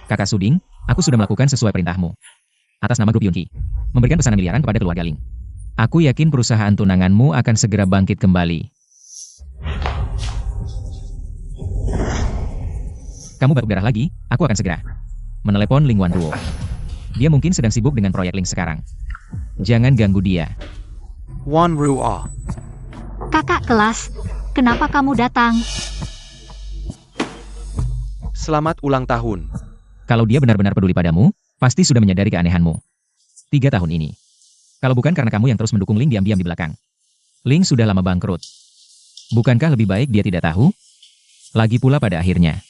Kakak Suding, aku sudah melakukan sesuai perintahmu. Atas nama grup Yunki. Memberikan pesanan miliaran kepada keluarga Ling. Aku yakin perusahaan tunanganmu akan segera bangkit kembali. Kamu batuk darah lagi, aku akan segera menelepon Ling Wanruo. Dia mungkin sedang sibuk dengan proyek Ling sekarang. Jangan ganggu dia. Wanruo. Kakak kelas, kenapa kamu datang? Selamat ulang tahun. Kalau dia benar-benar peduli padamu, pasti sudah menyadari keanehanmu. 3 tahun ini. Kalau bukan karena kamu yang terus mendukung Ling diam-diam di belakang. Ling sudah lama bangkrut. Bukankah lebih baik dia tidak tahu? Lagi pula pada akhirnya.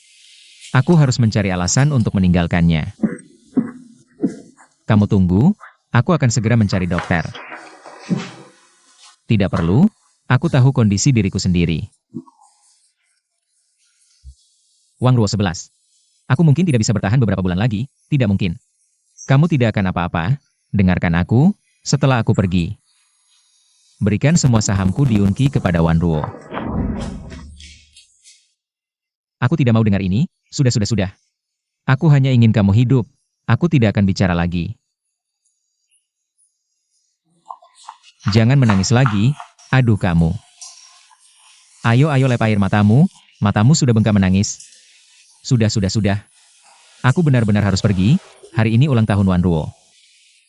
Aku harus mencari alasan untuk meninggalkannya. Kamu tunggu, aku akan segera mencari dokter. Tidak perlu, aku tahu kondisi diriku sendiri. Wanruo 11. Aku mungkin tidak bisa bertahan beberapa bulan lagi, tidak mungkin. Kamu tidak akan apa-apa, dengarkan aku, setelah aku pergi. Berikan semua sahamku di Yunki kepada Wanruo. Aku tidak mau dengar ini, sudah. Aku hanya ingin kamu hidup, aku tidak akan bicara lagi. Jangan menangis lagi, aduh kamu. Ayo lep air matamu sudah bengkak menangis. Sudah. Aku benar-benar harus pergi, hari ini ulang tahun Wanruo.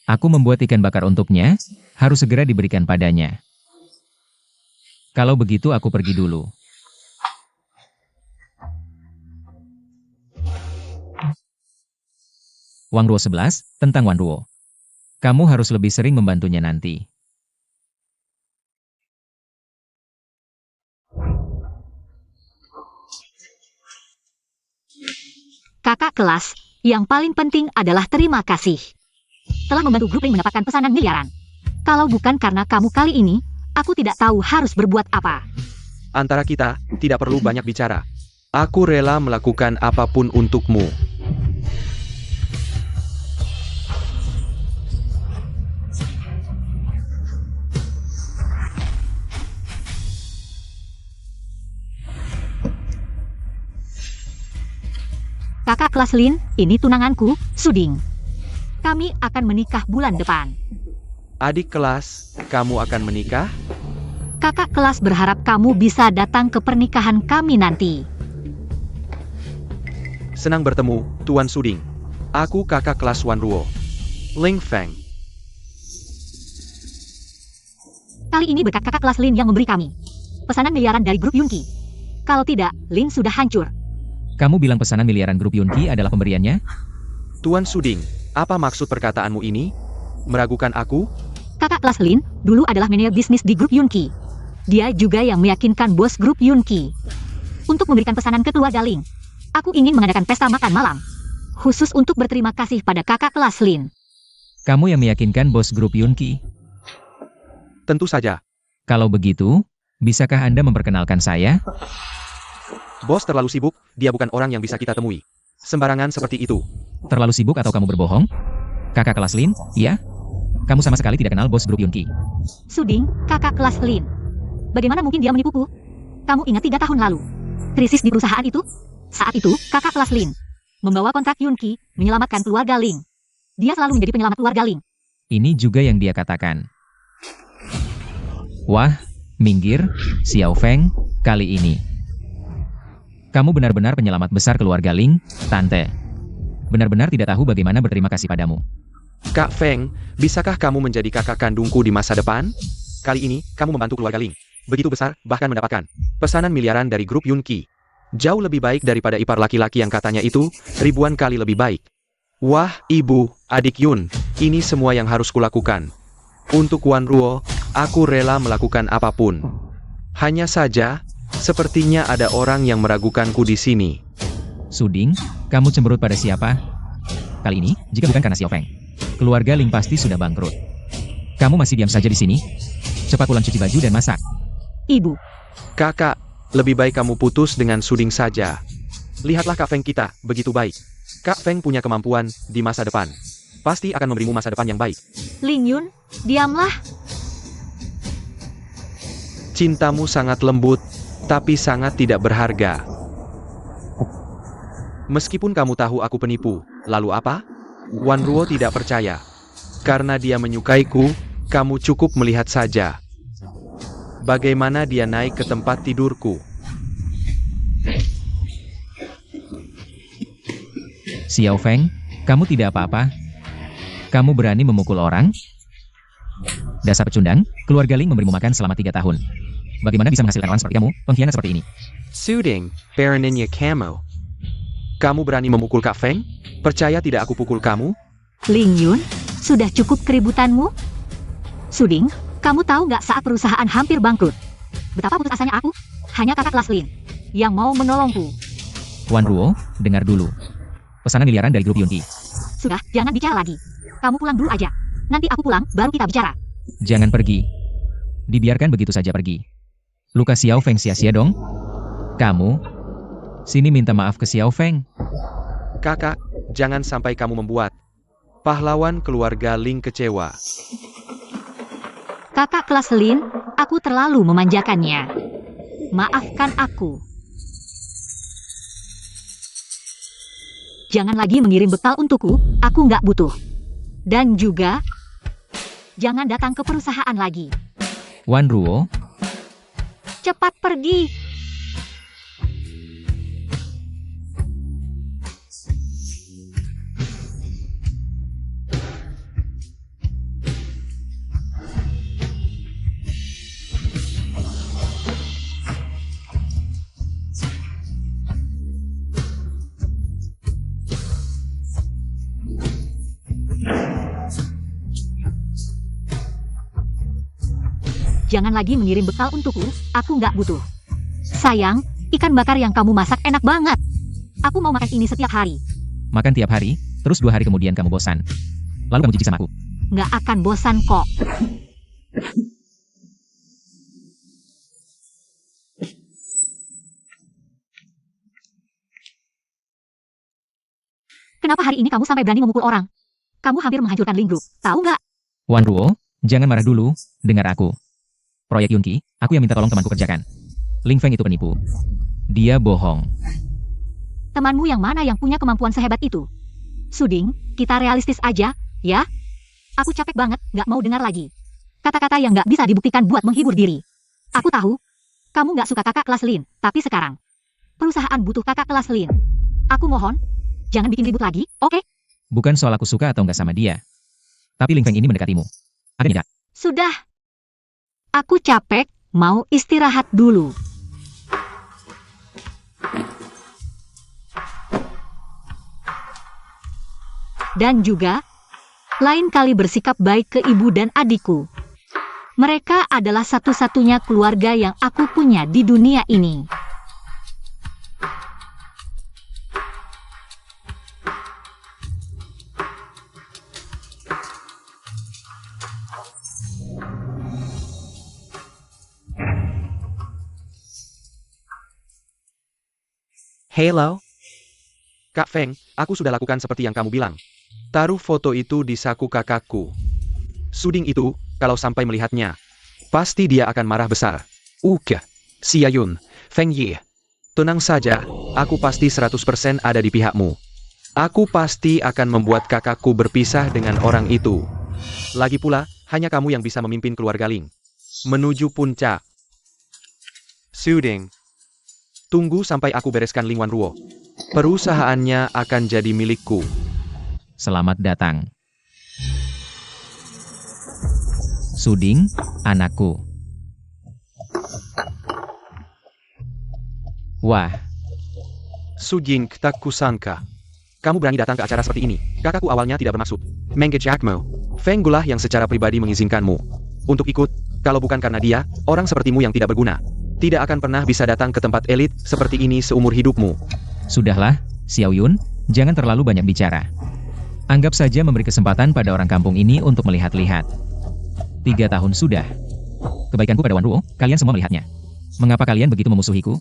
Aku membuat ikan bakar untuknya, harus segera diberikan padanya. Kalau begitu aku pergi dulu. Wanruo 11, tentang Wanruo. Kamu harus lebih sering membantunya nanti. Kakak kelas, yang paling penting adalah terima kasih. Telah membantu grup Ling mendapatkan pesanan miliaran. Kalau bukan karena kamu kali ini, aku tidak tahu harus berbuat apa. Antara kita, tidak perlu banyak bicara. Aku rela melakukan apapun untukmu. Kakak kelas Lin, ini tunanganku, Suding. Kami akan menikah bulan depan. Adik kelas, kamu akan menikah? Kakak kelas berharap kamu bisa datang ke pernikahan kami nanti. Senang bertemu, Tuan Suding. Aku kakak kelas Wanruo. Ling Feng. Kali ini berkat kakak kelas Lin yang memberi kami pesanan miliaran dari grup Yunki. Kalau tidak, Lin sudah hancur. Kamu bilang pesanan miliaran grup Yunki adalah pemberiannya? Tuan Suding, apa maksud perkataanmu ini? Meragukan aku? Kakak kelas Lin dulu adalah manajer bisnis di grup Yunki. Dia juga yang meyakinkan bos grup Yunki untuk memberikan pesanan ke keluarga Ling. Aku ingin mengadakan pesta makan malam khusus untuk berterima kasih pada kakak kelas Lin. Kamu yang meyakinkan bos grup Yunki? Tentu saja. Kalau begitu, bisakah Anda memperkenalkan saya? Bos terlalu sibuk, dia bukan orang yang bisa kita temui. Sembarangan seperti itu. Terlalu sibuk atau kamu berbohong? Kakak kelas Lin, iya? Kamu sama sekali tidak kenal bos grup Yunki. Suding, kakak kelas Lin. Bagaimana mungkin dia menipuku? Kamu ingat 3 tahun lalu krisis di perusahaan itu? Saat itu, kakak kelas Lin membawa kontrak Yunki menyelamatkan keluarga Ling. Dia selalu menjadi penyelamat keluarga Ling. Ini juga yang dia katakan. Wah, minggir, Xiao Feng, kali ini. Kamu benar-benar penyelamat besar keluarga Ling, Tante. Benar-benar tidak tahu bagaimana berterima kasih padamu. Kak Feng, bisakah kamu menjadi kakak kandungku di masa depan? Kali ini, kamu membantu keluarga Ling. Begitu besar, bahkan mendapatkan pesanan miliaran dari grup Yunki. Jauh lebih baik daripada ipar laki-laki yang katanya itu, ribuan kali lebih baik. Wah, ibu, adik Yun, ini semua yang harus kulakukan. Untuk Wanruo, aku rela melakukan apapun. Hanya saja, sepertinya ada orang yang meragukanku di sini. Suding, kamu cemberut pada siapa? Kali ini, jika bukan karena Xiao Feng, keluarga Ling pasti sudah bangkrut. Kamu masih diam saja di sini? Cepat pulang cuci baju dan masak. Ibu, Kakak, lebih baik kamu putus dengan Suding saja. Lihatlah Kak Feng kita, begitu baik. Kak Feng punya kemampuan di masa depan. Pasti akan memberimu masa depan yang baik. Ling Yun, diamlah. Cintamu sangat lembut, tapi sangat tidak berharga. Meskipun kamu tahu aku penipu, lalu apa? Wan Ruo tidak percaya. Karena dia menyukaiku, kamu cukup melihat saja. Bagaimana dia naik ke tempat tidurku. Xiao Feng, kamu tidak apa-apa? Kamu berani memukul orang? Dasar pecundang, keluarga Ling memberimu makan selama 3 tahun. Bagaimana bisa menghasilkan orang seperti kamu, pengkhianat seperti ini? Suding, Baroninnya Camo. Kamu berani memukul Kak Feng? Percaya tidak aku pukul kamu? Ling Yun, sudah cukup keributanmu? Suding, kamu tahu nggak saat perusahaan hampir bangkrut? Betapa putus asanya aku? Hanya kakak kelas Lin yang mau menolongku. Wan Ruo, dengar dulu. Pesanan miliaran dari grup Yunqi. Sudah, jangan bicara lagi. Kamu pulang dulu aja. Nanti aku pulang, baru kita bicara. Jangan pergi. Dibiarkan begitu saja pergi. Luka Xiao Feng sia-sia dong. Kamu, sini minta maaf ke Xiao Feng. Kakak, jangan sampai kamu membuat pahlawan keluarga Ling kecewa. Kakak kelas Lin, aku terlalu memanjakannya. Maafkan aku. Jangan lagi mengirim bekal untukku, aku nggak butuh. Dan juga, jangan datang ke perusahaan lagi. Wan Ruo, Cepat pergi. Jangan lagi mengirim bekal untukku, aku nggak butuh. Sayang, ikan bakar yang kamu masak enak banget. Aku mau makan ini setiap hari. makan tiap hari, terus 2 hari kemudian kamu bosan. Lalu kamu jijik sama aku. Nggak akan bosan kok. Kenapa hari ini kamu sampai berani memukul orang? Kamu hampir menghancurkan Ling Group, tahu nggak? Wan Ruo, jangan marah dulu, dengar aku. Proyek Yunqi, aku yang minta tolong temanku kerjakan. Ling Feng itu penipu. Dia bohong. Temanmu yang mana yang punya kemampuan sehebat itu? Suding, kita realistis aja, ya? Aku capek banget, nggak mau dengar lagi. Kata-kata yang nggak bisa dibuktikan buat menghibur diri. Aku tahu, kamu nggak suka kakak kelas Lin, tapi sekarang, perusahaan butuh kakak kelas Lin. Aku mohon, jangan bikin ribut lagi, oke? Bukan soal aku suka atau nggak sama dia. Tapi Ling Feng ini mendekatimu. Ada tidak? Sudah. Aku capek, mau istirahat dulu. Dan juga, lain kali bersikap baik ke ibu dan adikku. Mereka adalah satu-satunya keluarga yang aku punya di dunia ini. Hello? Kak Feng, aku sudah lakukan seperti yang kamu bilang. Taruh foto itu di saku kakakku. Suding itu, kalau sampai melihatnya, pasti dia akan marah besar. Xia Yun, Feng Yi. Tenang saja, aku pasti 100% ada di pihakmu. Aku pasti akan membuat kakakku berpisah dengan orang itu. Lagi pula, hanya kamu yang bisa memimpin keluarga Ling menuju puncak. Suding, tunggu sampai aku bereskan Ling Wan Ruo. Perusahaannya akan jadi milikku. Selamat datang. Suding, anakku. Wah, Suding, tak kusangka. Kamu berani datang ke acara seperti ini. Kakakku awalnya tidak bermaksud mengejakmu. Feng Gulah yang secara pribadi mengizinkanmu untuk ikut. Kalau bukan karena dia, orang sepertimu yang tidak berguna tidak akan pernah bisa datang ke tempat elit seperti ini seumur hidupmu. sudahlah, Xiao Yun, jangan terlalu banyak bicara. Anggap saja memberi kesempatan pada orang kampung ini untuk melihat-lihat. 3 tahun sudah. Kebaikanku pada Wan Ruo, kalian semua melihatnya. Mengapa kalian begitu memusuhiku?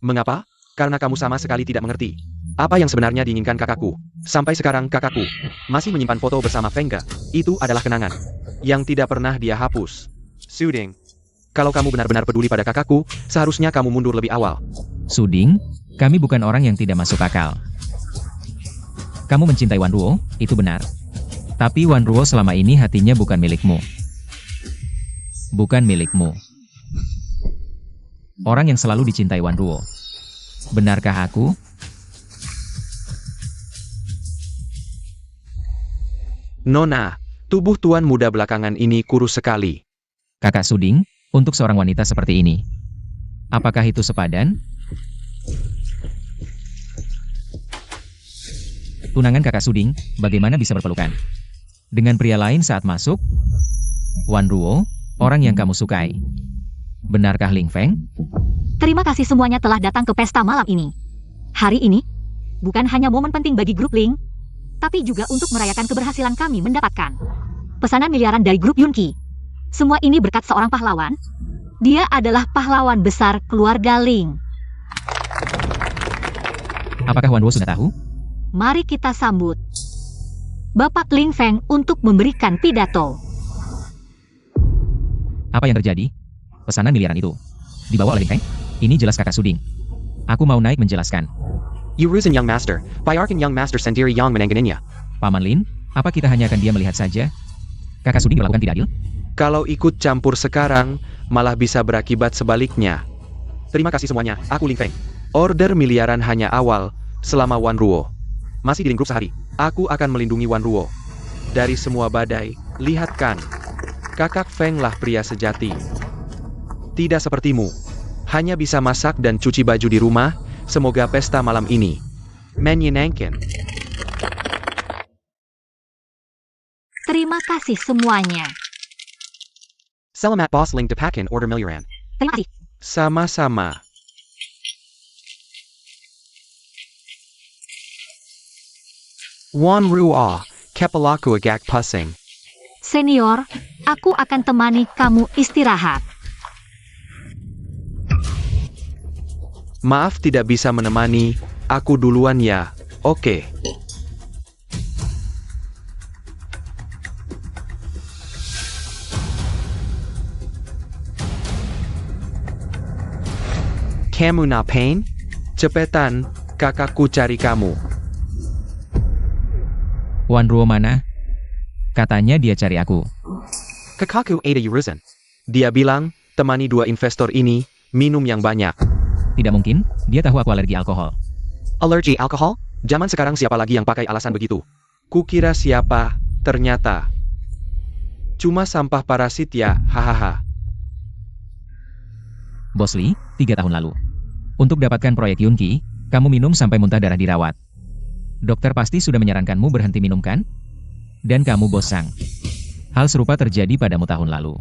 Mengapa? Karena kamu sama sekali tidak mengerti apa yang sebenarnya diinginkan kakakku. Sampai sekarang kakakku masih menyimpan foto bersama Fengga. Itu adalah kenangan yang tidak pernah dia hapus. Suding, kalau kamu benar-benar peduli pada kakakku, seharusnya kamu mundur lebih awal. Suding, kami bukan orang yang tidak masuk akal. Kamu mencintai Wan Ruo, itu benar. Tapi Wan Ruo selama ini hatinya bukan milikmu. Bukan milikmu. Orang yang selalu dicintai Wan Ruo. Benarkah aku? Nona, tubuh tuan muda belakangan ini kurus sekali. Kakak Suding, untuk seorang wanita seperti ini. Apakah itu sepadan? Tunangan kakak Suding, bagaimana bisa berpelukan? Dengan pria lain saat masuk? Wan Ruo, orang yang kamu sukai. Benarkah Ling Feng? Terima kasih semuanya telah datang ke pesta malam ini. Hari ini, bukan hanya momen penting bagi grup Ling, tapi juga untuk merayakan keberhasilan kami mendapatkan pesanan miliaran dari grup Yunqi. Semua ini berkat seorang pahlawan. Dia adalah pahlawan besar keluarga Ling. Apakah Wan Ruo sudah tahu? Mari kita sambut Bapak Ling Feng untuk memberikan pidato. Apa yang terjadi? Pesanan miliaran itu dibawa oleh Ling Feng? Ini jelas kakak Suding. Aku mau naik menjelaskan. Yuruzen Young Master, Bayarkan Young Master sendiri yang menanganinya. Paman Lin, apa kita hanya akan diam melihat saja? Kakak Suding berlakukan tidak adil? Kalau ikut campur sekarang, malah bisa berakibat sebaliknya. Terima kasih semuanya, aku Ling Feng. Order miliaran hanya awal, selama Wan Ruo masih di lingkup sehari. Aku akan melindungi Wan Ruo dari semua badai. Lihatkan, kakak Feng lah pria sejati. Tidak sepertimu, hanya bisa masak dan cuci baju di rumah. Semoga pesta malam ini menyenangkan. Terima kasih semuanya. Selamat Boss Ling Depakan order miliaran. Terima kasih. Sama-sama. Wan Ruo, kepalaku agak pusing. Senior, aku akan temani kamu istirahat. Maaf tidak bisa menemani, aku duluan ya. Oke. Kamu ngapain? Cepetan, kakakku cari kamu. Wan Ruo mana? Katanya dia cari aku. Kakakku ada Yuruzen. Dia bilang, temani dua investor ini, minum yang banyak. Tidak mungkin, dia tahu aku alergi alkohol. Alergi alkohol? Zaman sekarang siapa lagi yang pakai alasan begitu? Kukira siapa, ternyata cuma sampah parasit ya, hahaha. Bos Lee, 3 tahun lalu. Untuk dapatkan proyek Yunqi, kamu minum sampai muntah darah dirawat. Dokter pasti sudah menyarankanmu berhenti minum kan? Dan kamu bosang. Hal serupa terjadi padamu tahun lalu.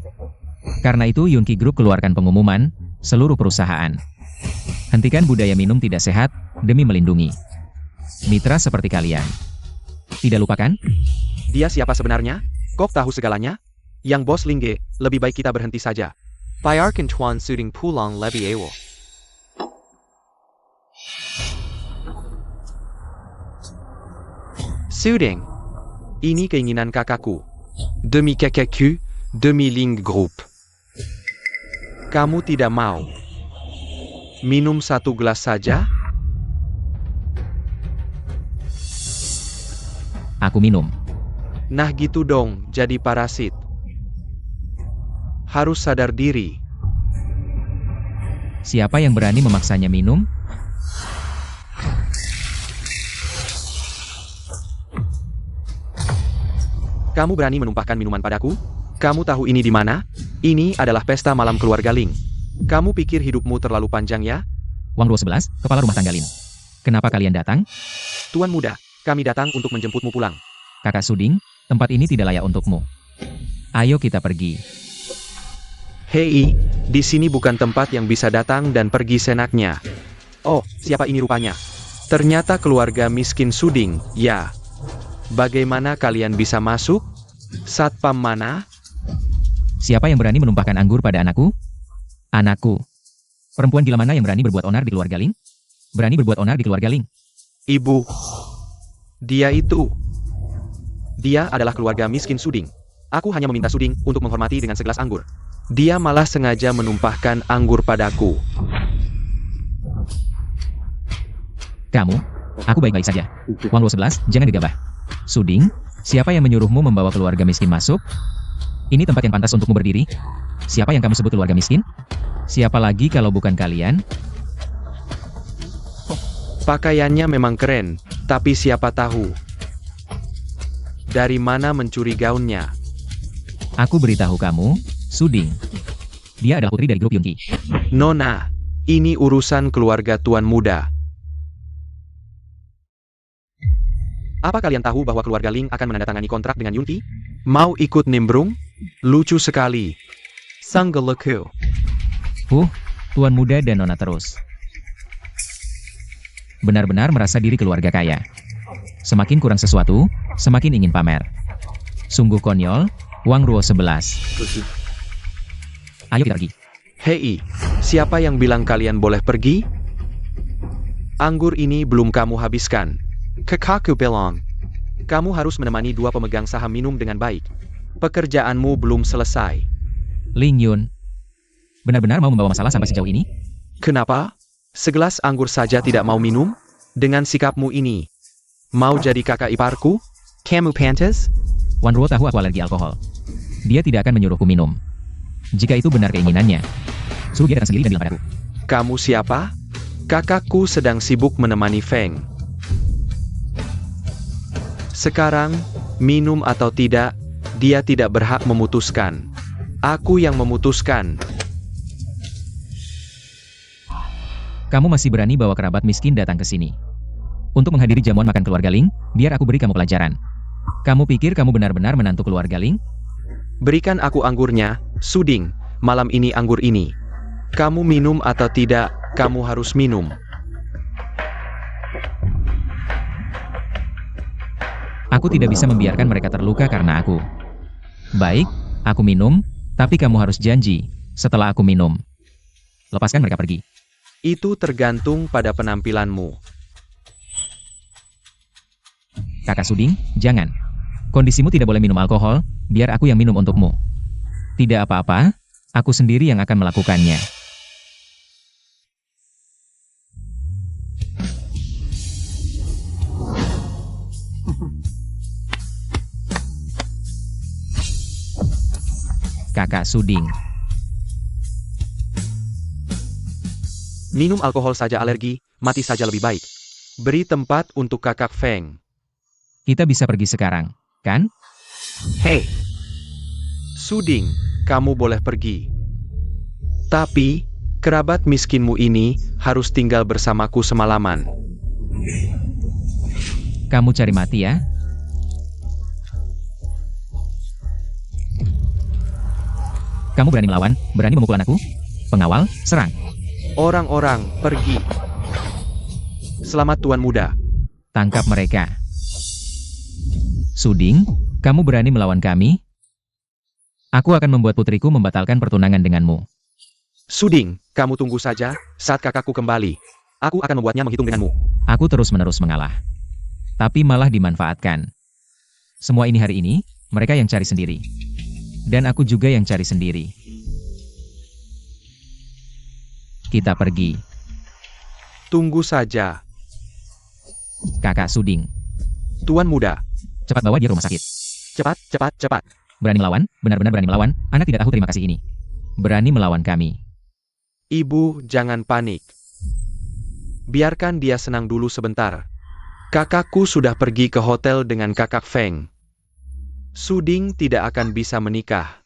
Karena itu Yunqi Group keluarkan pengumuman, seluruh perusahaan. Hentikan budaya minum tidak sehat, demi melindungi mitra seperti kalian. Tidak lupakan? Dia siapa sebenarnya? Kok tahu segalanya? Yang bos Lingge, lebih baik kita berhenti saja. Bayarkan Tuan Suding pulang lebih awal. Suding, ini keinginan kakakku. Demi kakakku, demi Ling Group. Kamu tidak mau minum 1 gelas saja? Aku minum. Nah gitu dong, jadi parasit. Harus sadar diri. Siapa yang berani memaksanya minum? Kamu berani menumpahkan minuman padaku? Kamu tahu ini di mana? Ini adalah pesta malam keluarga Ling. Kamu pikir hidupmu terlalu panjang ya? Wang Ruo 11, kepala rumah tangga Lin. Kenapa kalian datang? Tuan muda, kami datang untuk menjemputmu pulang. Kakak Suding, tempat ini tidak layak untukmu. Ayo kita pergi. Hei, di sini bukan tempat yang bisa datang dan pergi senaknya. Oh, siapa ini rupanya? Ternyata keluarga miskin Suding, ya. Bagaimana kalian bisa masuk? Satpam mana? Siapa yang berani menumpahkan anggur pada anakku? Anakku. Perempuan gila mana yang berani berbuat onar di keluarga Ling? Berani berbuat onar di keluarga Ling? Ibu. Dia itu. Dia adalah keluarga miskin Suding. Aku hanya meminta Suding untuk menghormati dengan segelas anggur. Dia malah sengaja menumpahkan anggur padaku. Kamu, Aku baik-baik saja. Wang Luo 11, jangan gegabah. Suding, siapa yang menyuruhmu membawa keluarga miskin masuk? Ini tempat yang pantas untukmu berdiri. Siapa yang kamu sebut keluarga miskin? Siapa lagi kalau bukan kalian? Pakaiannya memang keren, tapi siapa tahu dari mana mencuri gaunnya. Aku beritahu kamu, Suding. Dia adalah putri dari grup Yunqi. Nona, ini urusan keluarga tuan muda. Apa kalian tahu bahwa keluarga Ling akan menandatangani kontrak dengan Yunqi? Mau ikut nimbrung? Lucu sekali. Sang geleku. Tuan muda dan nona terus. Benar-benar merasa diri keluarga kaya. Semakin kurang sesuatu, semakin ingin pamer. Sungguh konyol, Wang Ruo 11. Ayo kita pergi. Hei, siapa yang bilang kalian boleh pergi? Anggur ini belum kamu habiskan. Kakakku bilang, kamu harus menemani dua pemegang saham minum dengan baik. Pekerjaanmu belum selesai. Ling Yun, benar-benar mau membawa masalah sampai sejauh ini? Kenapa? Segelas anggur saja tidak mau minum? Dengan sikapmu ini, mau jadi kakak iparku? Kamu pantas? Wan Ruo tahu aku alergi alkohol. Dia tidak akan menyuruhku minum. Jika itu benar keinginannya, suruh dia datang sendiri dan bilang padaku. Kamu siapa? Kakakku sedang sibuk menemani Feng. Sekarang, minum atau tidak, dia tidak berhak memutuskan. Aku yang memutuskan. Kamu masih berani bawa kerabat miskin datang ke sini. Untuk menghadiri jamuan makan keluarga Ling, biar aku beri kamu pelajaran. Kamu pikir kamu benar-benar menantu keluarga Ling? Berikan aku anggurnya, Suding. Malam ini anggur ini. Kamu minum atau tidak, kamu harus minum. Aku tidak bisa membiarkan mereka terluka karena aku. Baik, aku minum, tapi kamu harus janji, setelah aku minum. Lepaskan mereka pergi. Itu tergantung pada penampilanmu. Kakak Suding, jangan. Kondisimu tidak boleh minum alkohol, biar aku yang minum untukmu. Tidak apa-apa, aku sendiri yang akan melakukannya. Kakak Suding. Minum alkohol saja alergi, mati saja lebih baik. Beri tempat untuk kakak Feng. Kita bisa pergi sekarang, kan? Hei, Suding, kamu boleh pergi. Tapi, kerabat miskinmu ini harus tinggal bersamaku semalaman. Kamu cari mati ya? Kamu berani melawan, berani memukul anakku? Pengawal, serang. Orang-orang, pergi. Selamat tuan muda. Tangkap mereka. Suding, kamu berani melawan kami? Aku akan membuat putriku membatalkan pertunangan denganmu. Suding, kamu tunggu saja, saat kakakku kembali. Aku akan membuatnya menghitung denganmu. Aku terus-menerus mengalah. Tapi malah dimanfaatkan. Semua ini hari ini, mereka yang cari sendiri. Dan aku juga yang cari sendiri. Kita pergi. Tunggu saja. Kakak Suding. Tuan muda. Cepat bawa dia rumah sakit. Cepat, cepat, cepat. Berani melawan, benar-benar berani melawan, anak tidak tahu terima kasih ini. Berani melawan kami. Ibu, jangan panik. Biarkan dia senang dulu sebentar. Kakakku sudah pergi ke hotel dengan kakak Feng. Suding tidak akan bisa menikah.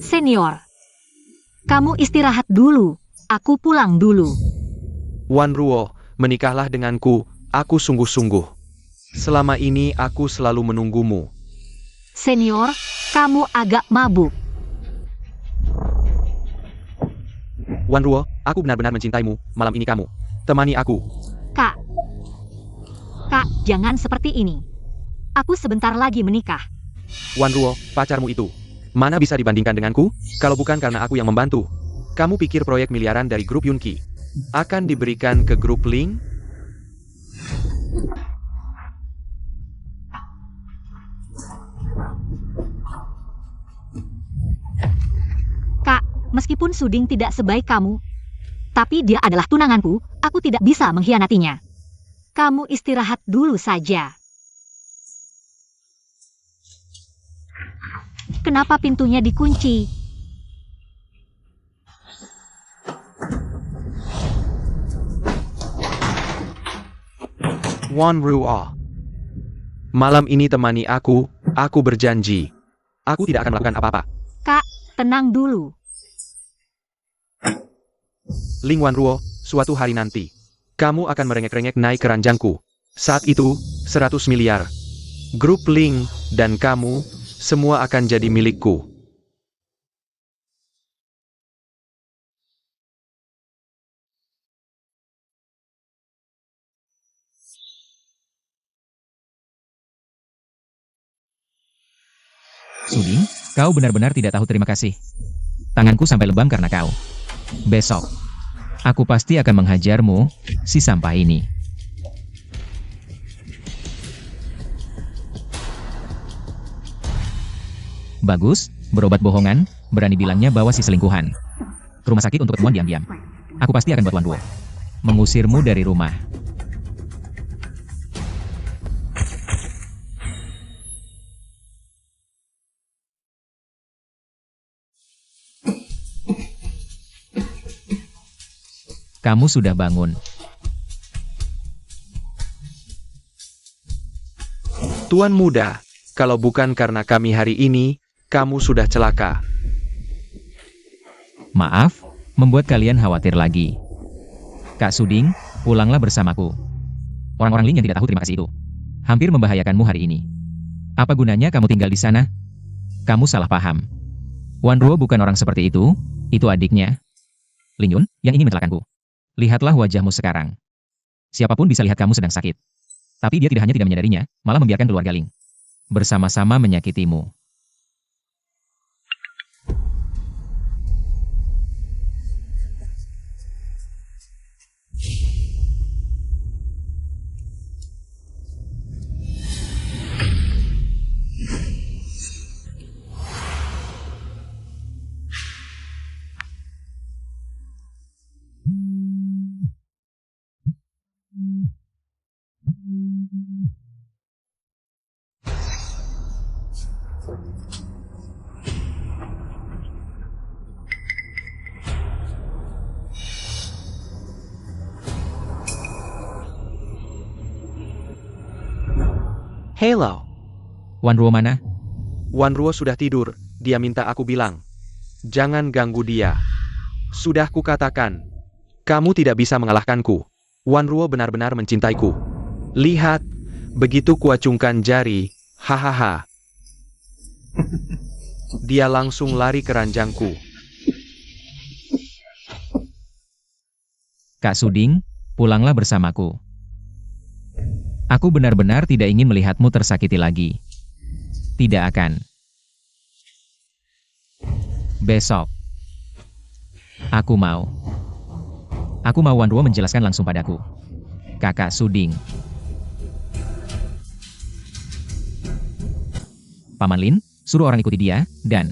Senior, kamu istirahat dulu. Aku pulang dulu. Wan Ruo, menikahlah denganku. Aku sungguh-sungguh. Selama ini aku selalu menunggumu. Senior, kamu agak mabuk. Wan Ruo, aku benar-benar mencintaimu. Malam ini kamu temani aku. Kak, jangan seperti ini. Aku sebentar lagi menikah. Wan Ruo, pacarmu itu. Mana bisa dibandingkan denganku? Kalau bukan karena aku yang membantu. Kamu pikir proyek miliaran dari grup Yunqi akan diberikan ke grup Ling? Kak, meskipun Suding tidak sebaik kamu, tapi dia adalah tunanganku, aku tidak bisa mengkhianatinya. Kamu istirahat dulu saja. Kenapa pintunya dikunci? Wan Ruo. Malam ini temani aku berjanji. Aku tidak akan melakukan apa-apa. Kak, tenang dulu. Ling Wan Ruo, suatu hari nanti, kamu akan merengek-rengek naik ke ranjangku. Saat itu, 100 miliar. Grup Ling, dan kamu, semua akan jadi milikku. Suding, kau benar-benar tidak tahu terima kasih. Tanganku sampai lebam karena kau. Besok, aku pasti akan menghajarmu, si sampah ini. Bagus, berobat bohongan, berani bilangnya bawa si selingkuhan ke rumah sakit untuk ketemuan diam-diam. Aku pasti akan buat Wan Ruo mengusirmu dari rumah. Kamu sudah bangun. Tuan muda, kalau bukan karena kami hari ini, kamu sudah celaka. Maaf, membuat kalian khawatir lagi. Kak Suding, pulanglah bersamaku. Orang-orang Ling yang tidak tahu terima kasih itu hampir membahayakanmu hari ini. Apa gunanya kamu tinggal di sana? Kamu salah paham. Wan Ruo bukan orang seperti itu adiknya. Ling Yun, yang ingin mencelakanku. Lihatlah wajahmu sekarang. Siapapun bisa lihat kamu sedang sakit. Tapi dia tidak hanya tidak menyadarinya, malah membiarkan keluarga Ling bersama-sama menyakitimu. Hello. Wan Ruo mana? Wan Ruo sudah tidur, dia minta aku bilang. Jangan ganggu dia. Sudah kukatakan. Kamu tidak bisa mengalahkanku. Wan Ruo benar-benar mencintaiku. Lihat, begitu kuacungkan jari, hahaha. Dia langsung lari ke ranjangku. Kak Suding, pulanglah bersamaku. Aku benar-benar tidak ingin melihatmu tersakiti lagi. Tidak akan. Besok. Aku mau Wan Ruo menjelaskan langsung padaku. Kakak Suding. Paman Lin, suruh orang ikuti dia, dan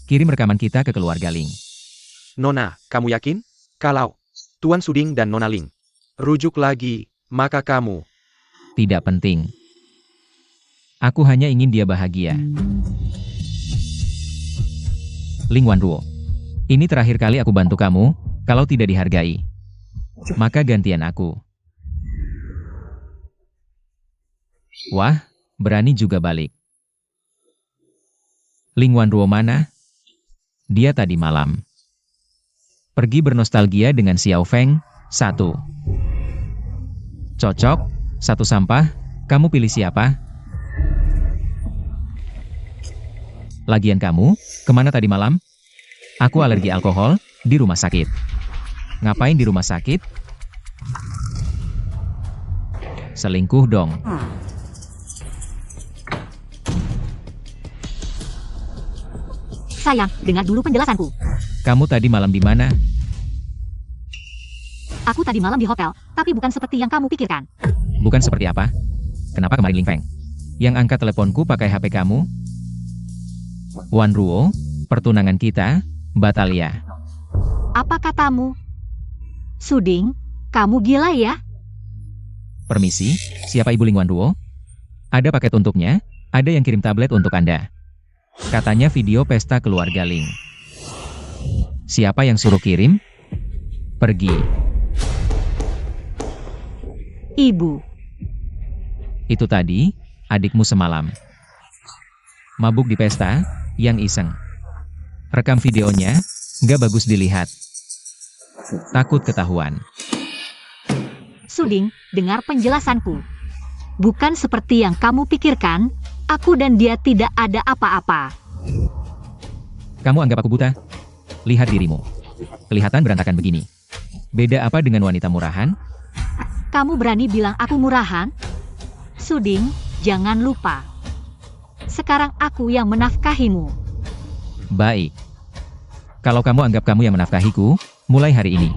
kirim rekaman kita ke keluarga Ling. Nona, kamu yakin? Kalau Tuan Suding dan Nona Ling rujuk lagi, maka kamu... Tidak penting. Aku hanya ingin dia bahagia. Ling Wan Ruo. Ini terakhir kali aku bantu kamu, kalau tidak dihargai, maka gantian aku. Wah, berani juga balik. Ling Wan Ruo mana? Dia tadi malam pergi bernostalgia dengan Xiao Feng. 1. Cocok. 1 sampah, kamu pilih siapa? Lagian kamu, kemana tadi malam? Aku alergi alkohol, di rumah sakit. Ngapain di rumah sakit? Selingkuh dong. Sayang, dengar dulu penjelasanku. Kamu tadi malam di mana? Aku tadi malam di hotel, tapi bukan seperti yang kamu pikirkan. Bukan seperti apa? Kenapa kemarin Ling Feng yang angkat teleponku pakai HP kamu? Wan Ruo, pertunangan kita batal ya. Apa katamu? Suding, kamu gila ya? Permisi, siapa Ibu Ling Wan Ruo? Ada paket untuknya, ada yang kirim tablet untuk Anda. Katanya video pesta keluarga Ling. Siapa yang suruh kirim? Pergi. Ibu. Itu tadi, adikmu semalam. Mabuk di pesta, yang iseng. Rekam videonya, nggak bagus dilihat. Takut ketahuan. Suding, dengar penjelasanku. Bukan seperti yang kamu pikirkan, aku dan dia tidak ada apa-apa. Kamu anggap aku buta? Lihat dirimu. Kelihatan berantakan begini. Beda apa dengan wanita murahan? Kamu berani bilang aku murahan? Suding, jangan lupa. Sekarang aku yang menafkahimu. Baik. Kalau kamu anggap kamu yang menafkahiku, mulai hari ini.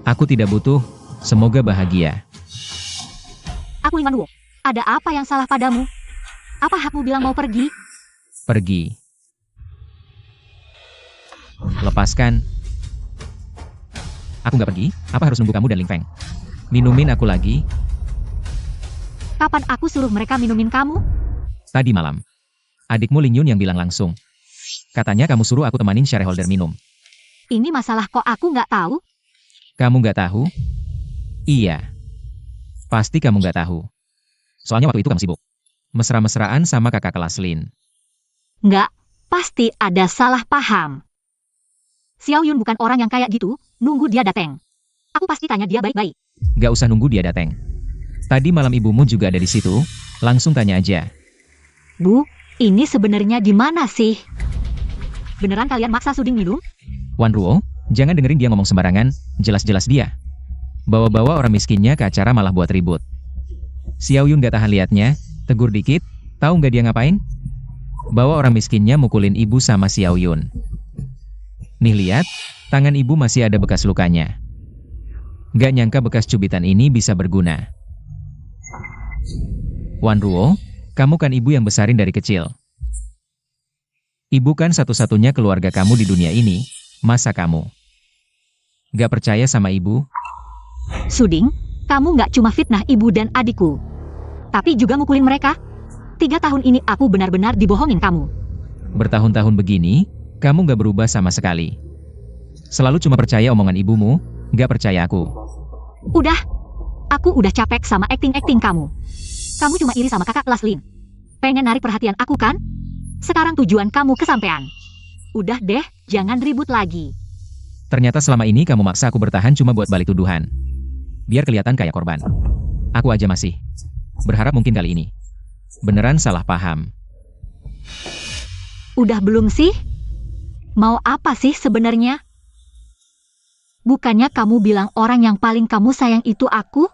Aku tidak butuh, semoga bahagia. Aku Ling Wan Ruo. Ada apa yang salah padamu? Apa hakmu bilang mau pergi? Pergi. Lepaskan. Aku nggak pergi, apa harus nunggu kamu dan Ling Feng? Minumin aku lagi, Kapan aku suruh mereka minumin kamu? tadi malam. Adikmu Ling Yun yang bilang langsung. Katanya kamu suruh aku temanin shareholder minum. Ini masalah kok aku nggak tahu? Kamu nggak tahu? Iya. Pasti kamu nggak tahu. Soalnya waktu itu kamu sibuk. Mesra-mesraan sama kakak kelas Lin. Nggak, pasti ada salah paham. Xiao Yun bukan orang yang kayak gitu, nunggu dia datang. Aku pasti tanya dia baik-baik. Nggak usah nunggu dia datang. Tadi malam ibumu juga ada di situ, langsung tanya aja. Bu, ini sebenarnya di mana sih? Beneran kalian maksa Suding minum? Wan Ruo, jangan dengerin dia ngomong sembarangan, jelas-jelas dia. Bawa-bawa orang miskinnya ke acara malah buat ribut. Xiao Yun gak tahan liatnya, tegur dikit, tahu nggak dia ngapain? Bawa orang miskinnya mukulin ibu sama Xiao Yun. Nih lihat, tangan ibu masih ada bekas lukanya. Gak nyangka bekas cubitan ini bisa berguna. Wan Ruo, kamu kan ibu yang besarin dari kecil. Ibu kan satu-satunya keluarga kamu di dunia ini, masa kamu gak percaya sama ibu? Suding, kamu nggak cuma fitnah ibu dan adikku, tapi juga mukulin mereka. 3 tahun ini aku benar-benar dibohongin kamu. Bertahun-tahun begini, kamu gak berubah sama sekali. Selalu cuma percaya omongan ibumu, gak percaya aku. Udah, aku udah capek sama acting-acting kamu. Kamu cuma iri sama kakak kelas Lin. Pengen narik perhatian aku kan? Sekarang tujuan kamu kesampean. Udah deh, jangan ribut lagi. Ternyata selama ini kamu maksa aku bertahan cuma buat balik tuduhan. Biar kelihatan kayak korban. Aku aja masih berharap mungkin kali ini beneran salah paham. Udah belum sih? Mau apa sih sebenarnya? Bukannya kamu bilang orang yang paling kamu sayang itu aku?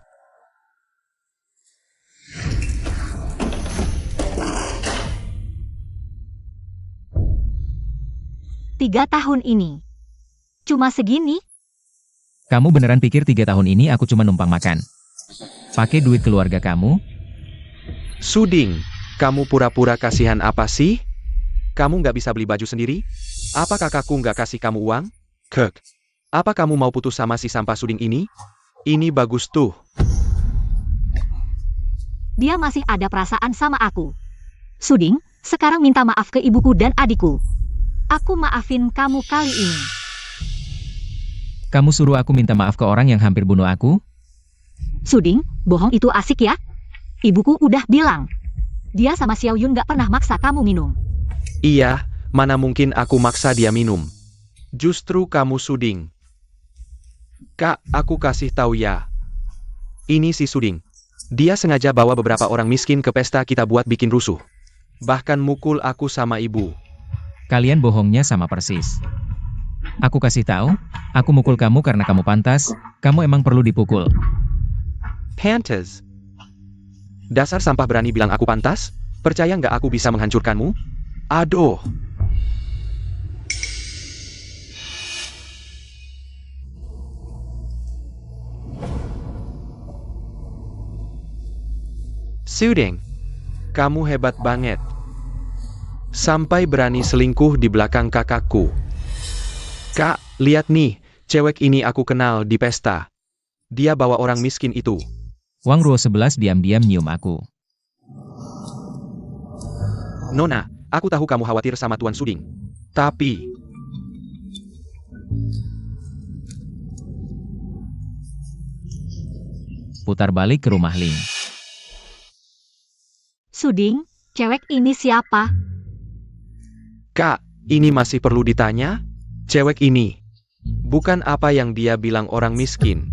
Tiga tahun ini. Cuma segini? Kamu beneran pikir 3 tahun ini aku cuma numpang makan? Pakai duit keluarga kamu? Suding, kamu pura-pura kasihan apa sih? Kamu nggak bisa beli baju sendiri? Apa kakakku nggak kasih kamu uang? Kek, apa kamu mau putus sama si sampah Suding ini? Ini bagus tuh. Dia masih ada perasaan sama aku. Suding, sekarang minta maaf ke ibuku dan adikku. Aku maafin kamu kali ini. Kamu suruh aku minta maaf ke orang yang hampir bunuh aku? Suding, bohong itu asik ya? Ibuku udah bilang. Dia sama Xiao Yun gak pernah maksa kamu minum. Iya, mana mungkin aku maksa dia minum. Justru kamu Suding. Kak, aku kasih tahu ya. Ini si Suding. Dia sengaja bawa beberapa orang miskin ke pesta kita buat bikin rusuh. Bahkan mukul aku sama ibu. Kalian bohongnya sama persis. Aku kasih tahu, aku mukul kamu karena kamu pantas, kamu emang perlu dipukul. Pantas. Dasar sampah berani bilang aku pantas? Percaya nggak aku bisa menghancurkanmu? Aduh. Suding, kamu hebat banget. Sampai berani selingkuh di belakang kakakku. Kak, lihat nih, cewek ini aku kenal di pesta. Dia bawa orang miskin itu. Wang Ruo 11 diam-diam nyium aku. Nona, aku tahu kamu khawatir sama Tuan Suding. Tapi... Putar balik ke rumah Ling. Suding, cewek ini siapa? Kak, ini masih perlu ditanya? Cewek ini. Bukan apa yang dia bilang orang miskin.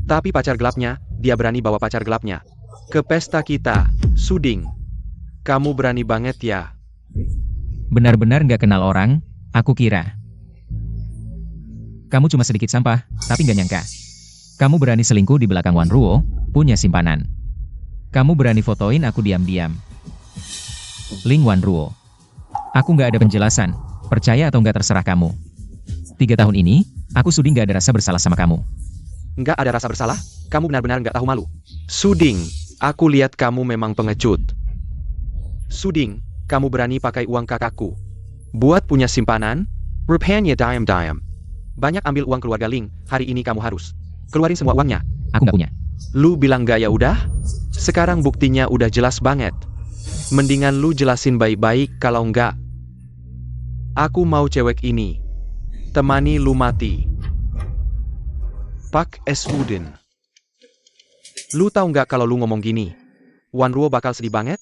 Tapi pacar gelapnya, dia berani bawa pacar gelapnya. Ke pesta kita, Suding. Kamu berani banget ya. Benar-benar nggak kenal orang, aku kira. Kamu cuma sedikit sampah, tapi nggak nyangka. Kamu berani selingkuh di belakang Wan Ruo, punya simpanan. Kamu berani fotoin aku diam-diam. Ling Wan Ruo. Aku nggak ada penjelasan, percaya atau nggak terserah kamu. 3 tahun ini, aku Suding nggak ada rasa bersalah sama kamu. Nggak ada rasa bersalah? Kamu benar-benar nggak tahu malu. Suding, aku lihat kamu memang pengecut. Suding, kamu berani pakai uang kakakku. Buat punya simpanan? Rupanya diam-diam. Banyak ambil uang keluarga Ling, hari ini kamu harus keluarin semua uangnya. Aku nggak punya. Lu bilang nggak ya udah? Sekarang buktinya udah jelas banget. Mendingan lu jelasin baik-baik kalau nggak. Aku mau cewek ini. Temani lu mati. Pak S. Udin. Lu tahu nggak kalau lu ngomong gini? Wan Ruo bakal sedih banget?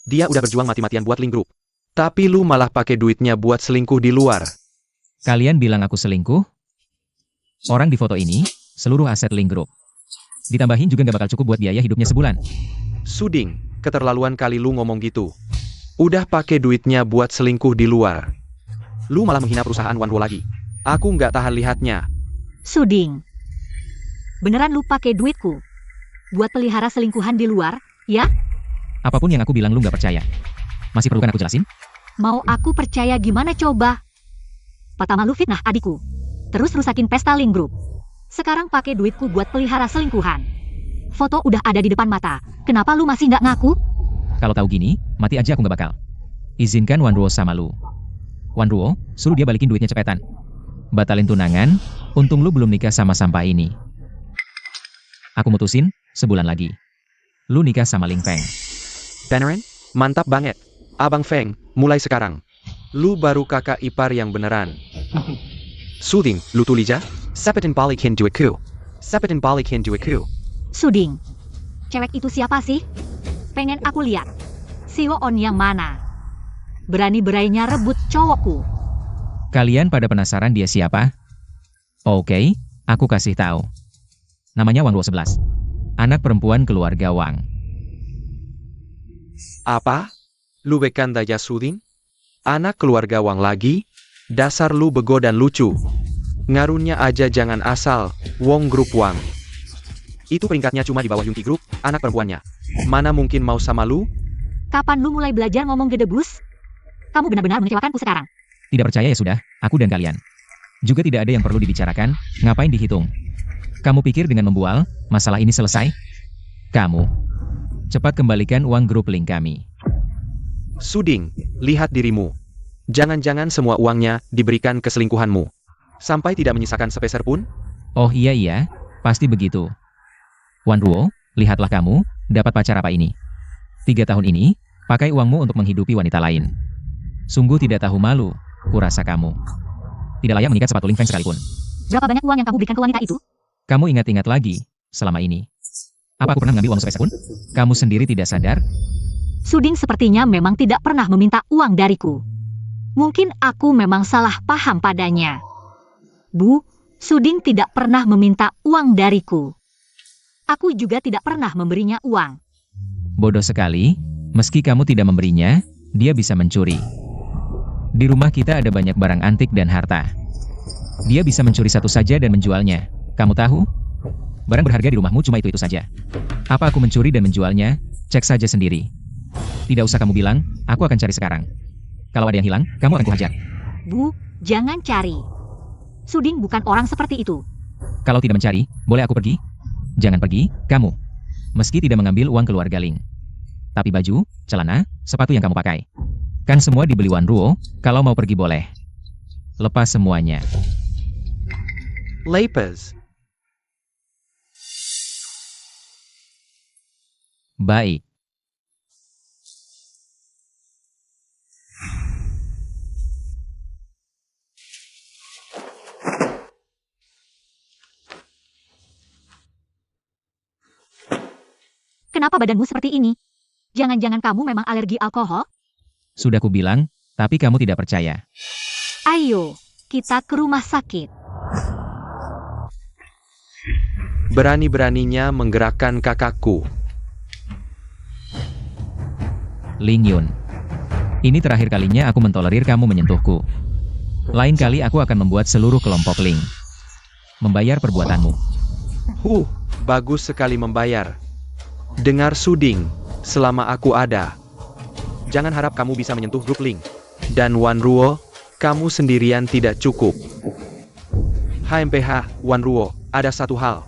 Dia udah berjuang mati-matian buat Ling Group. Tapi lu malah pakai duitnya buat selingkuh di luar. Kalian bilang aku selingkuh? Orang di foto ini, seluruh aset Ling Group. Ditambahin juga nggak bakal cukup buat biaya hidupnya sebulan. Suding, keterlaluan kali lu ngomong gitu. Udah pakai duitnya buat selingkuh di luar. Lu malah menghina perusahaan Wan Ruo lagi. Aku nggak tahan lihatnya. Suding. Beneran lu pakai duitku? Buat pelihara selingkuhan di luar, ya? Apapun yang aku bilang lu nggak percaya. Masih perlu kan aku jelasin? Mau aku percaya gimana coba? Pertama lu fitnah adikku. Terus rusakin pesta Ling Group. Sekarang pakai duitku buat pelihara selingkuhan. Foto udah ada di depan mata. Kenapa lu masih nggak ngaku? Kalau tahu gini, mati aja aku nggak bakal. Izinkan Wan Ruo sama lu. Wan Ruo, suruh dia balikin duitnya cepetan. Batalin tunangan, untung lu belum nikah sama sampah ini. Aku mutusin, sebulan lagi. Lu nikah sama Ling Feng. Beneran? Mantap banget. Abang Feng, mulai sekarang. Lu baru kakak ipar yang beneran. Suding, lu tulija? Sepetin balikin duitku. Sepetin balikin duitku. Suding. Cewek itu siapa sih? Pengen aku lihat. Siwo On yang mana? Berani-beraninya rebut cowokku. Kalian pada penasaran dia siapa? Oke, aku kasih tahu. Namanya Wang Ruo 11. Anak perempuan keluarga Wang. Apa? Lu bekan daya Suding? Anak keluarga Wang lagi? Dasar lu bego dan lucu. Ngarunya aja jangan asal, Wong Group Wang. Itu peringkatnya cuma di bawah Yunki Group, anak perempuannya. Mana mungkin mau sama lu? Kapan lu mulai belajar ngomong gedebus? Kamu benar-benar mengecewakanku sekarang. Tidak percaya ya sudah, aku dan kalian. Juga tidak ada yang perlu dibicarakan, ngapain dihitung? Kamu pikir dengan membual, masalah ini selesai? Kamu. Cepat kembalikan uang grup Ling kami. Suding, lihat dirimu. Jangan-jangan semua uangnya diberikan ke selingkuhanmu. Sampai tidak menyisakan sepeser pun? Oh iya, pasti begitu. Wan Ruo, lihatlah kamu, dapat pacar apa ini? 3 tahun ini, pakai uangmu untuk menghidupi wanita lain. Sungguh tidak tahu malu, kurasa kamu. Tidak layak mengikat sepatu Ling Feng sekalipun. Berapa banyak uang yang kamu berikan ke wanita itu? Kamu ingat-ingat lagi, selama ini. Apa aku pernah mengambil uangmu sepeser pun? Kamu sendiri tidak sadar? Suding sepertinya memang tidak pernah meminta uang dariku. Mungkin aku memang salah paham padanya. Bu, Suding tidak pernah meminta uang dariku. Aku juga tidak pernah memberinya uang. Bodoh sekali, meski kamu tidak memberinya, dia bisa mencuri. Di rumah kita ada banyak barang antik dan harta. Dia bisa mencuri satu saja dan menjualnya. Kamu tahu? Barang berharga di rumahmu cuma itu-itu saja. Apa aku mencuri dan menjualnya? Cek saja sendiri. Tidak usah kamu bilang, aku akan cari sekarang. Kalau ada yang hilang, kamu akan kuhajar. Bu, jangan cari. Suding bukan orang seperti itu. Kalau tidak mencari, boleh aku pergi? Jangan pergi, kamu. Meski tidak mengambil uang keluarga Ling. Tapi baju, celana, sepatu yang kamu pakai. Kan semua dibeli Wan Ruo, kalau mau pergi boleh. Lepas semuanya. Lapis. Baik. Kenapa badanmu seperti ini? Jangan-jangan kamu memang alergi alkohol? Sudah kubilang, tapi kamu tidak percaya. Ayo, kita ke rumah sakit. Berani-beraninya menggerakkan kakakku. Ling Yun. Ini terakhir kalinya aku mentolerir kamu menyentuhku. Lain kali aku akan membuat seluruh kelompok Ling membayar perbuatanmu. Bagus sekali membayar. Dengar Suding, selama aku ada. Jangan harap kamu bisa menyentuh grup Ling. Dan Wan Ruo, kamu sendirian tidak cukup. HMPH, Wan Ruo, ada satu hal.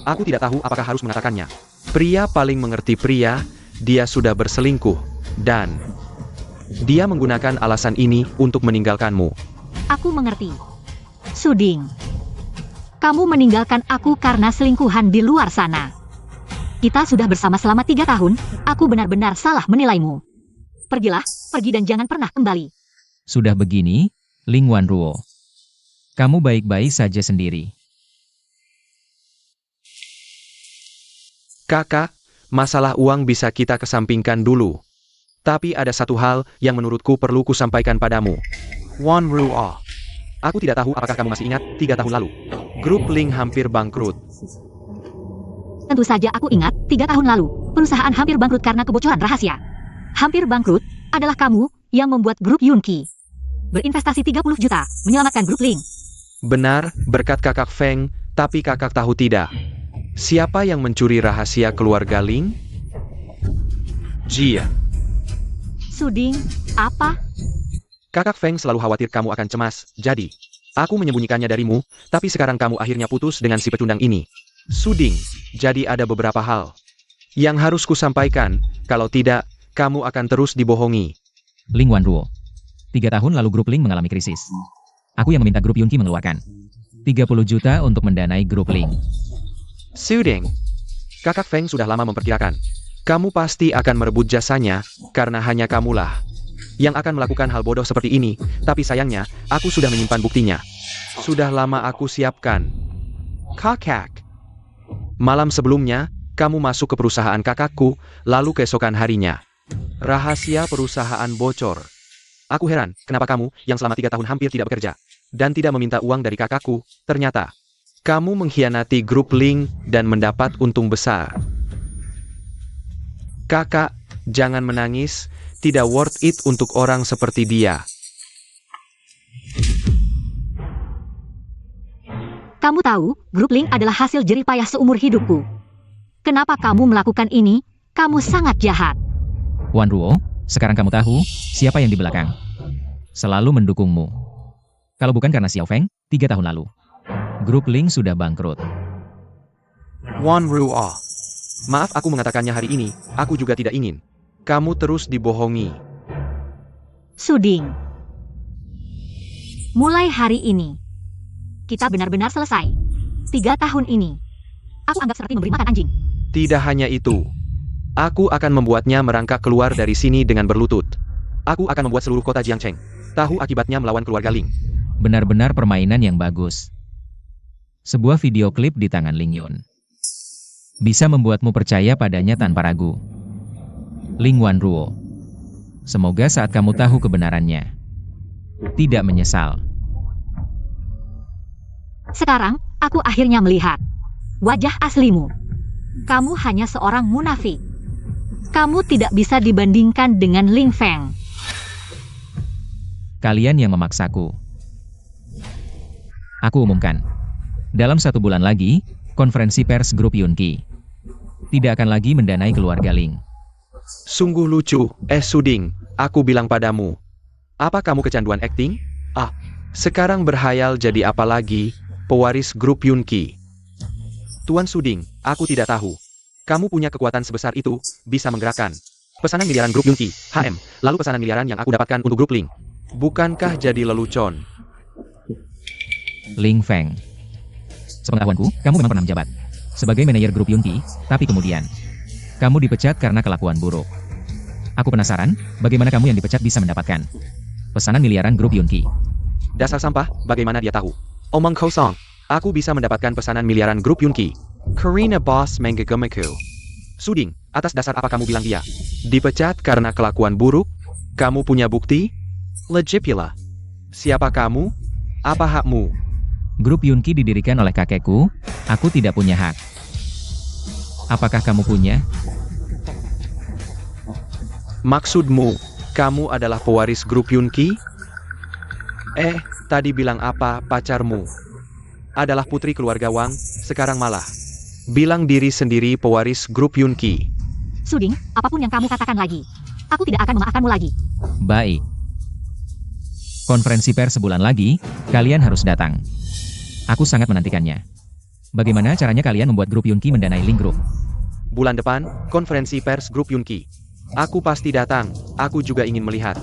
Aku tidak tahu apakah harus mengatakannya. Pria paling mengerti pria, dia sudah berselingkuh. Dan dia menggunakan alasan ini untuk meninggalkanmu. Aku mengerti. Suding, kamu meninggalkan aku karena selingkuhan di luar sana. Kita sudah bersama selama 3 tahun, aku benar-benar salah menilaimu. Pergilah, pergi dan jangan pernah kembali. Sudah begini, Ling Wan Ruo. Kamu baik-baik saja sendiri. Kakak, masalah uang bisa kita kesampingkan dulu. Tapi ada satu hal yang menurutku perlu kusampaikan padamu. Wan Ruo. Aku tidak tahu apakah kamu masih ingat 3 tahun lalu. Grup Ling hampir bangkrut. Tentu saja aku ingat, 3 tahun lalu, perusahaan hampir bangkrut karena kebocoran rahasia. Hampir bangkrut adalah kamu yang membuat grup Yunki berinvestasi 30 juta, menyelamatkan grup Ling. Benar, berkat kakak Feng, tapi kakak tahu tidak. Siapa yang mencuri rahasia keluarga Ling? Jia. Suding, apa? Kakak Feng selalu khawatir kamu akan cemas, jadi aku menyembunyikannya darimu, tapi sekarang kamu akhirnya putus dengan si pecundang ini. Suding, jadi ada beberapa hal yang harus kusampaikan, kalau tidak, kamu akan terus dibohongi. Ling Wan Ruo. 3 tahun lalu grup Ling mengalami krisis. Aku yang meminta grup Yunki mengeluarkan 30 juta untuk mendanai grup Ling. Suding, kakak Feng sudah lama memperkirakan. Kamu pasti akan merebut jasanya, karena hanya kamulah yang akan melakukan hal bodoh seperti ini, tapi sayangnya, aku sudah menyimpan buktinya. Sudah lama aku siapkan. Kakak. Malam sebelumnya, kamu masuk ke perusahaan kakakku, lalu keesokan harinya. Rahasia perusahaan bocor. Aku heran, kenapa kamu, yang selama 3 tahun hampir tidak bekerja, dan tidak meminta uang dari kakakku, ternyata kamu mengkhianati grup Ling dan mendapat untung besar. Kakak, jangan menangis, tidak worth it untuk orang seperti dia. Kamu tahu, grup Ling adalah hasil jerih payah seumur hidupku. Kenapa kamu melakukan ini? Kamu sangat jahat. Wan Ruo, sekarang kamu tahu siapa yang di belakang. Selalu mendukungmu. Kalau bukan karena Xiao Feng, 3 tahun lalu. Grup Ling sudah bangkrut. Wan Ruo. Maaf aku mengatakannya hari ini, aku juga tidak ingin. Kamu terus dibohongi. Suding. Mulai hari ini, kita benar-benar selesai. 3 tahun ini, aku anggap seperti memberi makan anjing. Tidak hanya itu. Aku akan membuatnya merangkak keluar dari sini dengan berlutut. Aku akan membuat seluruh kota Jiangcheng tahu akibatnya melawan keluarga Ling. Benar-benar permainan yang bagus. Sebuah video klip di tangan Ling Yun bisa membuatmu percaya padanya tanpa ragu. Ling Wan Ruo. Semoga saat kamu tahu kebenarannya, tidak menyesal. Sekarang, aku akhirnya melihat wajah aslimu. Kamu hanya seorang munafik. Kamu tidak bisa dibandingkan dengan Ling Feng. Kalian yang memaksaku. Aku umumkan. Dalam 1 bulan lagi, konferensi pers grup Yunki tidak akan lagi mendanai keluarga Ling. Sungguh lucu, Suding, aku bilang padamu. Apa kamu kecanduan akting? Sekarang berhayal jadi apa lagi, pewaris grup Yunki. Tuan Suding, aku tidak tahu. Kamu punya kekuatan sebesar itu, bisa menggerakkan Pesanan miliaran grup Yunki, HM. Lalu pesanan miliaran yang aku dapatkan untuk grup Ling. Bukankah jadi lelucon? Ling Feng. Sepengetahuanku, kamu memang pernah menjabat sebagai manajer grup Yunki, tapi kemudian kamu dipecat karena kelakuan buruk. Aku penasaran, bagaimana kamu yang dipecat bisa mendapatkan pesanan miliaran grup Yunki. Dasar sampah, bagaimana dia tahu? Omong kosong. Aku bisa mendapatkan pesanan miliaran grup Yunki. Karina Boss menggemaku. Suding, atas dasar apa kamu bilang dia dipecat karena kelakuan buruk? Kamu punya bukti? Legit pula. Siapa kamu? Apa hakmu? Grup Yunki didirikan oleh kakekku, aku tidak punya hak. Apakah kamu punya? Maksudmu, kamu adalah pewaris grup Yunki? Tadi bilang apa pacarmu? Adalah putri keluarga Wang, sekarang malah bilang diri sendiri pewaris grup Yunki. Suding, apapun yang kamu katakan lagi, aku tidak akan memaafkanmu lagi. Baik. Konferensi pers sebulan lagi, kalian harus datang. Aku sangat menantikannya. Bagaimana caranya kalian membuat grup Yunki mendanai Ling Group? Bulan depan, konferensi pers grup Yunki. Aku pasti datang, aku juga ingin melihat.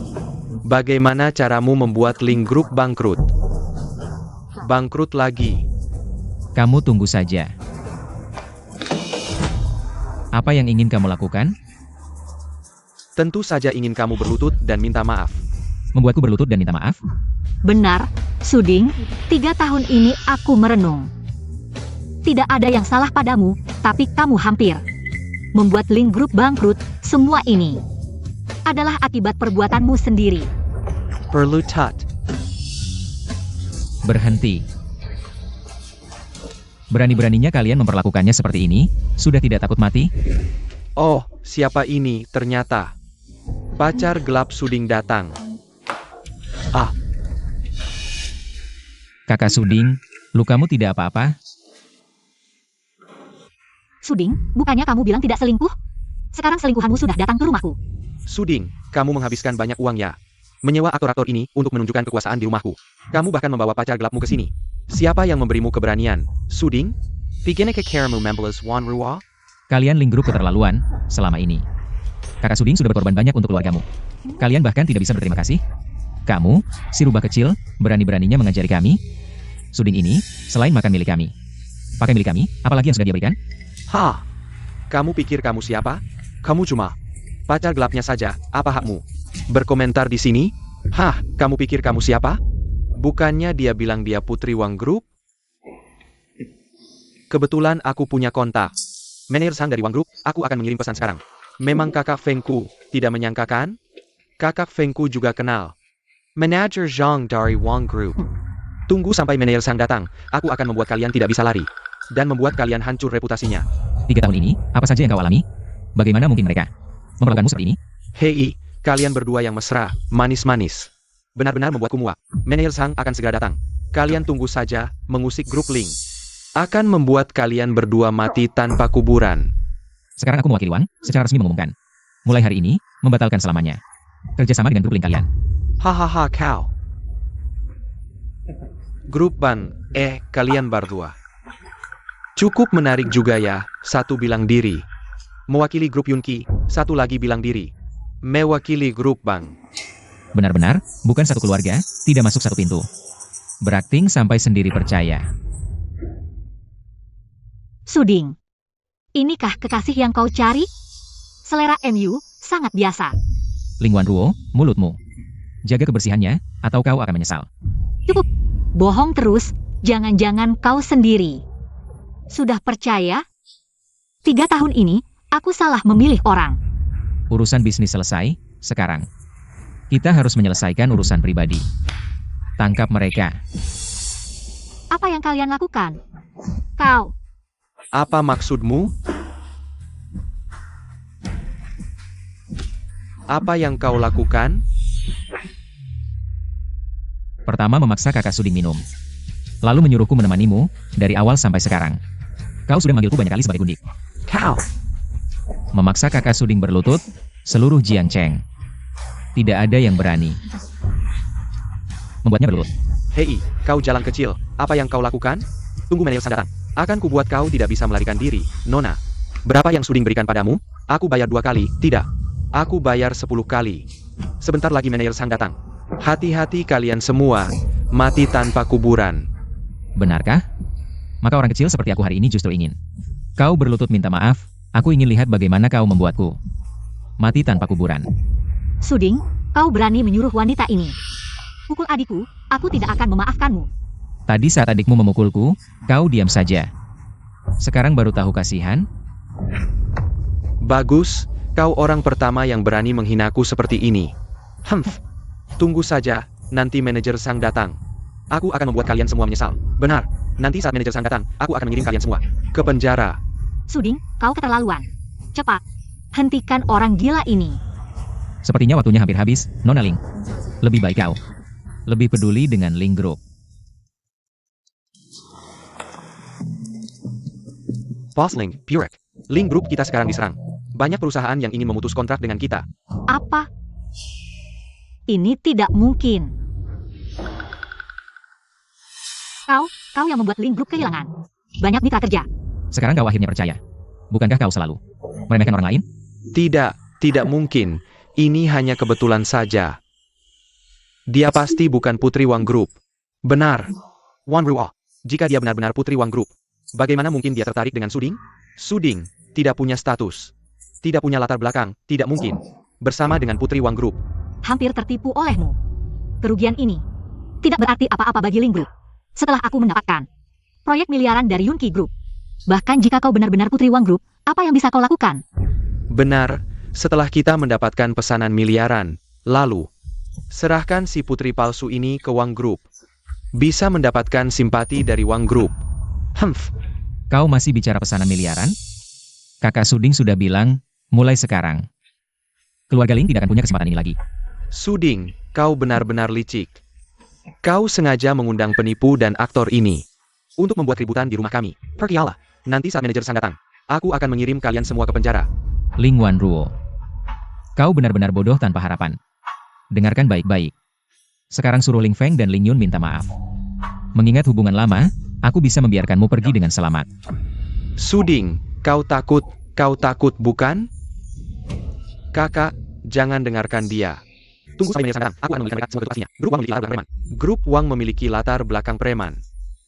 Bagaimana caramu membuat Ling Group bangkrut? Bangkrut lagi. Kamu tunggu saja. Apa yang ingin kamu lakukan? Tentu saja ingin kamu berlutut dan minta maaf. Membuatku berlutut dan minta maaf? Benar, Suding, 3 tahun ini aku merenung. Tidak ada yang salah padamu, tapi kamu hampir membuat Ling Group bangkrut. Semua ini adalah akibat perbuatanmu sendiri. Berlutut. Berhenti. Berani-beraninya kalian memperlakukannya seperti ini, sudah tidak takut mati? Oh, siapa ini ternyata? Pacar gelap Suding datang. Kakak Suding, lukamu tidak apa-apa? Suding, bukannya kamu bilang tidak selingkuh? Sekarang selingkuhanmu sudah datang ke rumahku. Suding, kamu menghabiskan banyak uang ya. Menyewa aktor-aktor ini untuk menunjukkan kekuasaan di rumahku. Kamu bahkan membawa pacar gelapmu ke sini. Siapa yang memberimu keberanian? Suding? Begini ke karamu membalas Wan Rua? Kalian Ling Group keterlaluan selama ini. Kakak Suding sudah berkorban banyak untuk keluargamu. Kalian bahkan tidak bisa berterima kasih. Kamu, si rubah kecil, berani-beraninya mengajari kami. Suding ini, selain makan milik kami, pakai milik kami, apalagi yang sudah dia berikan? Kamu pikir kamu siapa? Kamu cuma pacar gelapnya saja, apa hakmu berkomentar di sini? Kamu pikir kamu siapa? Bukannya dia bilang dia putri Wang Group? Kebetulan aku punya kontak manajer Sang dari Wang Group, aku akan mengirim pesan sekarang. Memang kakak Fengku, tidak menyangka kan? Kakak Fengku juga kenal manajer Zhang dari Wang Group. Tunggu sampai manajer Sang datang, aku akan membuat kalian tidak bisa lari. Dan membuat kalian hancur reputasinya. 3 tahun ini, apa saja yang kau alami? Bagaimana mungkin mereka memperlakukanmu seperti ini? Hei, kalian berdua yang mesra, manis-manis. Benar-benar membuatku muak. Manajer Sang akan segera datang. Kalian tunggu saja, mengusik grup Ling. Akan membuat kalian berdua mati tanpa kuburan. Sekarang aku mewakili Wang, secara resmi mengumumkan. Mulai hari ini, membatalkan selamanya kerjasama dengan grup Ling kalian. Kau. Grup Ban, kalian berdua. Cukup menarik juga ya, satu bilang diri mewakili grup Yunki, satu lagi bilang diri mewakili grup Bang. Benar-benar, bukan satu keluarga, tidak masuk satu pintu. Berakting sampai sendiri percaya. Suding, inikah kekasih yang kau cari? Selera MU sangat biasa. Ling Wanruo, mulutmu. Jaga kebersihannya, atau kau akan menyesal. Cukup, bohong terus, jangan-jangan kau sendiri sudah percaya? 3 tahun ini, aku salah memilih orang. Urusan bisnis selesai, sekarang. Kita harus menyelesaikan urusan pribadi. Tangkap mereka. Apa yang kalian lakukan? Kau. Apa maksudmu? Apa yang kau lakukan? Pertama memaksa kakak Suding minum. Lalu menyuruhku menemanimu, dari awal sampai sekarang. Kau sudah manggilku banyak kali sebagai gundik. Kau. Memaksa kakak Suding berlutut, seluruh Jiangcheng. Tidak ada yang berani membuatnya berlutut. Hei, kau jalan kecil, apa yang kau lakukan? Tunggu manajer Sang datang. Akan kubuat kau tidak bisa melarikan diri, Nona. Berapa yang Suding berikan padamu? Aku bayar 2 kali, tidak. Aku bayar 10 kali. Sebentar lagi manajer Sang datang. Hati-hati kalian semua, mati tanpa kuburan. Benarkah? Maka orang kecil seperti aku hari ini justru ingin. Kau berlutut minta maaf, aku ingin lihat bagaimana kau membuatku mati tanpa kuburan. Suding, kau berani menyuruh wanita ini. Pukul adikku, aku tidak akan memaafkanmu. Tadi saat adikmu memukulku, kau diam saja. Sekarang baru tahu kasihan? Bagus, kau orang pertama yang berani menghinaku seperti ini. Tunggu saja, nanti manajer Sang datang. Aku akan membuat kalian semua menyesal. Benar, nanti saat manajer Sang datang, aku akan mengirim kalian semua ke penjara. Suding, kau keterlaluan. Cepat, hentikan orang gila ini. Sepertinya waktunya hampir habis, Nona Ling. Lebih baik kau lebih peduli dengan Ling Group. Boss Ling, Purek. Ling Group kita sekarang diserang. Banyak perusahaan yang ingin memutus kontrak dengan kita. Apa? Ini tidak mungkin. Kau yang membuat Ling Group kehilangan banyak mitra kerja. Sekarang kau akhirnya percaya. Bukankah kau selalu meremehkan orang lain? Tidak mungkin. Ini hanya kebetulan saja. Dia pasti bukan Putri Wang Group. Benar. Wan Ruo. Jika dia benar-benar Putri Wang Group, bagaimana mungkin dia tertarik dengan Suding? Suding tidak punya status, tidak punya latar belakang, tidak mungkin bersama dengan Putri Wang Group. Hampir tertipu olehmu. Kerugian ini tidak berarti apa-apa bagi Ling Group. Setelah aku mendapatkan proyek miliaran dari Yunqi Group. Bahkan jika kau benar-benar Putri Wang Group, apa yang bisa kau lakukan? Benar, setelah kita mendapatkan pesanan miliaran, lalu serahkan si putri palsu ini ke Wang Group. Bisa mendapatkan simpati dari Wang Group. Kau masih bicara pesanan miliaran? Kakak Suding sudah bilang, mulai sekarang keluarga Ling tidak akan punya kesempatan ini lagi. Suding, kau benar-benar licik. Kau sengaja mengundang penipu dan aktor ini untuk membuat keributan di rumah kami. Pergilah, nanti saat manajer Sang datang, aku akan mengirim kalian semua ke penjara. Ling Wan Ruo, kau benar-benar bodoh tanpa harapan. Dengarkan baik-baik. Sekarang suruh Ling Feng dan Ling Yun minta maaf. Mengingat hubungan lama, aku bisa membiarkanmu pergi dengan selamat. Suding, kau takut bukan? Kakak, jangan dengarkan dia. Tunggu sampai manajer Sang datang, aku akan memberikan mereka semua ketuasinya. Grup Wang memiliki latar belakang preman.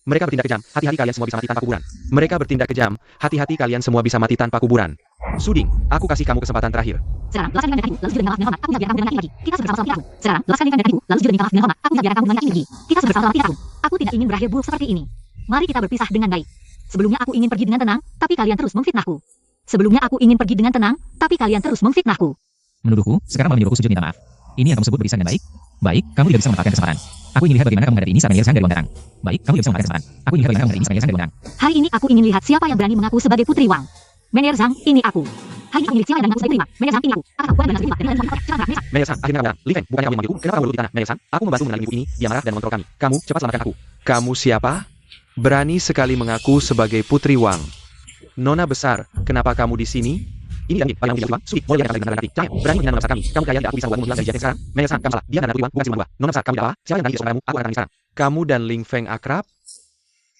Mereka bertindak kejam, hati-hati kalian semua bisa mati tanpa kuburan. Mereka bertindak kejam, hati-hati kalian semua bisa mati tanpa kuburan. Suding, aku kasih kamu kesempatan terakhir. Sekarang, lepaskan dengan kakiku, lalu juga dengan maaf dengan hormat. Aku tidak biarkan kamu dengan ini lagi. Kita sudah bersama-sama tidak aku. Sekarang, lepaskan dengan kakiku, lalu juga dengan maaf dengan hormat. Aku tidak biarkan kamu dengan ini lagi. Kita sudah bersama-sama tidak aku. Aku tidak ingin berakhir buruk seperti ini. Mari kita berpisah dengan baik. Sebelumnya aku ingin pergi dengan tenang, tapi kalian terus memfitnahku. Sebelumnya aku ingin pergi dengan tenang, tapi kalian terus memfitnahku. Menuduhku, sekarang malah menyuruhku sujud minta maaf. Ini yang kamu sebut berpisah dengan baik? Baik, kamu tidak bisa memanfaatkan kesempatan. Aku ingin lihat bagaimana kamu menghadapi ini saat manajer Sang dari Wang datang. Baik, kamu tidak bisa memanfaatkan kesempatan. Aku ingin lihat bagaimana kamu menghadapi ini saat manajer Sang dari Wang datang. Hari ini aku ingin lihat siapa yang berani mengaku sebagai Putri Wang. Manajer Zhang, ini aku. Hari ini aku ingin lihat siapa yang berani mengaku sebagai Putri Wang. Manajer Zhang, ini aku. Apakah aku benar-benar seperti Pak? Cepat, Manajer Sang, akhirnya kamu datang. Li Feng, bukannya kamu memanggilku? Kenapa kamu duduk di tanah? Manajer Sang, aku membantu mengenali ibu ini. Dia marah dan mengontrol kami. Kamu, cepat selamatkan aku. Kamu siapa? Berani sekali mengaku sebagai Putri Wang. Nona besar, kenapa kamu di sini? Ini Dangin, yang tidak Wang, Sudik, mau lihat kalian nanti. Cahaya, berani menghina Nona besar kami. Kamu kaya tidak aku bisa membuatmu hilang dari jati sekarang. Manajer Sang, kamu salah. Dia adalah Putri Wang, bukan siluman 2. Nona besar, kamu tidak apa? Siapa yang berani tidak suka kamu? Aku akan tangani sekarang. Kamu dan Ling Feng akrab?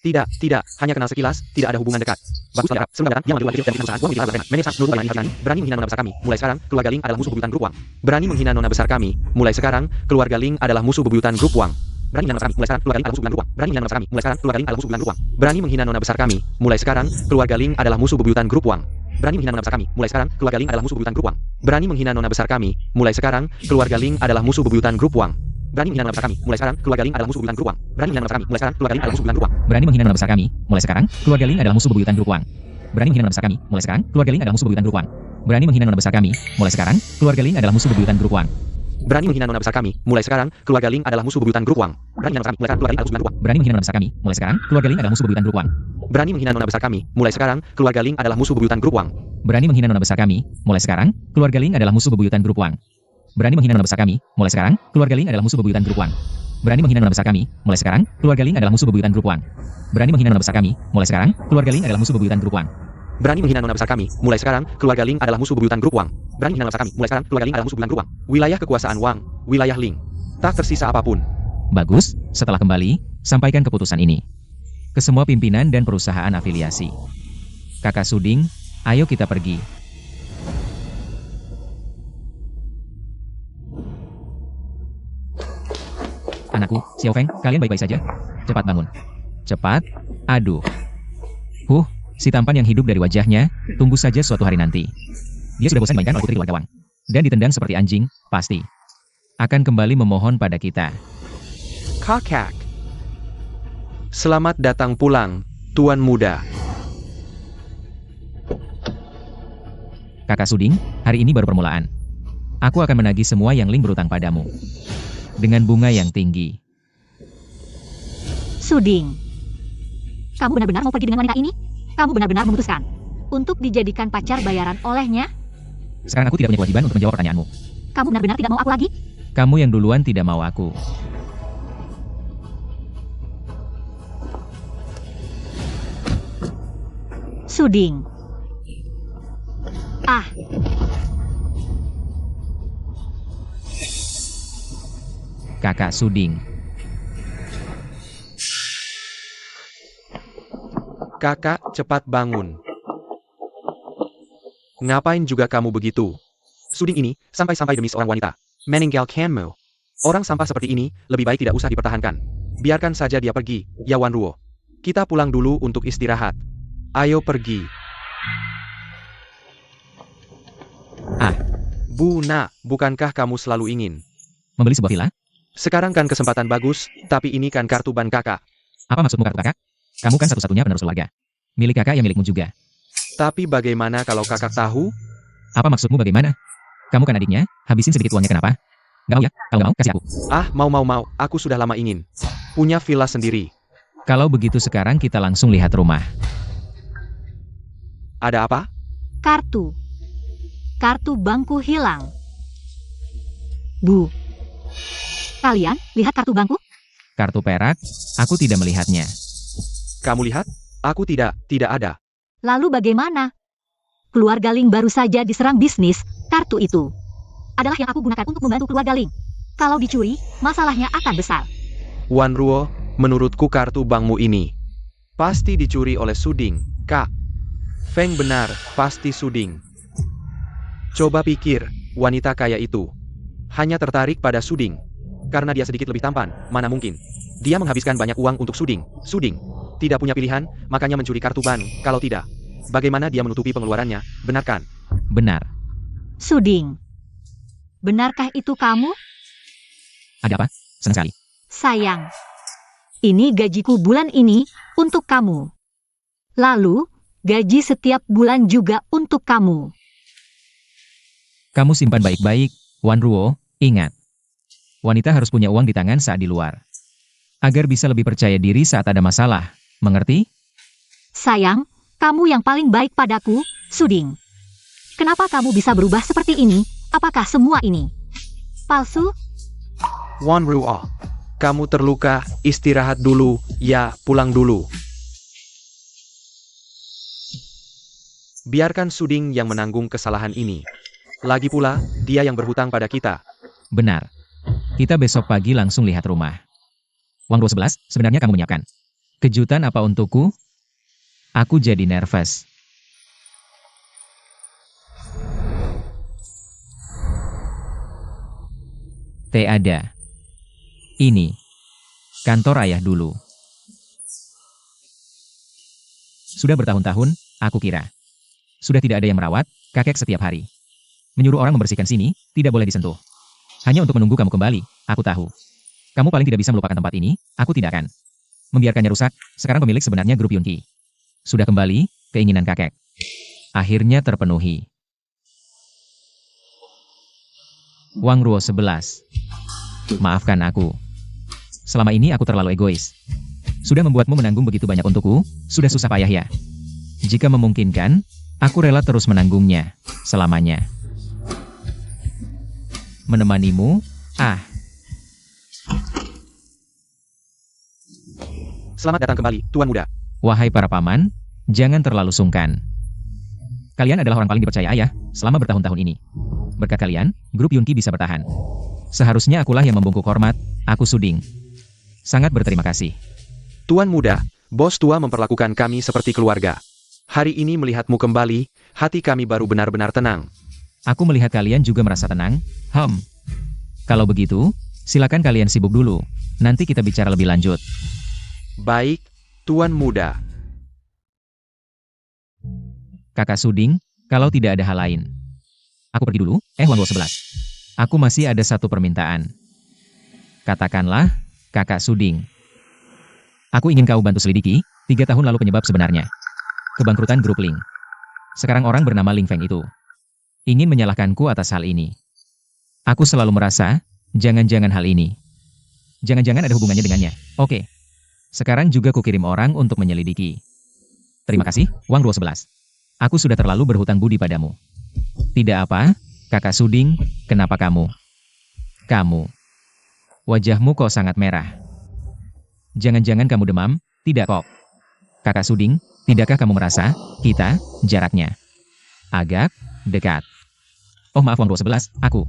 Tidak, hanya kenal sekilas, tidak ada hubungan dekat. Baguslah akrab, sebelum datang, dia mengambil kecil dan perusahaan Wang milik preman. Manajer Sang, menuduh yang berani menghina Nona besar kami. Mulai sekarang, keluarga Ling adalah musuh bebuyutan grup Wang. Berani menghina Nona besar kami. Mulai sekarang, keluarga Ling adalah musuh bebuyutan grup Wang. Berani menghina Nona besar kami. Mulai sekarang, keluarga Ling adalah musuh bebuyutan grup Wang. Berani menghina Nona besar kami. Mulai sekarang, keluarga Ling adalah musuh bebuyutan grup Wang. Berani menghina Nona besar kami. Mulai sekarang, keluarga Ling adalah musuh bebuyutan grup Wang. Berani menghina Nona besar kami. Mulai sekarang, keluarga Ling adalah musuh bebuyutan grup Wang. Berani menghina Nona besar kami. Mulai sekarang, keluarga Ling adalah musuh bebuyutan grup Wang. Berani menghina Nona besar kami. Mulai sekarang, keluarga Ling adalah musuh bebuyutan grup Wang. Berani menghina Nona besar kami. Mulai sekarang, keluarga Ling adalah musuh bebuyutan grup Wang. Berani menghina Nona besar kami. Mulai sekarang, keluarga Ling adalah musuh bebuyutan grup Wang. Berani menghina Nona besar kami. Mulai sekarang, keluarga Ling adalah musuh bebuyutan grup Wang. Berani menghina Nona besar kami. Mulai sekarang, keluarga Ling adalah musuh bebuyutan grup Wang. Berani menghina Nona besar kami. Mulai sekarang, keluarga Ling adalah musuh bebuyutan grup Wang. Berani menghina Nona besar kami. Mulai sekarang, keluarga Ling adalah musuh bebuyutan grup Wang. Berani menghina Nona besar kami. Mulai sekarang, keluarga Ling adalah musuh bebuyutan grup Wang. Berani menghina Nona besar kami. Mulai sekarang, keluarga Ling adalah musuh bebuyutan grup Wang. Berani menghina Nona besar kami. Mulai sekarang, keluarga Ling adalah musuh bebuyutan grup Wang. Berani menghina Nona besar kami. Mulai sekarang, keluarga Ling adalah musuh bebuyutan grup Wang. Berani menghina Nona besar kami. Mulai sekarang, keluarga Ling adalah musuh bebuyutan grup Wang. Berani menghina Nona besar kami. Mulai sekarang, keluarga Ling adalah musuh bebuyutan grup Wang. Berani menghina Nona besar kami. Mulai sekarang, keluarga Ling adalah musuh bebuyutan grup Wang. Berani menghina Nona besar kami. Mulai sekarang, keluarga Ling adalah musuh bebuyutan grup Wang. Wilayah kekuasaan Wang, wilayah Ling. Tak tersisa apapun. Bagus, setelah kembali, sampaikan keputusan ini ke semua pimpinan dan perusahaan afiliasi. Kakak Suding, ayo kita pergi. Anakku, Xiao Feng, kalian baik-baik saja? Cepat bangun. Cepat. Aduh. Si tampan yang hidup dari wajahnya, tunggu saja suatu hari nanti. Dia sudah bosan mainkan oleh putri luar gawang. Dan ditendang seperti anjing, pasti. Akan kembali memohon pada kita. Kakak. Selamat datang pulang, Tuan Muda. Kakak Suding, hari ini baru permulaan. Aku akan menagih semua yang Ling berutang padamu. Dengan bunga yang tinggi. Suding. Kamu benar-benar mau pergi dengan wanita ini? Kamu benar-benar memutuskan untuk dijadikan pacar bayaran olehnya? Sekarang aku tidak punya kewajiban untuk menjawab pertanyaanmu. Kamu benar-benar tidak mau aku lagi? Kamu yang duluan tidak mau aku. Suding. Kakak Suding. Kakak, cepat bangun. Ngapain juga kamu begitu? Suding ini, sampai-sampai demi seorang wanita. Meninggalkanmu. Orang sampah seperti ini, lebih baik tidak usah dipertahankan. Biarkan saja dia pergi, ya Wan Ruo. Kita pulang dulu untuk istirahat. Ayo pergi. Bu Nak, bukankah kamu selalu ingin? Membeli sebuah villa? Sekarang kan kesempatan bagus, tapi ini kan kartu ban kakak. Apa maksudmu kartu kakak? Kamu kan satu-satunya penerus keluarga. Milik kakak yang milikmu juga. Tapi bagaimana kalau kakak tahu? Apa maksudmu bagaimana? Kamu kan adiknya, habisin sedikit uangnya kenapa? Gak mau ya? Kalau gak mau, kasih aku. Mau. Aku sudah lama ingin. Punya villa sendiri. Kalau begitu sekarang kita langsung lihat rumah. Ada apa? Kartu. Kartu bangku hilang. Bu. Kalian lihat kartu bangku? Kartu perak, aku tidak melihatnya. Kamu lihat? Aku tidak ada. Lalu bagaimana? Keluarga Ling baru saja diserang bisnis. Kartu itu adalah yang aku gunakan untuk membantu keluarga Ling. Kalau dicuri, masalahnya akan besar. Wan Ruo, menurutku kartu bankmu ini pasti dicuri oleh Suding, Kak. Feng benar, pasti Suding. Coba pikir, wanita kaya itu hanya tertarik pada Suding karena dia sedikit lebih tampan. Mana mungkin dia menghabiskan banyak uang untuk Suding. Suding tidak punya pilihan, makanya mencuri kartu ban. Kalau tidak, bagaimana dia menutupi pengeluarannya? Benar kan? Benar. Suding. Benarkah itu kamu? Ada apa? Senang sekali. Sayang. Ini gajiku bulan ini untuk kamu. Lalu, gaji setiap bulan juga untuk kamu. Kamu simpan baik-baik, Wan Ruo, ingat. Wanita harus punya uang di tangan saat di luar. Agar bisa lebih percaya diri saat ada masalah. Mengerti? Sayang, kamu yang paling baik padaku, Suding. Kenapa kamu bisa berubah seperti ini? Apakah semua ini palsu? Wan Ruo, kamu terluka, istirahat dulu, ya, pulang dulu. Biarkan Suding yang menanggung kesalahan ini. Lagi pula, dia yang berhutang pada kita. Benar. Kita besok pagi langsung lihat rumah. Wang Ruo 11, sebenarnya kamu menyiapkan kejutan apa untukku? Aku jadi nervous. Ada. Ini. Kantor ayah dulu. Sudah bertahun-tahun, aku kira. Sudah tidak ada yang merawat, kakek setiap hari. Menyuruh orang membersihkan sini, tidak boleh disentuh. Hanya untuk menunggu kamu kembali, aku tahu. Kamu paling tidak bisa melupakan tempat ini, aku tidak akan membiarkannya rusak. Sekarang pemilik sebenarnya grup Yunqi. Sudah kembali, keinginan kakek akhirnya terpenuhi. Wang Ruo 11. Maafkan aku. Selama ini aku terlalu egois. Sudah membuatmu menanggung begitu banyak untukku, sudah susah payah ya. Jika memungkinkan, aku rela terus menanggungnya, selamanya. Menemanimu, Selamat datang kembali, Tuan Muda. Wahai para paman, jangan terlalu sungkan. Kalian adalah orang paling dipercaya ayah, selama bertahun-tahun ini. Berkat kalian, grup Yunqi bisa bertahan. Seharusnya akulah yang membungkuk hormat, aku Suding. Sangat berterima kasih. Tuan Muda, bos tua memperlakukan kami seperti keluarga. Hari ini melihatmu kembali, hati kami baru benar-benar tenang. Aku melihat kalian juga merasa tenang. Kalau begitu, silakan kalian sibuk dulu. Nanti kita bicara lebih lanjut. Baik, Tuan Muda. Kakak Suding, kalau tidak ada hal lain. Aku pergi dulu, Huangguo 11. Aku masih ada satu permintaan. Katakanlah, Kakak Suding. Aku ingin kau bantu selidiki, 3 tahun lalu penyebab sebenarnya. Kebangkrutan grup Ling. Sekarang orang bernama Ling Feng itu ingin menyalahkanku atas hal ini. Aku selalu merasa, jangan-jangan hal ini. Jangan-jangan ada hubungannya dengannya. Oke. Sekarang juga kukirim orang untuk menyelidiki. Terima kasih, Wang Ruo 11. Aku sudah terlalu berhutang budi padamu. Tidak apa, Kakak Suding, kenapa kamu? Kamu. Wajahmu kok sangat merah. Jangan-jangan kamu demam? Tidak kok. Kakak Suding, tidakkah kamu merasa, kita, jaraknya agak dekat? Oh maaf Wang Ruo 11, aku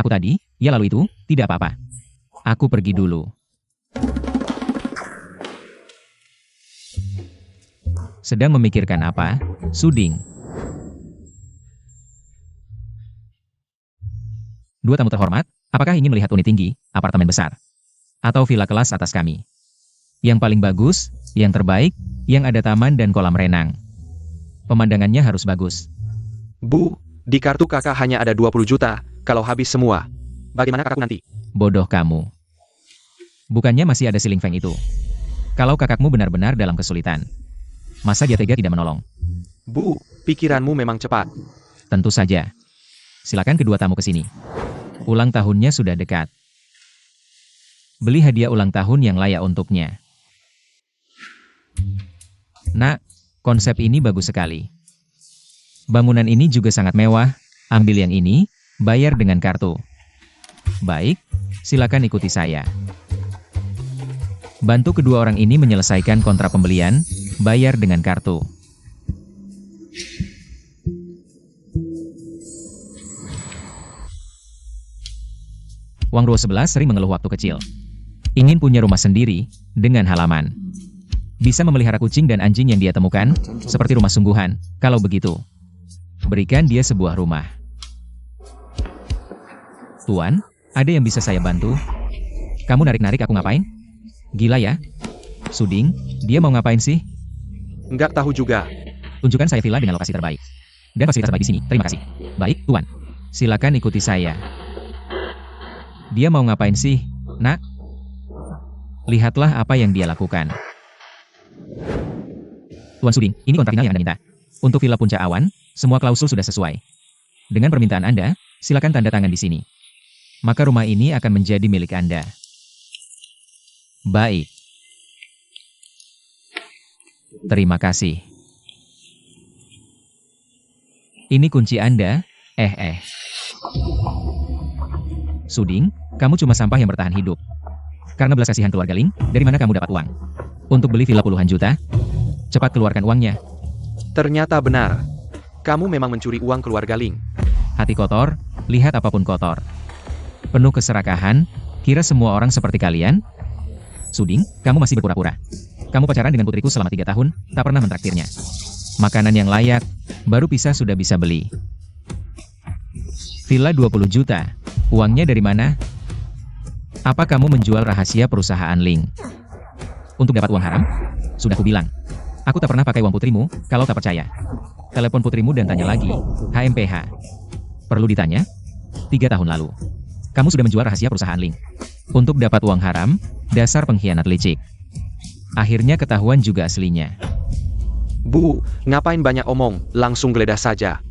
tadi, ya lalu itu, tidak apa-apa. Aku pergi dulu. Sedang memikirkan apa, Suding? 2 tamu terhormat, apakah ingin melihat unit tinggi, apartemen besar, atau villa kelas atas kami? Yang paling bagus, yang terbaik, yang ada taman dan kolam renang. Pemandangannya harus bagus. Bu, di kartu kakak hanya ada 20 juta, kalau habis semua. Bagaimana kakakku nanti? Bodoh kamu. Bukannya masih ada si Ling Feng itu. Kalau kakakmu benar-benar dalam kesulitan, masa dia tega tidak menolong? Bu, pikiranmu memang cepat. Tentu saja. Silakan kedua tamu ke sini. Ulang tahunnya sudah dekat. Beli hadiah ulang tahun yang layak untuknya. Nak, konsep ini bagus sekali. Bangunan ini juga sangat mewah. Ambil yang ini, bayar dengan kartu. Baik, silakan ikuti saya. Bantu kedua orang ini menyelesaikan kontrak pembelian, bayar dengan kartu. Wang Ruo 11 sering mengeluh waktu kecil. Ingin punya rumah sendiri, dengan halaman. Bisa memelihara kucing dan anjing yang dia temukan, seperti rumah sungguhan. Kalau begitu, berikan dia sebuah rumah. Tuan, ada yang bisa saya bantu? Kamu narik-narik aku ngapain? Gila ya? Suding, dia mau ngapain sih? Nggak tahu juga. Tunjukkan saya villa dengan lokasi terbaik. Dan fasilitas terbaik di sini, terima kasih. Baik, Tuan. Silakan ikuti saya. Dia mau ngapain sih, nak? Lihatlah apa yang dia lakukan. Tuan Suding, ini kontrak final yang Anda minta. Untuk villa Puncak Awan, semua klausul sudah sesuai. Dengan permintaan Anda, silakan tanda tangan di sini. Maka rumah ini akan menjadi milik Anda. Baik. Terima kasih. Ini kunci Anda, Suding, kamu cuma sampah yang bertahan hidup. Karena belas kasihan keluarga Ling, dari mana kamu dapat uang? Untuk beli villa puluhan juta? Cepat keluarkan uangnya. Ternyata benar. Kamu memang mencuri uang keluarga Ling. Hati kotor, lihat apapun kotor. Penuh keserakahan, kira semua orang seperti kalian? Suding, kamu masih berpura-pura. Kamu pacaran dengan putriku selama 3 tahun, tak pernah mentraktirnya. Makanan yang layak, baru pisah sudah bisa beli. Villa 20 juta, uangnya dari mana? Apa kamu menjual rahasia perusahaan Ling? Untuk dapat uang haram? Sudah kubilang. Aku tak pernah pakai uang putrimu, kalau tak percaya. Telepon putrimu dan tanya lagi, HMPH. Perlu ditanya? 3 tahun lalu. Kamu sudah menjual rahasia perusahaan Ling. Untuk dapat uang haram, dasar pengkhianat licik. Akhirnya ketahuan juga aslinya. Bu, ngapain banyak omong, langsung geledah saja.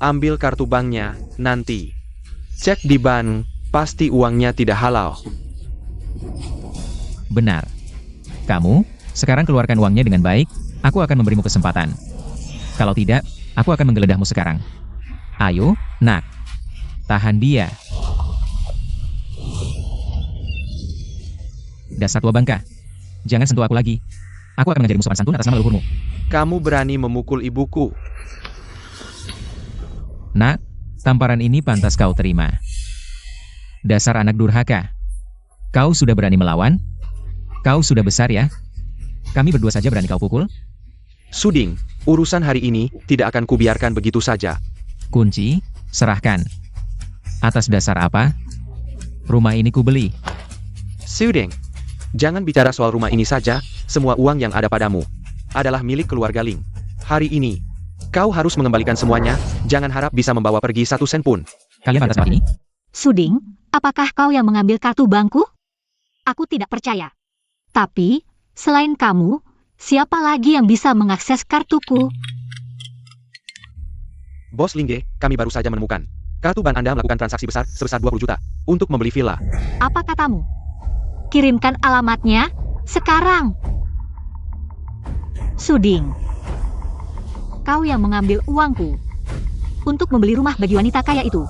Ambil kartu banknya, nanti. Cek di bank, pasti uangnya tidak halal. Benar. Kamu, sekarang keluarkan uangnya dengan baik, aku akan memberimu kesempatan. Kalau tidak, aku akan menggeledahmu sekarang. Ayo, nak. Tahan dia. Dasar tua bangka. Jangan sentuh aku lagi. Aku akan mengajarimu sopan santun atas nama leluhurmu. Kamu berani memukul ibuku. Nak, tamparan ini pantas kau terima. Dasar anak durhaka. Kau sudah berani melawan? Kau sudah besar ya? Kami berdua saja berani kau pukul? Suding, urusan hari ini tidak akan kubiarkan begitu saja. Kunci, serahkan. Atas dasar apa? Rumah ini kubeli. Suding, Jangan bicara soal rumah ini saja, semua uang yang ada padamu adalah milik keluarga Ling. Hari ini, kau harus mengembalikan semuanya, jangan harap bisa membawa pergi 1 sen pun. Kalian pantas ini? Suding, apakah kau yang mengambil kartu bangku? Aku tidak percaya. Tapi, selain kamu, siapa lagi yang bisa mengakses kartuku? Bos Lingge, kami baru saja menemukan kartu ban Anda melakukan transaksi besar sebesar 20 juta untuk membeli villa. Apa katamu? Kirimkan alamatnya sekarang. Suding, kau yang mengambil uangku untuk membeli rumah bagi wanita kaya itu.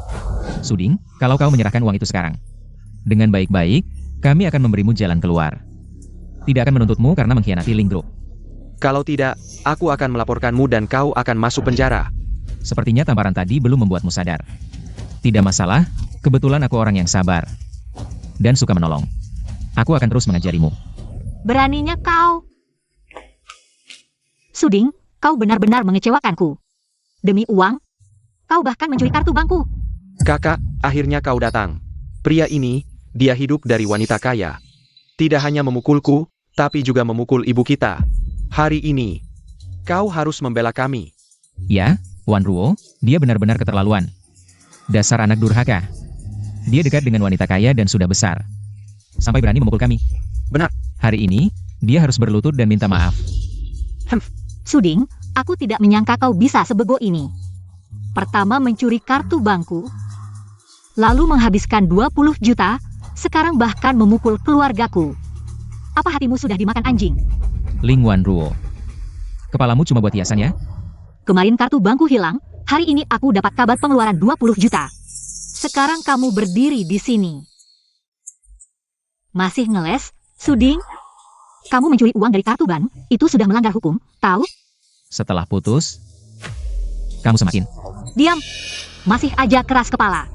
Suding, kalau kau menyerahkan uang itu sekarang, dengan baik-baik, kami akan memberimu jalan keluar. Tidak akan menuntutmu karena mengkhianati Ling Group. Kalau tidak, aku akan melaporkanmu dan kau akan masuk penjara. Sepertinya tamparan tadi belum membuatmu sadar. Tidak masalah, kebetulan aku orang yang sabar dan suka menolong. Aku akan terus mengajarimu. Beraninya kau. Suding, kau benar-benar mengecewakanku. Demi uang, kau bahkan mencuri kartu bangku. Kakak, akhirnya kau datang. Pria ini, dia hidup dari wanita kaya. Tidak hanya memukulku, tapi juga memukul ibu kita. Hari ini, kau harus membela kami. Ya, Wan Ruo, dia benar-benar keterlaluan. Dasar anak durhaka. Dia dekat dengan wanita kaya dan sudah besar. Sampai berani memukul kami. Benar. Hari ini, dia harus berlutut dan minta maaf. Suding, aku tidak menyangka kau bisa sebego ini. Pertama mencuri kartu bangku, lalu menghabiskan 20 juta, sekarang bahkan memukul keluargaku. Apa hatimu sudah dimakan anjing? Ling Wan Ruo. Kepalamu cuma buat hiasan ya? Kemarin kartu bangku hilang, hari ini aku dapat kabar pengeluaran 20 juta. Sekarang kamu berdiri di sini. Masih ngeles, Suding? Kamu mencuri uang dari kartu ban, itu sudah melanggar hukum, tahu? Setelah putus, kamu semakin. Diam! Masih aja keras kepala.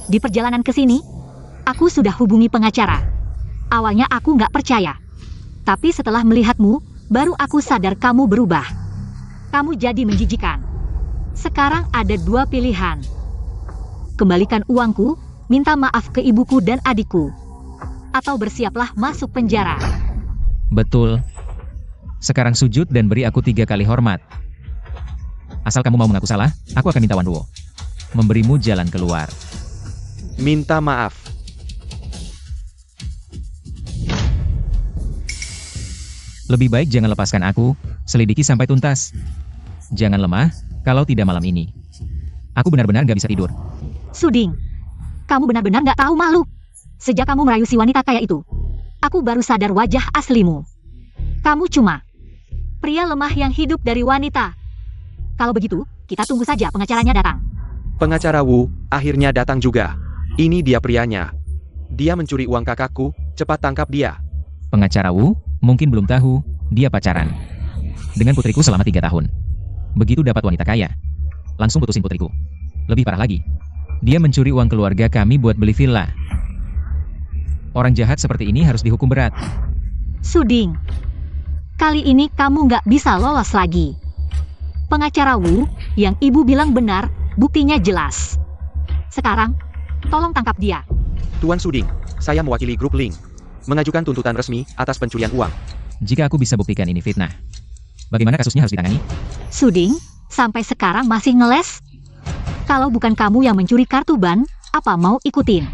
Di perjalanan ke sini, aku sudah hubungi pengacara. Awalnya aku nggak percaya. Tapi setelah melihatmu, baru aku sadar kamu berubah. Kamu jadi menjijikan. Sekarang ada 2 pilihan. Kembalikan uangku, minta maaf ke ibuku dan adikku. Atau bersiaplah masuk penjara. Betul. Sekarang sujud dan beri aku 3 kali hormat. Asal kamu mau mengaku salah, aku akan minta Wan Ruo memberimu jalan keluar. Minta maaf. Lebih baik jangan lepaskan aku, selidiki sampai tuntas. Jangan lemah, kalau tidak malam ini. Aku benar-benar gak bisa tidur. Suding, kamu benar-benar nggak tahu malu. Sejak kamu merayu si wanita kaya itu, aku baru sadar wajah aslimu. Kamu cuma pria lemah yang hidup dari wanita. Kalau begitu, kita tunggu saja pengacaranya datang. Pengacara Wu akhirnya datang juga. Ini dia prianya. Dia mencuri uang kakakku, cepat tangkap dia. Pengacara Wu, mungkin belum tahu, dia pacaran dengan putriku selama 3 tahun. Begitu dapat wanita kaya, langsung putusin putriku. Lebih parah lagi, dia mencuri uang keluarga kami buat beli villa. Orang jahat seperti ini harus dihukum berat. Suding, kali ini kamu nggak bisa lolos lagi. Pengacara Wu, yang ibu bilang benar, buktinya jelas. Sekarang, tolong tangkap dia. Tuan Suding, saya mewakili grup Ling. Mengajukan tuntutan resmi atas pencurian uang. Jika aku bisa buktikan ini fitnah, bagaimana kasusnya harus ditangani? Suding, sampai sekarang masih ngeles? Kalau bukan kamu yang mencuri kartu ban, apa mau ikutin?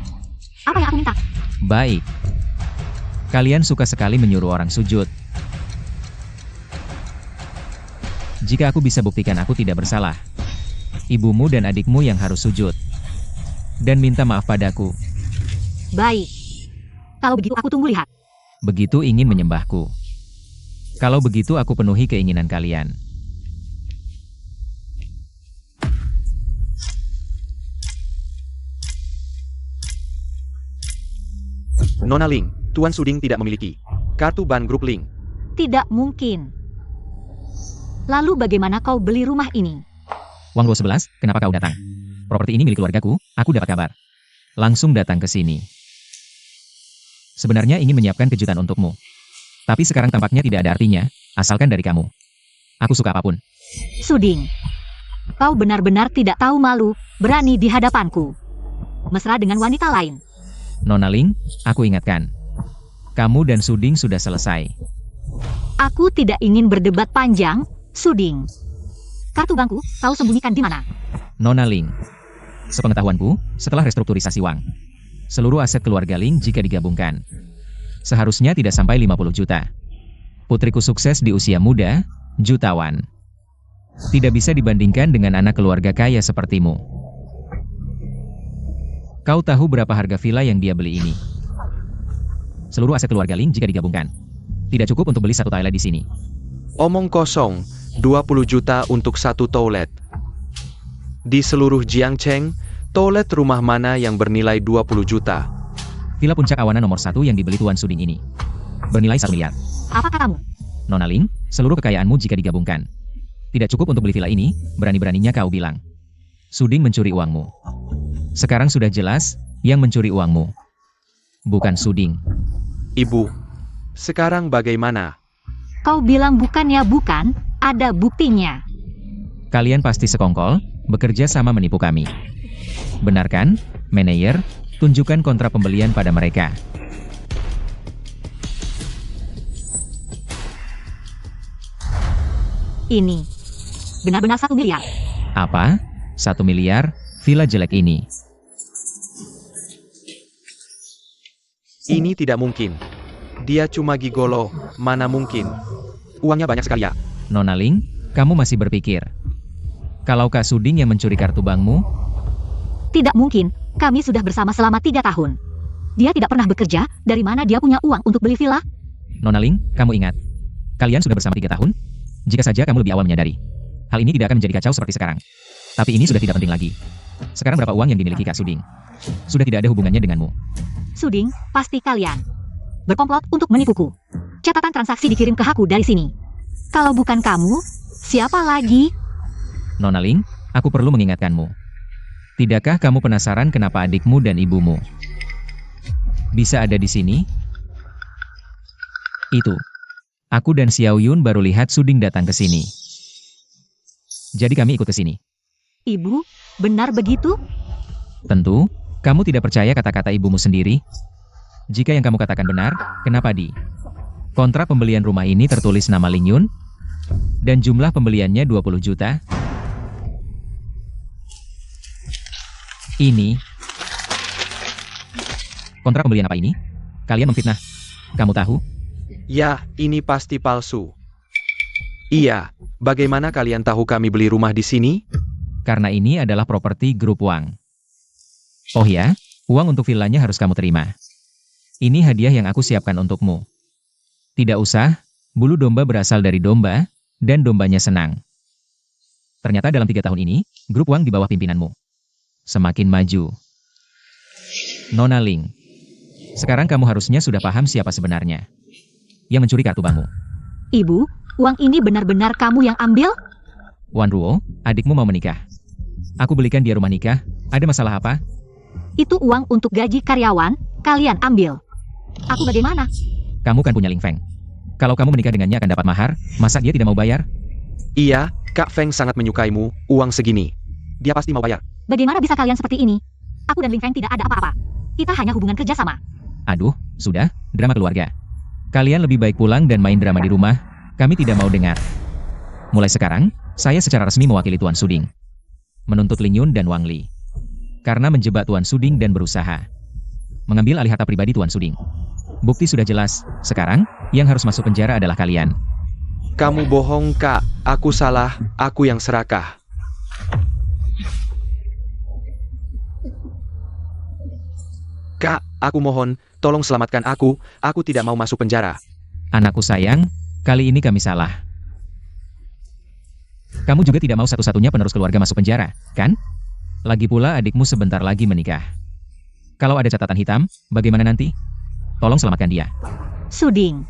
Apa yang aku minta? Baik. Kalian suka sekali menyuruh orang sujud. Jika aku bisa buktikan aku tidak bersalah, ibumu dan adikmu yang harus sujud dan minta maaf padaku. Baik. Kalau begitu aku tunggu lihat. Begitu ingin menyembahku. Kalau begitu aku penuhi keinginan kalian. Nona Ling, Tuan Suding tidak memiliki kartu ban grup Ling. Tidak mungkin. Lalu bagaimana kau beli rumah ini? Wang Luo 11, kenapa kau datang? Properti ini milik keluargaku, aku dapat kabar. Langsung datang ke sini. Sebenarnya ingin menyiapkan kejutan untukmu. Tapi sekarang tampaknya tidak ada artinya, asalkan dari kamu. Aku suka apapun. Suding, kau benar-benar tidak tahu malu, berani di hadapanku. Mesra dengan wanita lain. Nona Ling, aku ingatkan. Kamu dan Suding sudah selesai. Aku tidak ingin berdebat panjang, Suding. Kartu bankku, kau sembunyikan di mana? Nona Ling. Sepengetahuanku, setelah restrukturisasi uang, seluruh aset keluarga Ling jika digabungkan, seharusnya tidak sampai 50 juta. Putriku sukses di usia muda, jutawan. Tidak bisa dibandingkan dengan anak keluarga kaya sepertimu. Kau tahu berapa harga villa yang dia beli ini? Seluruh aset keluarga Ling jika digabungkan, tidak cukup untuk beli satu toilet di sini. Omong kosong, 20 juta untuk satu toilet. Di seluruh Jiangcheng, toilet rumah mana yang bernilai 20 juta? Villa Puncak Awana nomor 1 yang dibeli Tuan Suding ini, bernilai 1 miliar. Apa kamu? Nona Ling, seluruh kekayaanmu jika digabungkan, tidak cukup untuk beli villa ini, berani-beraninya kau bilang. Suding mencuri uangmu. Sekarang sudah jelas, yang mencuri uangmu, bukan Suding. Ibu, sekarang bagaimana? Kau bilang bukannya bukan, ada buktinya. Kalian pasti sekongkol, bekerja sama menipu kami. Benar kan, manajer? Tunjukkan kontrak pembelian pada mereka. Ini benar-benar 1 miliar. Apa? 1 miliar? Villa jelek ini. Ini tidak mungkin. Dia cuma gigolo, mana mungkin. Uangnya banyak sekali ya. Nona Ling, kamu masih berpikir kalau Kak Suding yang mencuri kartu bankmu? Tidak mungkin, kami sudah bersama selama 3 tahun. Dia tidak pernah bekerja, dari mana dia punya uang untuk beli villa? Nona Ling, kamu ingat, kalian sudah bersama 3 tahun? Jika saja kamu lebih awal menyadari, hal ini tidak akan menjadi kacau seperti sekarang. Tapi ini sudah tidak penting lagi. Sekarang berapa uang yang dimiliki Kak Suding? Sudah tidak ada hubungannya denganmu. Suding, pasti kalian berkomplot untuk menipuku. Catatan transaksi dikirim ke aku dari sini. Kalau bukan kamu, siapa lagi? Nona Ling, aku perlu mengingatkanmu. Tidakkah kamu penasaran kenapa adikmu dan ibumu bisa ada di sini? Itu. Aku dan Xiao Yun baru lihat Suding datang ke sini. Jadi kami ikut ke sini. Ibu, benar begitu? Tentu, kamu tidak percaya kata-kata ibumu sendiri? Jika yang kamu katakan benar, kenapa di kontrak pembelian rumah ini tertulis nama Ling Yun? Dan jumlah pembeliannya 20 juta? Ini kontrak pembelian apa ini? Kalian memfitnah. Kamu tahu? Ya, ini pasti palsu. Iya, bagaimana kalian tahu kami beli rumah di sini? Karena ini adalah properti grup Wang. Oh ya, uang untuk villanya harus kamu terima. Ini hadiah yang aku siapkan untukmu. Tidak usah, bulu domba berasal dari domba, dan dombanya senang. Ternyata dalam 3 tahun ini, grup Wang di bawah pimpinanmu semakin maju. Nona Ling, sekarang kamu harusnya sudah paham siapa sebenarnya yang mencuri kartu bankmu. Ibu, uang ini benar-benar kamu yang ambil? Wan Ruo, adikmu mau menikah. Aku belikan dia rumah nikah, ada masalah apa? Itu uang untuk gaji karyawan, kalian ambil. Aku bagaimana? Kamu kan punya Ling Feng. Kalau kamu menikah dengannya akan dapat mahar, masa dia tidak mau bayar? Iya, Kak Feng sangat menyukaimu, uang segini. Dia pasti mau bayar. Bagaimana bisa kalian seperti ini? Aku dan Ling Feng tidak ada apa-apa. Kita hanya hubungan kerja sama. Aduh, sudah, drama keluarga. Kalian lebih baik pulang dan main drama di rumah, kami tidak mau dengar. Mulai sekarang, saya secara resmi mewakili Tuan Suding, menuntut Ling Yun dan Wang Li. Karena menjebak Tuan Suding dan berusaha mengambil alih harta pribadi Tuan Suding. Bukti sudah jelas, sekarang, yang harus masuk penjara adalah kalian. Kamu bohong, Kak. Aku salah, aku yang serakah. Kak, aku mohon, tolong selamatkan aku tidak mau masuk penjara. Anakku sayang, kali ini kami salah. Kamu juga tidak mau satu-satunya penerus keluarga masuk penjara, kan? Lagi pula adikmu sebentar lagi menikah. Kalau ada catatan hitam, bagaimana nanti? Tolong selamatkan dia. Suding,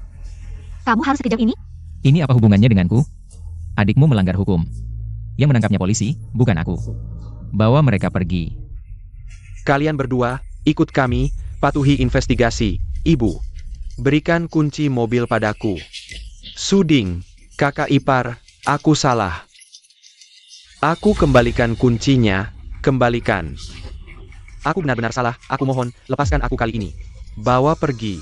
kamu harus sekejam ini? Ini apa hubungannya denganku? Adikmu melanggar hukum. Yang menangkapnya polisi, bukan aku. Bawa mereka pergi. Kalian berdua, ikut kami, patuhi investigasi. Ibu, berikan kunci mobil padaku. Suding, kakak ipar, aku salah. Aku kembalikan kuncinya, kembalikan. Aku benar-benar salah, aku mohon, lepaskan aku kali ini. Bawa pergi.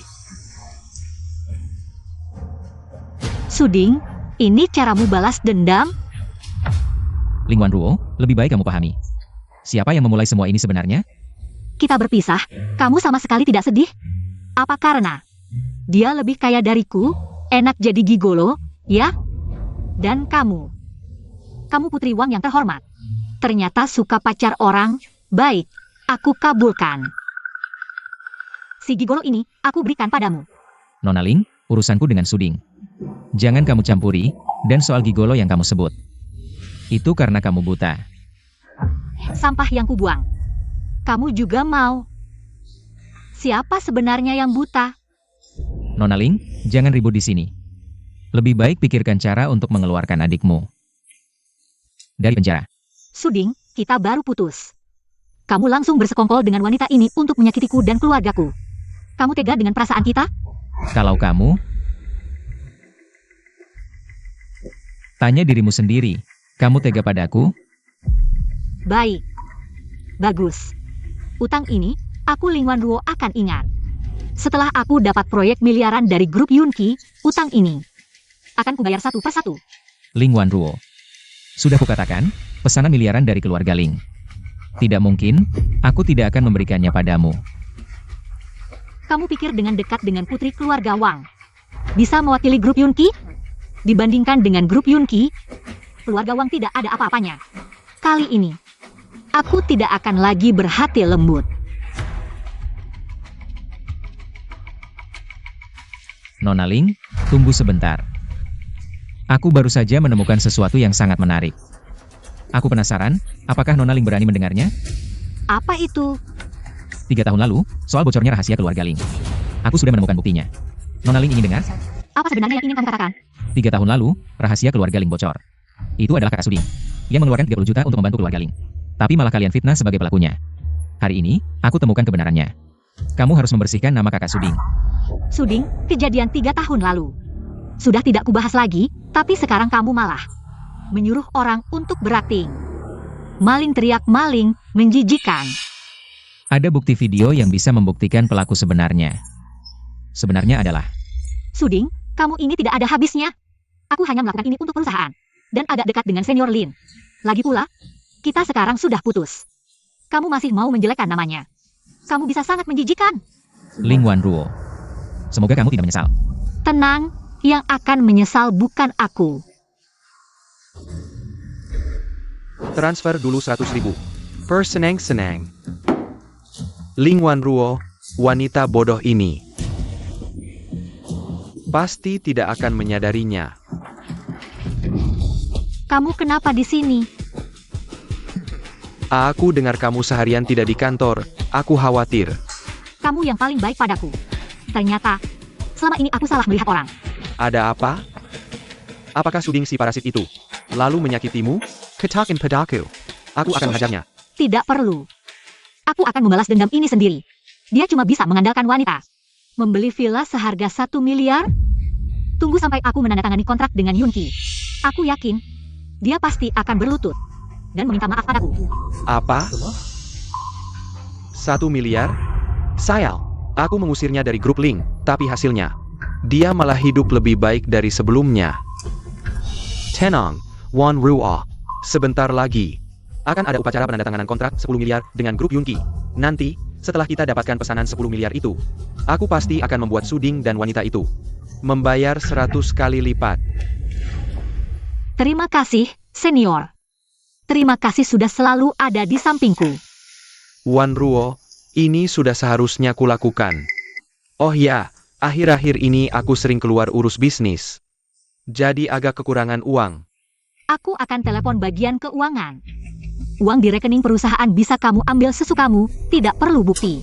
Suding, ini caramu balas dendam? Ling Wanruo, lebih baik kamu pahami. Siapa yang memulai semua ini sebenarnya? Kita berpisah, kamu sama sekali tidak sedih? Apa karena dia lebih kaya dariku, enak jadi gigolo, ya? Dan kamu putri Wang yang terhormat. Ternyata suka pacar orang, baik, aku kabulkan. Si gigolo ini, aku berikan padamu. Nona Ling, urusanku dengan Suding. Jangan kamu campuri, dan soal gigolo yang kamu sebut. Itu karena kamu buta. Sampah yang kubuang. Kamu juga mau. Siapa sebenarnya yang buta? Nona Ling, jangan ribut di sini. Lebih baik pikirkan cara untuk mengeluarkan adikmu dari penjara. Suding, kita baru putus. Kamu langsung bersekongkol dengan wanita ini untuk menyakitiku dan keluargaku. Kamu tega dengan perasaan kita? Kalau kamu, tanya dirimu sendiri. Kamu tega padaku? Baik. Bagus. Utang ini, aku Ling Wanruo akan ingat. Setelah aku dapat proyek miliaran dari grup Yunqi, utang ini akan kubayar satu persatu. Ling Wanruo. Sudah kukatakan, pesanan miliaran dari keluarga Ling. Tidak mungkin, aku tidak akan memberikannya padamu. Kamu pikir dengan dekat dengan putri keluarga Wang bisa mewakili grup Yunqi? Dibandingkan dengan grup Yunqi, keluarga Wang tidak ada apa-apanya. Kali ini, aku tidak akan lagi berhati lembut. Nona Ling, tunggu sebentar. Aku baru saja menemukan sesuatu yang sangat menarik. Aku penasaran, apakah Nona Ling berani mendengarnya? Apa itu? 3 tahun lalu, soal bocornya rahasia keluarga Ling. Aku sudah menemukan buktinya. Nona Ling ingin dengar? Apa sebenarnya yang ingin kamu katakan? 3 tahun lalu, rahasia keluarga Ling bocor. Itu adalah kakak Suding. Dia mengeluarkan 30 juta untuk membantu keluarga Ling. Tapi malah kalian fitnah sebagai pelakunya. Hari ini, aku temukan kebenarannya. Kamu harus membersihkan nama kakak Suding. Suding, kejadian 3 tahun lalu. Sudah tidak kubahas lagi, tapi sekarang kamu malah menyuruh orang untuk berakting. Maling teriak maling, menjijikan. Ada bukti video yang bisa membuktikan pelaku sebenarnya. Sebenarnya adalah Suding, kamu ini tidak ada habisnya. Aku hanya melakukan ini untuk perusahaan. Dan agak dekat dengan senior Lin. Lagi pula, kita sekarang sudah putus. Kamu masih mau menjelekkan namanya. Kamu bisa sangat menjijikan. Ling Wanruo. Semoga kamu tidak menyesal. Tenang, yang akan menyesal bukan aku. Transfer dulu 100.000. Persenang-senang. Ling Wanruo, wanita bodoh ini pasti tidak akan menyadarinya. Kamu kenapa di sini? Aku dengar kamu seharian tidak di kantor. Aku khawatir. Kamu yang paling baik padaku. Ternyata, selama ini aku salah melihat orang. Ada apa? Apakah Suding si parasit itu lalu menyakitimu? Ketakin padaku. Aku akan menghajarnya. Tidak perlu. Aku akan membalas dendam ini sendiri. Dia cuma bisa mengandalkan wanita. Membeli villa seharga 1 miliar? Tunggu sampai aku menandatangani kontrak dengan Yunqi. Aku yakin, dia pasti akan berlutut dan meminta maaf padaku. Apa? 1 miliar? Sayang, aku mengusirnya dari grup Ling, tapi hasilnya, dia malah hidup lebih baik dari sebelumnya. Tenang, Wanruo. Sebentar lagi, akan ada upacara penandatanganan kontrak 10 miliar dengan grup Yunqi. Nanti, setelah kita dapatkan pesanan 10 miliar itu, aku pasti akan membuat Suding dan wanita itu membayar 100 kali lipat. Terima kasih, senior. Terima kasih sudah selalu ada di sampingku. Wanruo, ini sudah seharusnya kulakukan. Oh ya, akhir-akhir ini aku sering keluar urus bisnis. Jadi agak kekurangan uang. Aku akan telepon bagian keuangan. Uang di rekening perusahaan bisa kamu ambil sesukamu, tidak perlu bukti.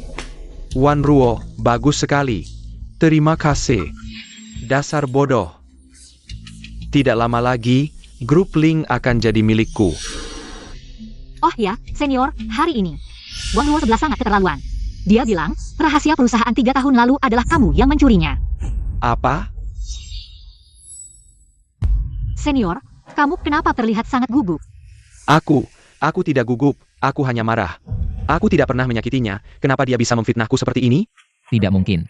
Wanruo, bagus sekali. Terima kasih. Dasar bodoh. Tidak lama lagi, grup Ling akan jadi milikku. Oh ya, senior, hari ini Wang Luo sebelah sangat keterlaluan. Dia bilang, rahasia perusahaan 3 tahun lalu adalah kamu yang mencurinya. Apa? Senior, kamu kenapa terlihat sangat gugup? Aku tidak gugup, aku hanya marah. Aku tidak pernah menyakitinya, kenapa dia bisa memfitnahku seperti ini? Tidak mungkin.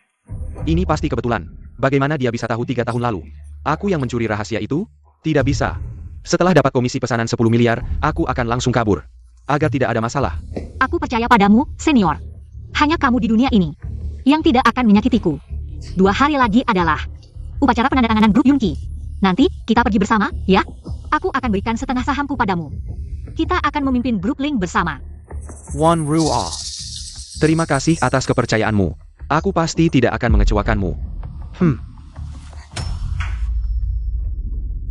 Ini pasti kebetulan. Bagaimana dia bisa tahu 3 tahun lalu? Aku yang mencuri rahasia itu? Tidak bisa. Setelah dapat komisi pesanan 10 miliar, aku akan langsung kabur. Agar tidak ada masalah. Aku percaya padamu, senior. Hanya kamu di dunia ini yang tidak akan menyakitiku. 2 hari lagi adalah upacara penandatanganan grup Yunki. Nanti kita pergi bersama, ya? Aku akan berikan setengah sahamku padamu. Kita akan memimpin grup Ling bersama. Wan Ruo. Terima kasih atas kepercayaanmu. Aku pasti tidak akan mengecewakanmu.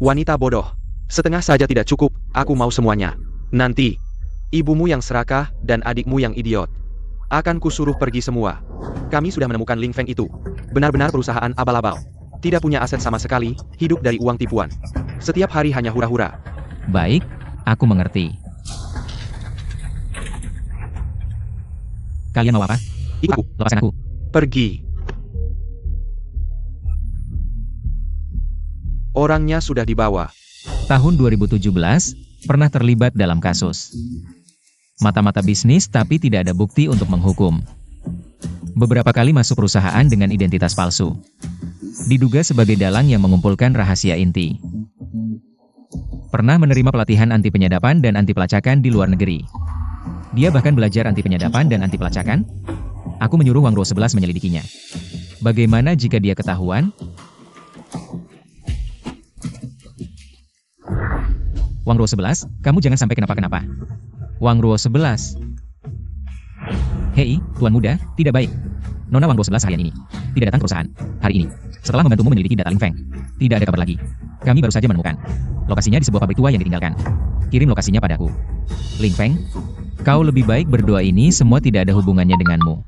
Wanita bodoh. Setengah saja tidak cukup, aku mau semuanya. Nanti, ibumu yang serakah dan adikmu yang idiot akan kusuruh pergi semua. Kami sudah menemukan Ling Feng itu. Benar-benar perusahaan abal-abal. Tidak punya aset sama sekali, hidup dari uang tipuan. Setiap hari hanya hura-hura. Baik, aku mengerti. Kalian mau apa? Ikut aku. Lepaskan aku. Pergi. Orangnya sudah dibawa. Tahun 2017, pernah terlibat dalam kasus mata-mata bisnis tapi tidak ada bukti untuk menghukum. Beberapa kali masuk perusahaan dengan identitas palsu. Diduga sebagai dalang yang mengumpulkan rahasia inti. Pernah menerima pelatihan anti penyadapan dan anti pelacakan di luar negeri. Dia bahkan belajar anti penyadapan dan anti pelacakan. Aku menyuruh Wang Ruo 11 menyelidikinya. Bagaimana jika dia ketahuan? Wang Ruo 11, kamu jangan sampai kenapa-kenapa. Wang Ruo 11. Hei, Tuan Muda, tidak baik. Nona Wang Ruo 11 harian ini tidak datang ke perusahaan hari ini. Setelah membantumu menyelidiki data Ling Feng, tidak ada kabar lagi. Kami baru saja menemukan lokasinya di sebuah pabrik tua yang ditinggalkan. Kirim lokasinya padaku. Ling Feng, kau lebih baik berdoa, ini semua tidak ada hubungannya denganmu.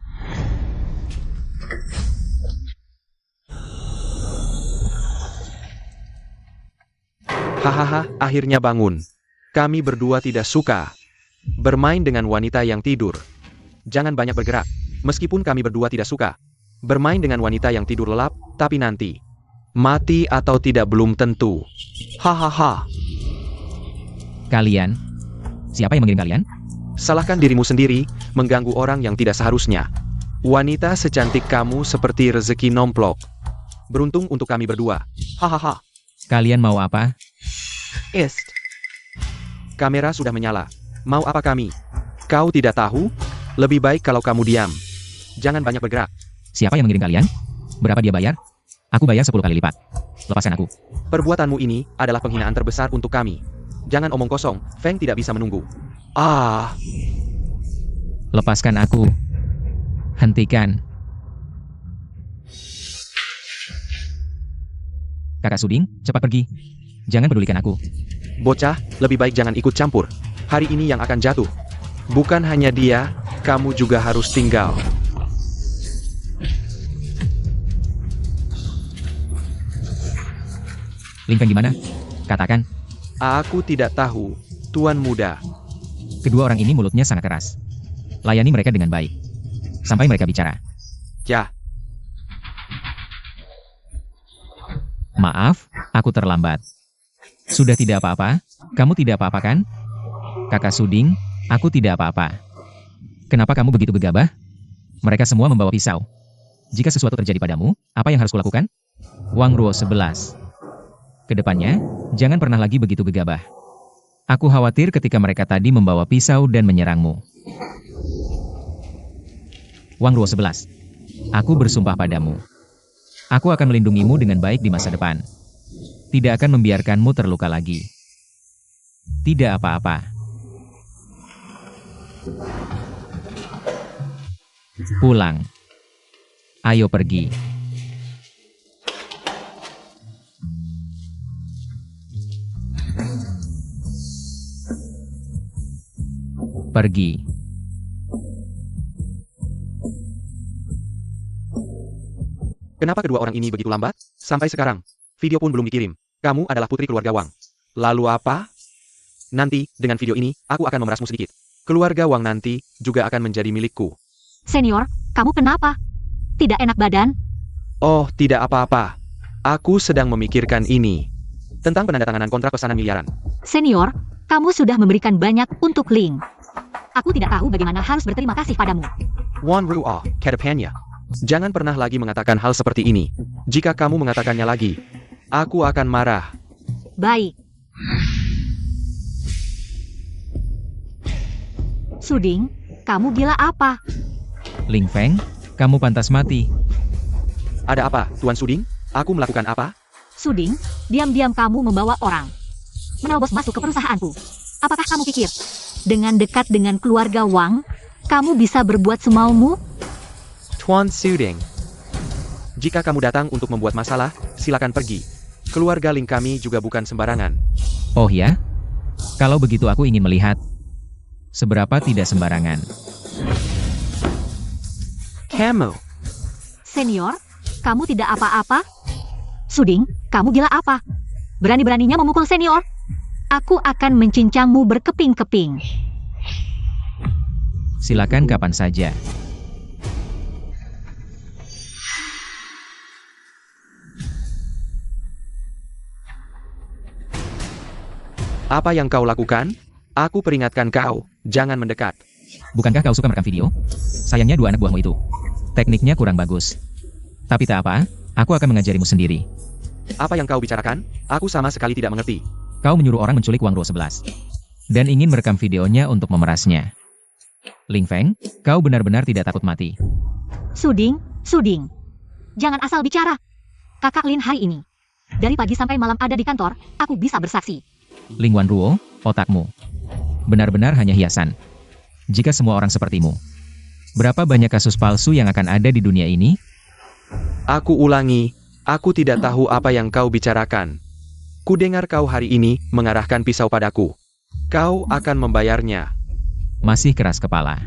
Hahaha, akhirnya bangun. Kami berdua tidak suka bermain dengan wanita yang tidur. Jangan banyak bergerak. Meskipun kami berdua tidak suka bermain dengan wanita yang tidur lelap, tapi nanti mati atau tidak belum tentu. Hahaha. Kalian? Siapa yang mengirim kalian? Salahkan dirimu sendiri, mengganggu orang yang tidak seharusnya. Wanita secantik kamu seperti rezeki nomplok. Beruntung untuk kami berdua. Hahaha. Kalian mau apa? Kamera sudah menyala. Mau apa kami? Kau tidak tahu? Lebih baik kalau kamu diam. Jangan banyak bergerak. Siapa yang mengirim kalian? Berapa dia bayar? Aku bayar 10 kali lipat. Lepaskan aku. Perbuatanmu ini adalah penghinaan terbesar untuk kami. Jangan omong kosong, Feng tidak bisa menunggu. Lepaskan aku. Hentikan. Kakak Suding, cepat pergi. Jangan pedulikan aku. Bocah, lebih baik jangan ikut campur. Hari ini yang akan jatuh. Bukan hanya dia, kamu juga harus tinggal. Ling Feng gimana? Katakan. Aku tidak tahu, Tuan Muda. Kedua orang ini mulutnya sangat keras. Layani mereka dengan baik. Sampai mereka bicara. Ya, Maaf, aku terlambat. Sudah tidak apa-apa? Kamu tidak apa-apa kan? Kakak Suding, aku tidak apa-apa. Kenapa kamu begitu gegabah? Mereka semua membawa pisau. Jika sesuatu terjadi padamu, apa yang harus kulakukan? Wang Ruo 11. Kedepannya, jangan pernah lagi begitu gegabah. Aku khawatir ketika mereka tadi membawa pisau dan menyerangmu. Wang Ruo 11. Aku bersumpah padamu. Aku akan melindungimu dengan baik di masa depan. Tidak akan membiarkanmu terluka lagi. Tidak apa-apa. Pulang. Ayo pergi. Pergi. kenapa kedua orang ini begitu lambat? Sampai sekarang, video pun belum dikirim. Kamu adalah putri keluarga Wang. Lalu apa? Nanti, dengan video ini, aku akan memerasmu sedikit. Keluarga Wang nanti, juga akan menjadi milikku. Senior, kamu kenapa? Tidak enak badan? Oh, tidak apa-apa. Aku sedang memikirkan ini. Tentang penandatanganan kontrak pesanan miliaran. Senior, kamu sudah memberikan banyak untuk Ling. Aku tidak tahu bagaimana harus berterima kasih padamu. Wan Ruo, ke depannya. Jangan pernah lagi mengatakan hal seperti ini. Jika kamu mengatakannya lagi, Aku akan marah. Baik. Suding, kamu gila apa? Ling Feng, kamu pantas mati. Ada apa, Tuan Suding? Aku melakukan apa? Suding, diam-diam kamu membawa orang menerobos masuk ke perusahaanku. Apakah kamu pikir, dengan dekat dengan keluarga Wang, kamu bisa berbuat semaumu? Tuan Suding. Jika kamu datang untuk membuat masalah, silakan pergi. Keluarga Ling kami juga bukan sembarangan. Oh ya? Kalau begitu aku ingin melihat seberapa tidak sembarangan. Kamu. Senior, kamu tidak apa-apa? Suding, kamu gila apa? Berani-beraninya memukul senior? Aku akan mencincangmu berkeping-keping. Silakan kapan saja. Apa yang kau lakukan? Aku peringatkan kau, jangan mendekat. Bukankah kau suka merekam video? Sayangnya dua anak buahmu itu tekniknya kurang bagus. Tapi tak apa, aku akan mengajarimu sendiri. Apa yang kau bicarakan? Aku sama sekali tidak mengerti. Kau menyuruh orang menculik Wang Ruo 11. Dan ingin merekam videonya untuk memerasnya. Ling Feng, kau benar-benar tidak takut mati. Suding, jangan asal bicara. Kakak Lin hari ini, dari pagi sampai malam ada di kantor, aku bisa bersaksi. Ling Wan Ruo, otakmu benar-benar hanya hiasan. Jika semua orang sepertimu, berapa banyak kasus palsu yang akan ada di dunia ini? Aku ulangi, aku tidak tahu apa yang kau bicarakan. Kudengar kau hari ini mengarahkan pisau padaku. Kau akan membayarnya. Masih keras kepala.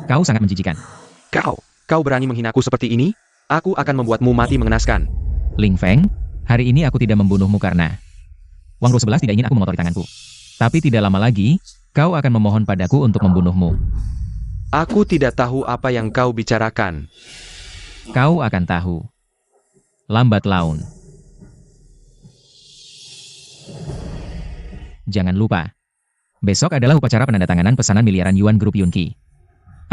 Kau sangat menjijikan. Kau berani menghinaku seperti ini? Aku akan membuatmu mati mengenaskan. Ling Feng, hari ini aku tidak membunuhmu karena Wang Ruo 11 tidak ingin aku mengotori tanganku. Tapi tidak lama lagi, kau akan memohon padaku untuk membunuhmu. Aku tidak tahu apa yang kau bicarakan. Kau akan tahu. Lambat laun. Jangan lupa, besok adalah upacara penandatanganan pesanan miliaran yuan grup Yunqi.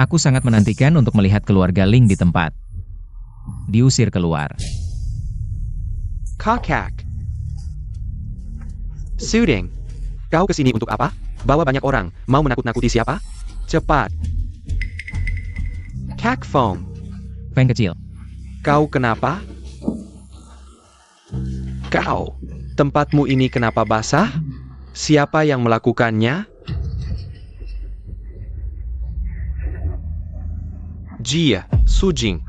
Aku sangat menantikan untuk melihat keluarga Ling di tempat. Diusir keluar. Kakak. Suding. Kau kesini untuk apa? Bawa banyak orang, mau menakut-nakuti siapa? Cepat. Kak Feng. Feng kecil. Kau kenapa? Kau. Tempatmu ini kenapa basah? Siapa yang melakukannya? Jia, Sujing.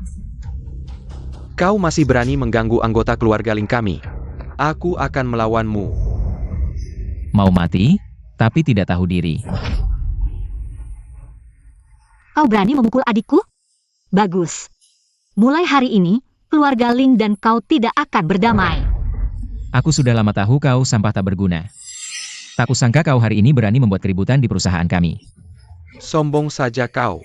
Kau masih berani mengganggu anggota keluarga Ling kami. Aku akan melawanmu. Mau mati, tapi tidak tahu diri. Kau berani memukul adikku? Bagus. Mulai hari ini, keluarga Ling dan kau tidak akan berdamai. Aku sudah lama tahu kau sampah tak berguna. Tak kusangka kau hari ini berani membuat keributan di perusahaan kami. Sombong saja kau.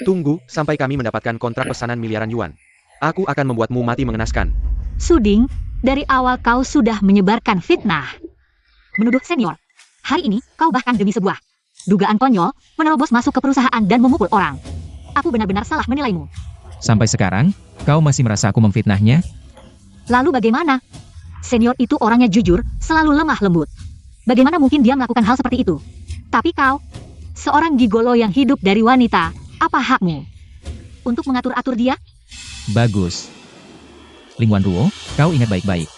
Tunggu sampai kami mendapatkan kontrak pesanan miliaran yuan. Aku akan membuatmu mati mengenaskan. Suding, dari awal kau sudah menyebarkan fitnah. Menuduh senior. Hari ini, kau bahkan demi sebuah dugaan konyol, menerobos masuk ke perusahaan dan memukul orang. Aku benar-benar salah menilaimu. Sampai sekarang, kau masih merasa aku memfitnahnya? Lalu bagaimana? Senior itu orangnya jujur, selalu lemah lembut. Bagaimana mungkin dia melakukan hal seperti itu? Tapi kau, seorang gigolo yang hidup dari wanita, apa hakmu untuk mengatur-atur dia? Bagus. Ling Wan Ruo, kau ingat baik-baik.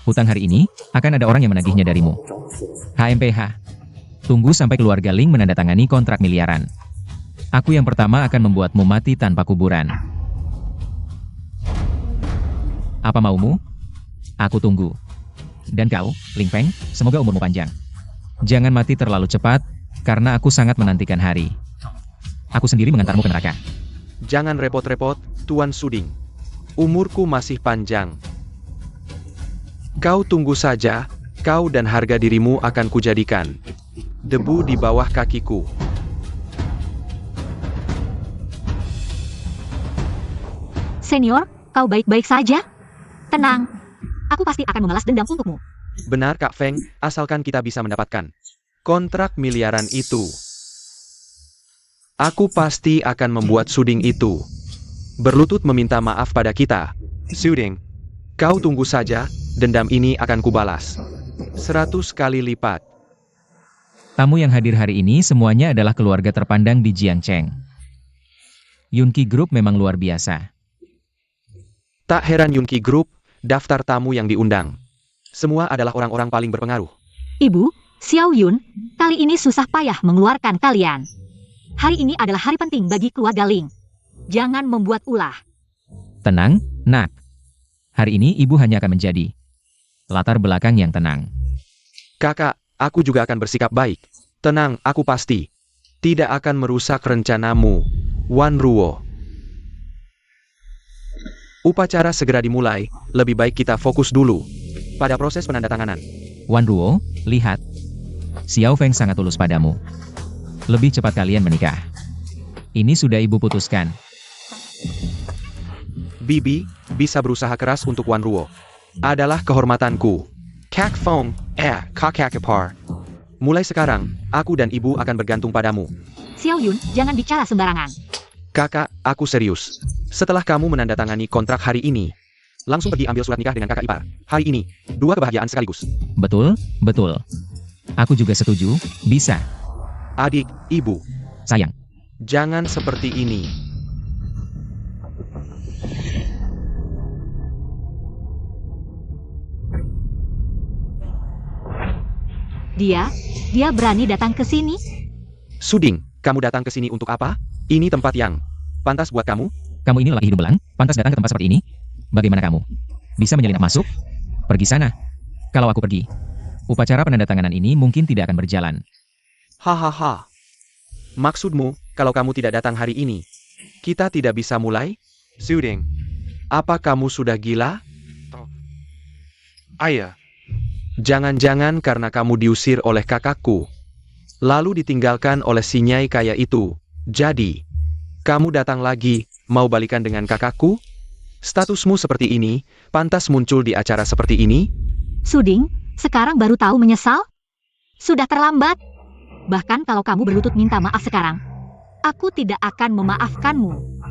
Hutang hari ini, akan ada orang yang menagihnya darimu. HMPH. Tunggu sampai keluarga Ling menandatangani kontrak miliaran. Aku yang pertama akan membuatmu mati tanpa kuburan. Apa maumu? Aku tunggu. Dan kau, Ling Feng, semoga umurmu panjang. Jangan mati terlalu cepat, karena aku sangat menantikan hari. Aku sendiri mengantarmu ke neraka. Jangan repot-repot, Tuan Suding. Umurku masih panjang. Kau tunggu saja, kau dan harga dirimu akan kujadikan debu di bawah kakiku. Senior, kau baik-baik saja? Tenang, aku pasti akan membalas dendam untukmu. Benar Kak Feng, asalkan kita bisa mendapatkan kontrak miliaran itu. Aku pasti akan membuat Suding itu berlutut meminta maaf pada kita. Suding, kau tunggu saja, dendam ini akan kubalas 100 kali lipat. Tamu yang hadir hari ini semuanya adalah keluarga terpandang di Jiangcheng. Yunqi Group memang luar biasa. Tak heran Yunqi Group, daftar tamu yang diundang. Semua adalah orang-orang paling berpengaruh. Ibu, Xiao Yun, kali ini susah payah mengeluarkan kalian. Hari ini adalah hari penting bagi keluarga Ling. Jangan membuat ulah. Tenang, nak. Hari ini ibu hanya akan menjadi latar belakang yang tenang. Kakak, aku juga akan bersikap baik. Tenang, aku pasti tidak akan merusak rencanamu, Wan Ruo. Upacara segera dimulai, lebih baik kita fokus dulu pada proses penandatanganan. Wan Ruo, lihat. Xiao Feng sangat tulus padamu. Lebih cepat kalian menikah. Ini sudah ibu putuskan. Bibi, bisa berusaha keras untuk Wan Ruo. Adalah kehormatanku. Kak Fong, kakak kepar. Mulai sekarang, aku dan ibu akan bergantung padamu. Xiao Yun, jangan bicara sembarangan. Kakak, aku serius. Setelah kamu menandatangani kontrak hari ini, langsung pergi ambil surat nikah dengan kakak ipar. Hari ini, 2 kebahagiaan sekaligus. Betul, betul. Aku juga setuju, bisa. Adik, ibu, Sayang, jangan seperti ini. Dia berani datang ke sini? Suding, kamu datang ke sini untuk apa? Ini tempat yang pantas buat kamu? kamu ini lelaki hidung belang, pantas datang ke tempat seperti ini? Bagaimana kamu? Bisa menyelinap masuk? Pergi sana. Kalau aku pergi, upacara penandatanganan ini mungkin tidak akan berjalan. Hahaha. Maksudmu, kalau kamu tidak datang hari ini, kita tidak bisa mulai? Suding, apa kamu sudah gila? Ayah. Jangan-jangan karena kamu diusir oleh kakakku, lalu ditinggalkan oleh si nyai kaya itu. Jadi, kamu datang lagi, mau balikan dengan kakakku? Statusmu seperti ini, pantas muncul di acara seperti ini? Suding, sekarang baru tahu menyesal? Sudah terlambat. Bahkan kalau kamu berlutut minta maaf sekarang, aku tidak akan memaafkanmu.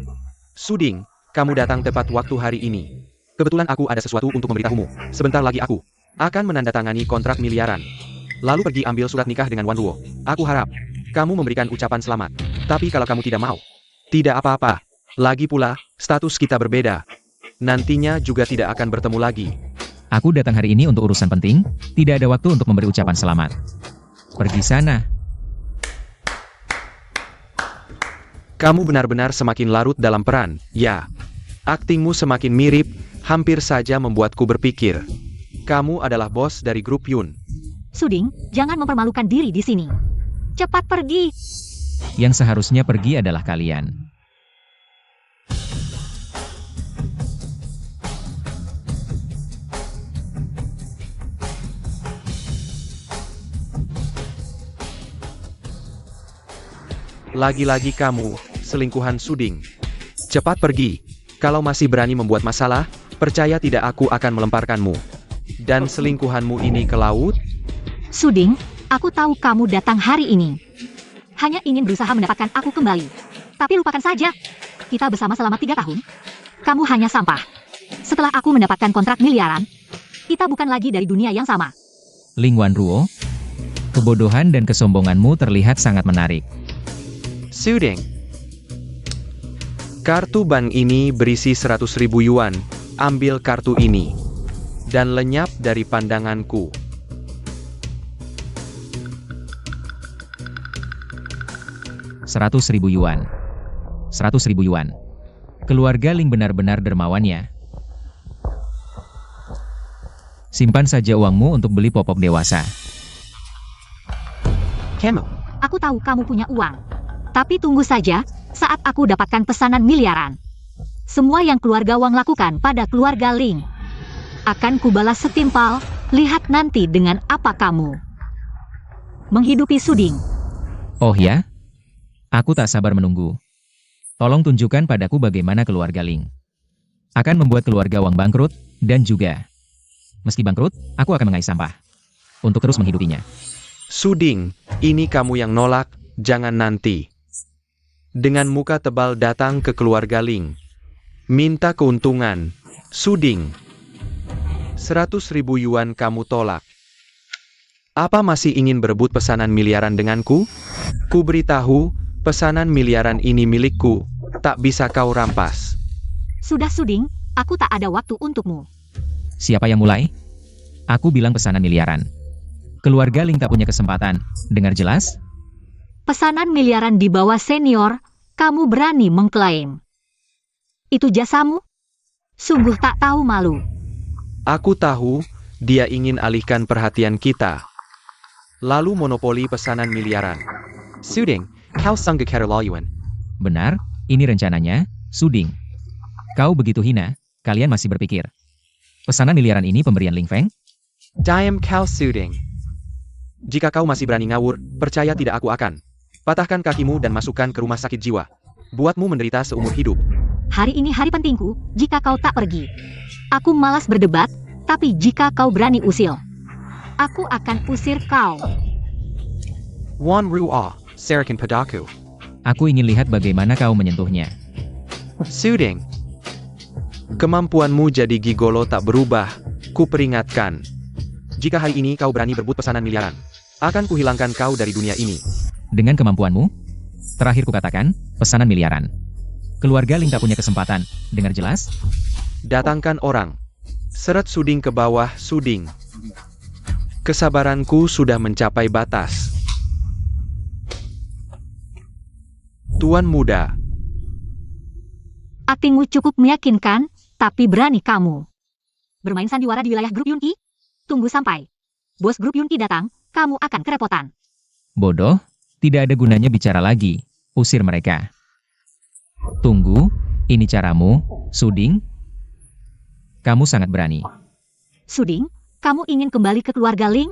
Suding, kamu datang tepat waktu hari ini. Kebetulan aku ada sesuatu untuk memberitahumu. Sebentar lagi aku akan menandatangani kontrak miliaran. Lalu pergi ambil surat nikah dengan Wan Ruo. Aku harap kamu memberikan ucapan selamat. Tapi kalau kamu tidak mau, tidak apa-apa. Lagi pula, status kita berbeda. Nantinya juga tidak akan bertemu lagi. Aku datang hari ini untuk urusan penting, tidak ada waktu untuk memberi ucapan selamat. Pergi sana. Kamu benar-benar semakin larut dalam peran, ya. Aktingmu semakin mirip, hampir saja membuatku berpikir. Kamu adalah bos dari grup Yun. Suding, jangan mempermalukan diri di sini. Cepat pergi. Yang seharusnya pergi adalah kalian. Lagi-lagi kamu, selingkuhan Suding. Cepat pergi. Kalau masih berani membuat masalah, percaya tidak aku akan melemparkanmu. Dan selingkuhanmu ini ke laut? Suding, aku tahu kamu datang hari ini hanya ingin berusaha mendapatkan aku kembali. Tapi lupakan saja. Kita bersama selama 3 tahun. Kamu hanya sampah. Setelah aku mendapatkan kontrak miliaran, kita bukan lagi dari dunia yang sama. Ling Wan Ruo, kebodohan dan kesombonganmu terlihat sangat menarik. Suding. Kartu bank ini berisi 100.000 yuan. Ambil kartu ini. Dan lenyap dari pandanganku. Rp100.000 yuan. Rp100.000 yuan. Keluarga Ling benar-benar dermawan ya. Simpan saja uangmu untuk beli popok dewasa. Kamu. Aku tahu kamu punya uang. Tapi tunggu saja, saat aku dapatkan pesanan miliaran. Semua yang keluarga Wang lakukan pada keluarga Ling akan kubalas setimpal. Lihat nanti dengan apa kamu menghidupi Suding. Oh ya? Aku tak sabar menunggu. Tolong tunjukkan padaku bagaimana keluarga Ling akan membuat keluarga Wang bangkrut, dan juga, meski bangkrut, aku akan mengais sampah untuk terus menghidupinya. Suding, ini kamu yang nolak, jangan nanti. dengan muka tebal datang ke keluarga Ling. Minta keuntungan. Suding. 100.000 yuan kamu tolak. Apa masih ingin berebut pesanan miliaran denganku? Ku beritahu, pesanan miliaran ini milikku. Tak bisa kau rampas. Sudah Suding, aku tak ada waktu untukmu. Siapa yang mulai? Aku bilang pesanan miliaran. Keluarga Ling tak punya kesempatan. Dengar jelas? Pesanan miliaran di bawah senior, kamu berani mengklaim. Itu jasamu? Sungguh tak tahu malu. Aku tahu, dia ingin alihkan perhatian kita. Lalu monopoli pesanan miliaran. Suding, kau sanggup keterlaluan. Benar, ini rencananya, Suding. Kau begitu hina, kalian masih berpikir. Pesanan miliaran ini pemberian Ling Feng? Diam kau Suding. Jika kau masih berani ngawur, percaya tidak aku akan patahkan kakimu dan masukkan ke rumah sakit jiwa. Buatmu menderita seumur hidup. Hari ini hari pentingku, jika kau tak pergi. Aku malas berdebat, tapi jika kau berani usil, aku akan usir kau. Wan Ruo, Serakin Padaku. Aku ingin lihat bagaimana kau menyentuhnya. Suding. Kemampuanmu jadi gigolo tak berubah. Ku peringatkan. Jika hari ini kau berani berebut pesanan miliaran, akan kuhilangkan kau dari dunia ini. Dengan kemampuanmu, terakhir kukatakan, pesanan miliaran. Keluarga Ling tak punya kesempatan. Dengar jelas? Datangkan orang. Seret Suding ke bawah Suding. Kesabaranku sudah mencapai batas. Tuan muda. Aktingmu cukup meyakinkan, tapi berani kamu bermain sandiwara di wilayah grup Yunki? Tunggu sampai bos grup Yunki datang, kamu akan kerepotan. Bodoh, tidak ada gunanya bicara lagi. Usir mereka. Tunggu, ini caramu, Suding. Kamu sangat berani. Suding, kamu ingin kembali ke keluarga Ling?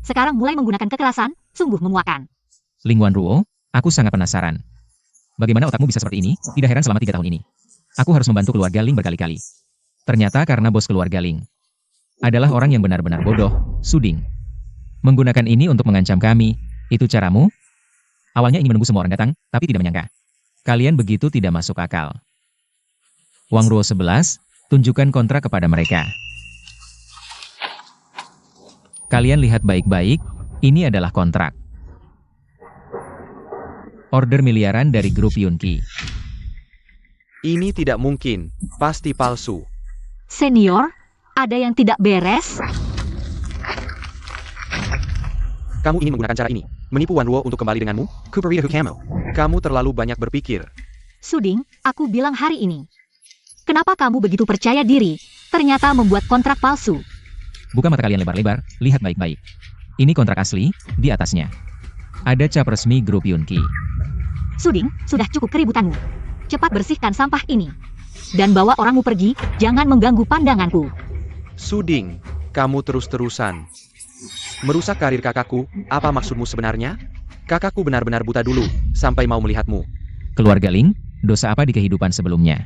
Sekarang mulai menggunakan kekerasan, sungguh memuakan. Ling Wanruo, aku sangat penasaran. Bagaimana otakmu bisa seperti ini? Tidak heran selama 3 tahun ini. Aku harus membantu keluarga Ling berkali-kali. Ternyata karena bos keluarga Ling adalah orang yang benar-benar bodoh, Suding. Menggunakan ini untuk mengancam kami, itu caramu? Awalnya ingin menunggu semua orang datang, tapi tidak menyangka. Kalian begitu tidak masuk akal. Wang Ruo 11, tunjukkan kontrak kepada mereka. Kalian lihat baik-baik, ini adalah kontrak. Order miliaran dari grup Yunki. Ini tidak mungkin. Pasti palsu. Senior, ada yang tidak beres? Kamu ingin menggunakan cara ini, menipu Wan Ruo untuk kembali denganmu? Kuperitahu kamu. Kamu terlalu banyak berpikir. Suding, aku bilang hari ini. Kenapa kamu begitu percaya diri, ternyata membuat kontrak palsu? Buka mata kalian lebar-lebar, lihat baik-baik. Ini kontrak asli, di atasnya ada cap resmi grup Yunki. Suding, sudah cukup keributanmu. Cepat bersihkan sampah ini. Dan bawa orangmu pergi, jangan mengganggu pandanganku. Suding, kamu terus-terusan merusak karir kakakku. Apa maksudmu sebenarnya? Kakakku benar-benar buta dulu, sampai mau melihatmu. Keluarga Ling, dosa apa di kehidupan sebelumnya?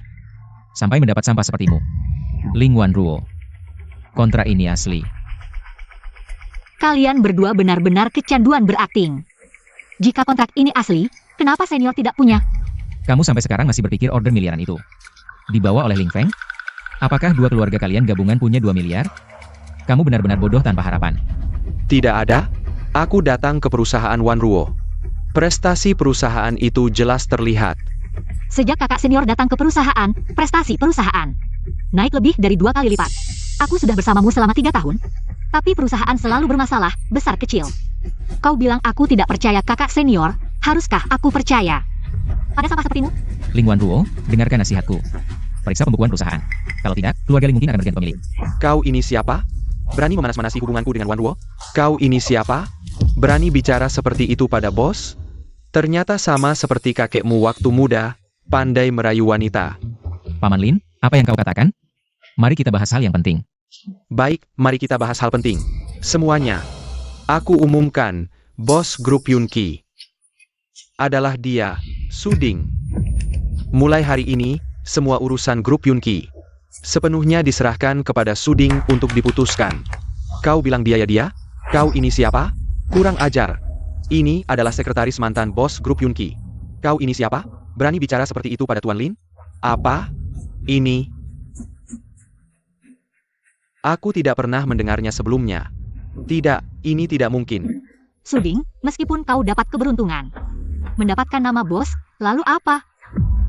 Sampai mendapat sampah sepertimu. Ling Wanruo. Kontrak ini asli. Kalian berdua benar-benar kecanduan berakting. Jika kontrak ini asli, kenapa senior tidak punya? Kamu sampai sekarang masih berpikir order miliaran itu dibawa oleh Ling Feng? Apakah dua keluarga kalian gabungan punya 2 miliar? Kamu benar-benar bodoh tanpa harapan. Tidak ada. Aku datang ke perusahaan Wan Ruo. Prestasi perusahaan itu jelas terlihat. Sejak kakak senior datang ke perusahaan, prestasi perusahaan naik lebih dari 2 kali lipat. Aku sudah bersamamu selama 3 tahun, tapi perusahaan selalu bermasalah, besar kecil. Kau bilang aku tidak percaya kakak senior, haruskah aku percaya? Ada sampah sepertimu? Ling Wanruo, dengarkan nasihatku. Periksa pembukuan perusahaan. Kalau tidak, keluarga Ling mungkin akan berganti pemilik. Kau ini siapa? Berani memanas-manasi hubunganku dengan Wan Ruo? Kau ini siapa? Berani bicara seperti itu pada bos? Ternyata sama seperti kakekmu waktu muda, pandai merayu wanita. Paman Lin, apa yang kau katakan? Mari kita bahas hal yang penting. Baik, mari kita bahas hal penting. Semuanya. Aku umumkan, bos grup Yunki adalah dia, Suding. Mulai hari ini, semua urusan grup Yunki sepenuhnya diserahkan kepada Suding untuk diputuskan. Kau bilang dia ya dia? Kau ini siapa? Kurang ajar. Ini adalah sekretaris mantan bos grup Yunki. Kau ini siapa? Berani bicara seperti itu pada Tuan Lin? Apa? Ini? Aku tidak pernah mendengarnya sebelumnya. Tidak, ini tidak mungkin. Suding, meskipun kau dapat keberuntungan mendapatkan nama bos, lalu apa?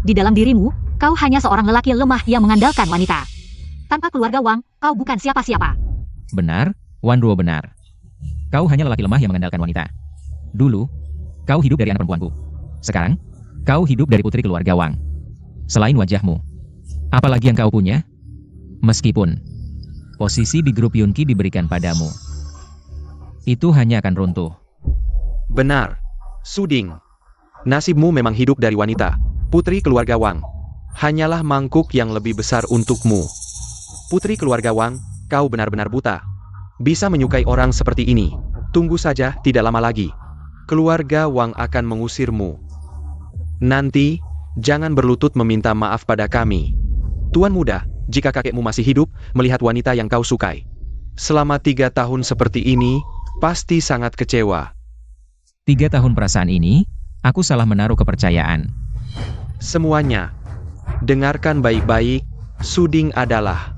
Di dalam dirimu, kau hanya seorang lelaki lemah yang mengandalkan wanita. Tanpa keluarga Wang, kau bukan siapa-siapa. Benar, Wan Ruo benar. Kau hanya lelaki lemah yang mengandalkan wanita. Dulu, kau hidup dari anak perempuanku. Sekarang, kau hidup dari putri keluarga Wang. Selain wajahmu, apalagi yang kau punya? Meskipun posisi di grup Yunqi diberikan padamu, itu hanya akan runtuh. Benar. Suding. Nasibmu memang hidup dari wanita. Putri keluarga Wang. Hanyalah mangkuk yang lebih besar untukmu. Putri keluarga Wang, kau benar-benar buta. Bisa menyukai orang seperti ini. Tunggu saja, tidak lama lagi. Keluarga Wang akan mengusirmu. Nanti, jangan berlutut meminta maaf pada kami. Tuan muda, jika kakekmu masih hidup, melihat wanita yang kau sukai selama 3 tahun seperti ini, pasti sangat kecewa. 3 tahun perasaan ini, aku salah menaruh kepercayaan. Semuanya. Dengarkan baik-baik, Suding adalah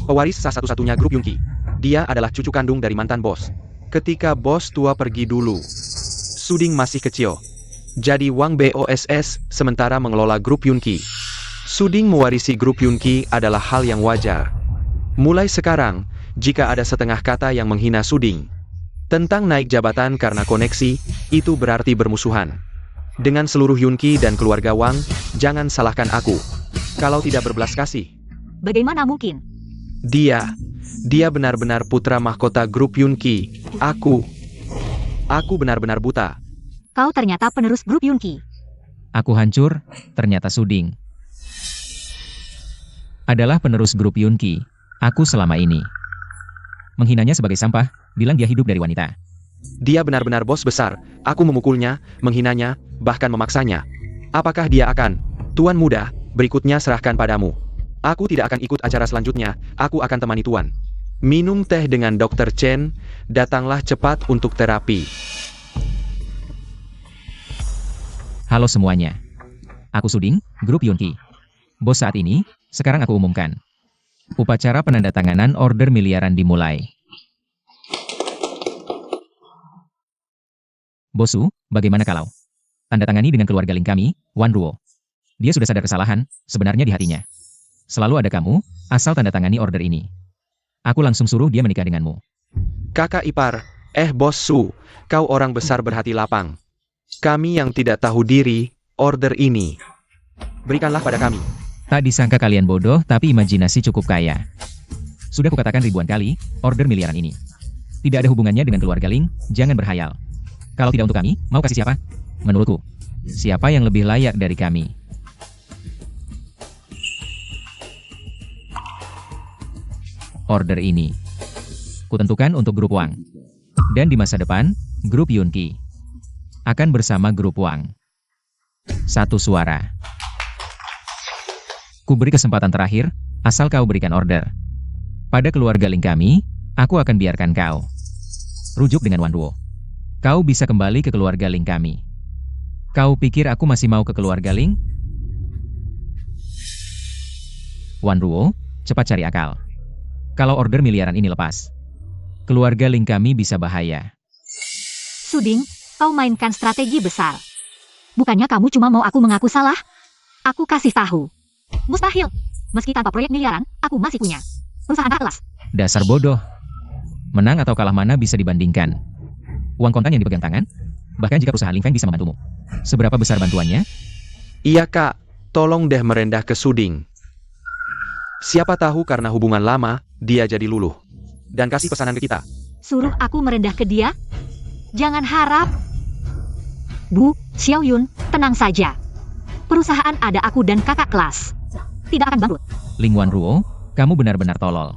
pewaris satu-satunya grup Yunqi. Dia adalah cucu kandung dari mantan bos. Ketika bos tua pergi dulu, Suding masih kecil. Jadi Wang BOSS sementara mengelola grup Yunqi. Suding mewarisi grup Yunqi adalah hal yang wajar. Mulai sekarang, jika ada setengah kata yang menghina Suding tentang naik jabatan karena koneksi, itu berarti bermusuhan dengan seluruh Yunqi dan keluarga Wang. Jangan salahkan aku kalau tidak berbelas kasih. Bagaimana mungkin? Dia benar-benar putra mahkota grup Yunqi. Aku benar-benar buta. Kau ternyata penerus grup Yunqi. Aku hancur, ternyata Suding adalah penerus grup Yunqi. Aku selama ini menghinanya sebagai sampah, bilang dia hidup dari wanita. Dia benar-benar bos besar. Aku memukulnya, menghinanya, bahkan memaksanya. Apakah dia akan? Tuan muda, berikutnya serahkan padamu. Aku tidak akan ikut acara selanjutnya, aku akan temani Tuan. Minum teh dengan Dr. Chen, datanglah cepat untuk terapi. Halo semuanya. Aku Suding, grup Yunqi. Bos saat ini, sekarang aku umumkan. Upacara penandatanganan order miliaran dimulai. Bosu, bagaimana kalau tanda tangani dengan keluarga Ling kami, Wan Ruo. Dia sudah sadar kesalahan, sebenarnya di hatinya. Selalu ada kamu, asal tanda tangani order ini. Aku langsung suruh dia menikah denganmu. Kakak ipar, Bos Su, kau orang besar berhati lapang. Kami yang tidak tahu diri, order ini berikanlah pada kami. Tak disangka kalian bodoh, tapi imajinasi cukup kaya. Sudah kukatakan ribuan kali, order miliaran ini tidak ada hubungannya dengan keluarga Ling, jangan berhayal. Kalau tidak untuk kami, mau kasih siapa? Menurutku, siapa yang lebih layak dari kami? Order ini kutentukan untuk grup Wang. Dan di masa depan, grup Yunqi akan bersama grup Wang. Satu suara. Kuberi kesempatan terakhir, asal kau berikan order. Pada keluarga Ling kami, aku akan biarkan kau rujuk dengan Wan Ruo. Kau bisa kembali ke keluarga Ling kami. Kau pikir aku masih mau ke keluarga Ling? Wan Ruo, cepat cari akal. Kalau order miliaran ini lepas, keluarga Ling kami bisa bahaya. Suding, kau mainkan strategi besar. Bukannya kamu cuma mau aku mengaku salah? Aku kasih tahu. Mustahil. Meski tanpa proyek miliaran, aku masih punya perusahaan kelas. Dasar bodoh. Menang atau kalah mana bisa dibandingkan. Uang kontan yang dipegang tangan, bahkan jika perusahaan Ling Feng bisa membantumu. Seberapa besar bantuannya? Iya kak, tolong deh merendah ke Suding. Siapa tahu karena hubungan lama, dia jadi luluh. Dan kasih pesanan ke kita. Suruh aku merendah ke dia? Jangan harap. Bu, Xiao Yun, tenang saja. Perusahaan ada aku dan kakak kelas. Tidak akan bangkrut. Ling Wan Ruo, kamu benar-benar tolol.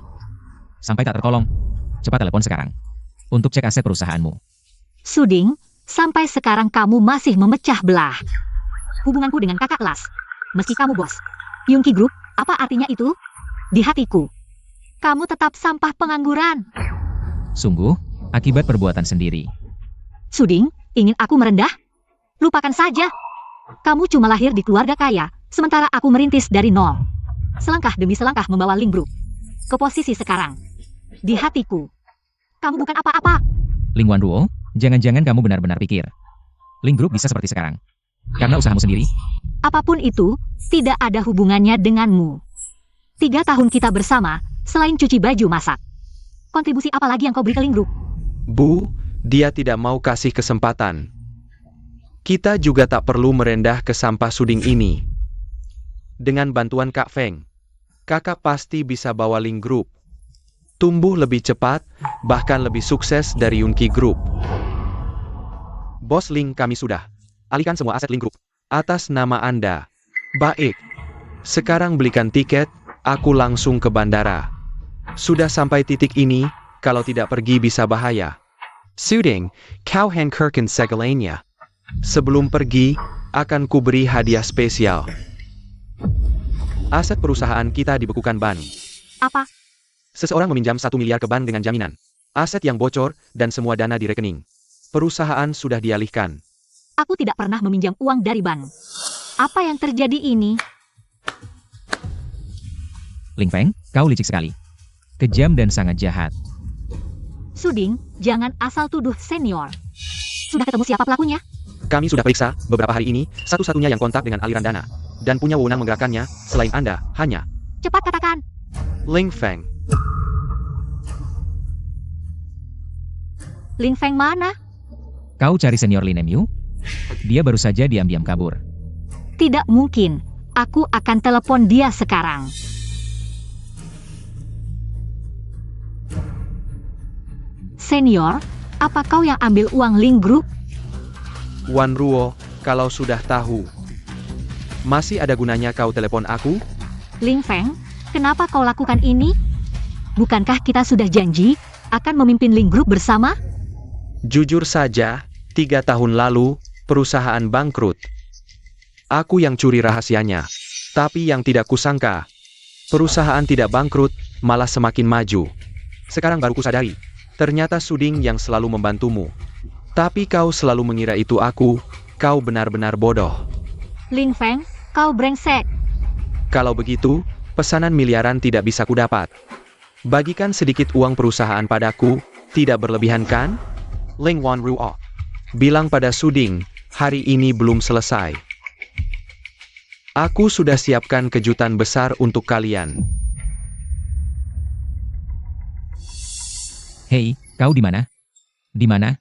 Sampai tak tertolong. Cepat telepon sekarang untuk cek aset perusahaanmu. Suding, sampai sekarang kamu masih memecah belah hubunganku dengan kakak kelas. Meski kamu bos Yunqi Group, apa artinya itu? Di hatiku, kamu tetap sampah pengangguran. Sungguh, akibat perbuatan sendiri. Suding, ingin aku merendah? Lupakan saja. Kamu cuma lahir di keluarga kaya, sementara aku merintis dari nol. Selangkah demi selangkah membawa Ling Group ke posisi sekarang. Di hatiku, kamu bukan apa-apa. Ling Wanruo, jangan-jangan kamu benar-benar pikir Ling Group bisa seperti sekarang karena usahamu sendiri? Apapun itu, tidak ada hubungannya denganmu. 3 tahun kita bersama, selain cuci baju masak. Kontribusi apa lagi yang kau beri ke Ling Group? Bu, dia tidak mau kasih kesempatan. Kita juga tak perlu merendah ke sampah suding ini. Dengan bantuan Kak Feng, kakak pasti bisa bawa Ling Group tumbuh lebih cepat, bahkan lebih sukses dari Yunqi Group. Bos Ling, kami sudah alihkan semua aset Ling Group atas nama Anda. Baik. Sekarang belikan tiket, aku langsung ke bandara. Sudah sampai titik ini, kalau tidak pergi bisa bahaya. Suding, kau hankerkan segalanya. Sebelum pergi, akan kuberi hadiah spesial. Aset perusahaan kita dibekukan ban. Apa? Seseorang meminjam 1 miliar ke ban dengan jaminan aset yang bocor dan semua dana di rekening perusahaan sudah dialihkan. Aku tidak pernah meminjam uang dari bank. Apa yang terjadi ini? Ling Feng, kau licik sekali. Kejam dan sangat jahat. Suding, jangan asal tuduh senior. Sudah ketemu siapa pelakunya? Kami sudah periksa beberapa hari ini, satu-satunya yang kontak dengan aliran dana dan punya wewenang menggerakkannya selain Anda hanya Cepat katakan. Ling Feng. Ling Feng mana? Kau cari senior Lin Mu? Dia baru saja diam-diam kabur. Tidak mungkin. Aku akan telepon dia sekarang. Senior, apa kau yang ambil uang Ling Group? Wanruo, kalau sudah tahu, masih ada gunanya kau telepon aku? Ling Feng, kenapa kau lakukan ini? Bukankah kita sudah janji akan memimpin Ling Group bersama? Jujur saja, 3 tahun lalu, perusahaan bangkrut. Aku yang curi rahasianya. Tapi yang tidak kusangka, perusahaan tidak bangkrut, malah semakin maju. Sekarang baru kusadari, ternyata Suding yang selalu membantumu. Tapi kau selalu mengira itu aku, kau benar-benar bodoh. Ling Feng, kau brengsek. Kalau begitu, pesanan miliaran tidak bisa kudapat. Bagikan sedikit uang perusahaan padaku, tidak berlebihan kan? Ling Wanruo. Bilang pada Suding, hari ini belum selesai. Aku sudah siapkan kejutan besar untuk kalian. Hei, kau di mana? Di mana?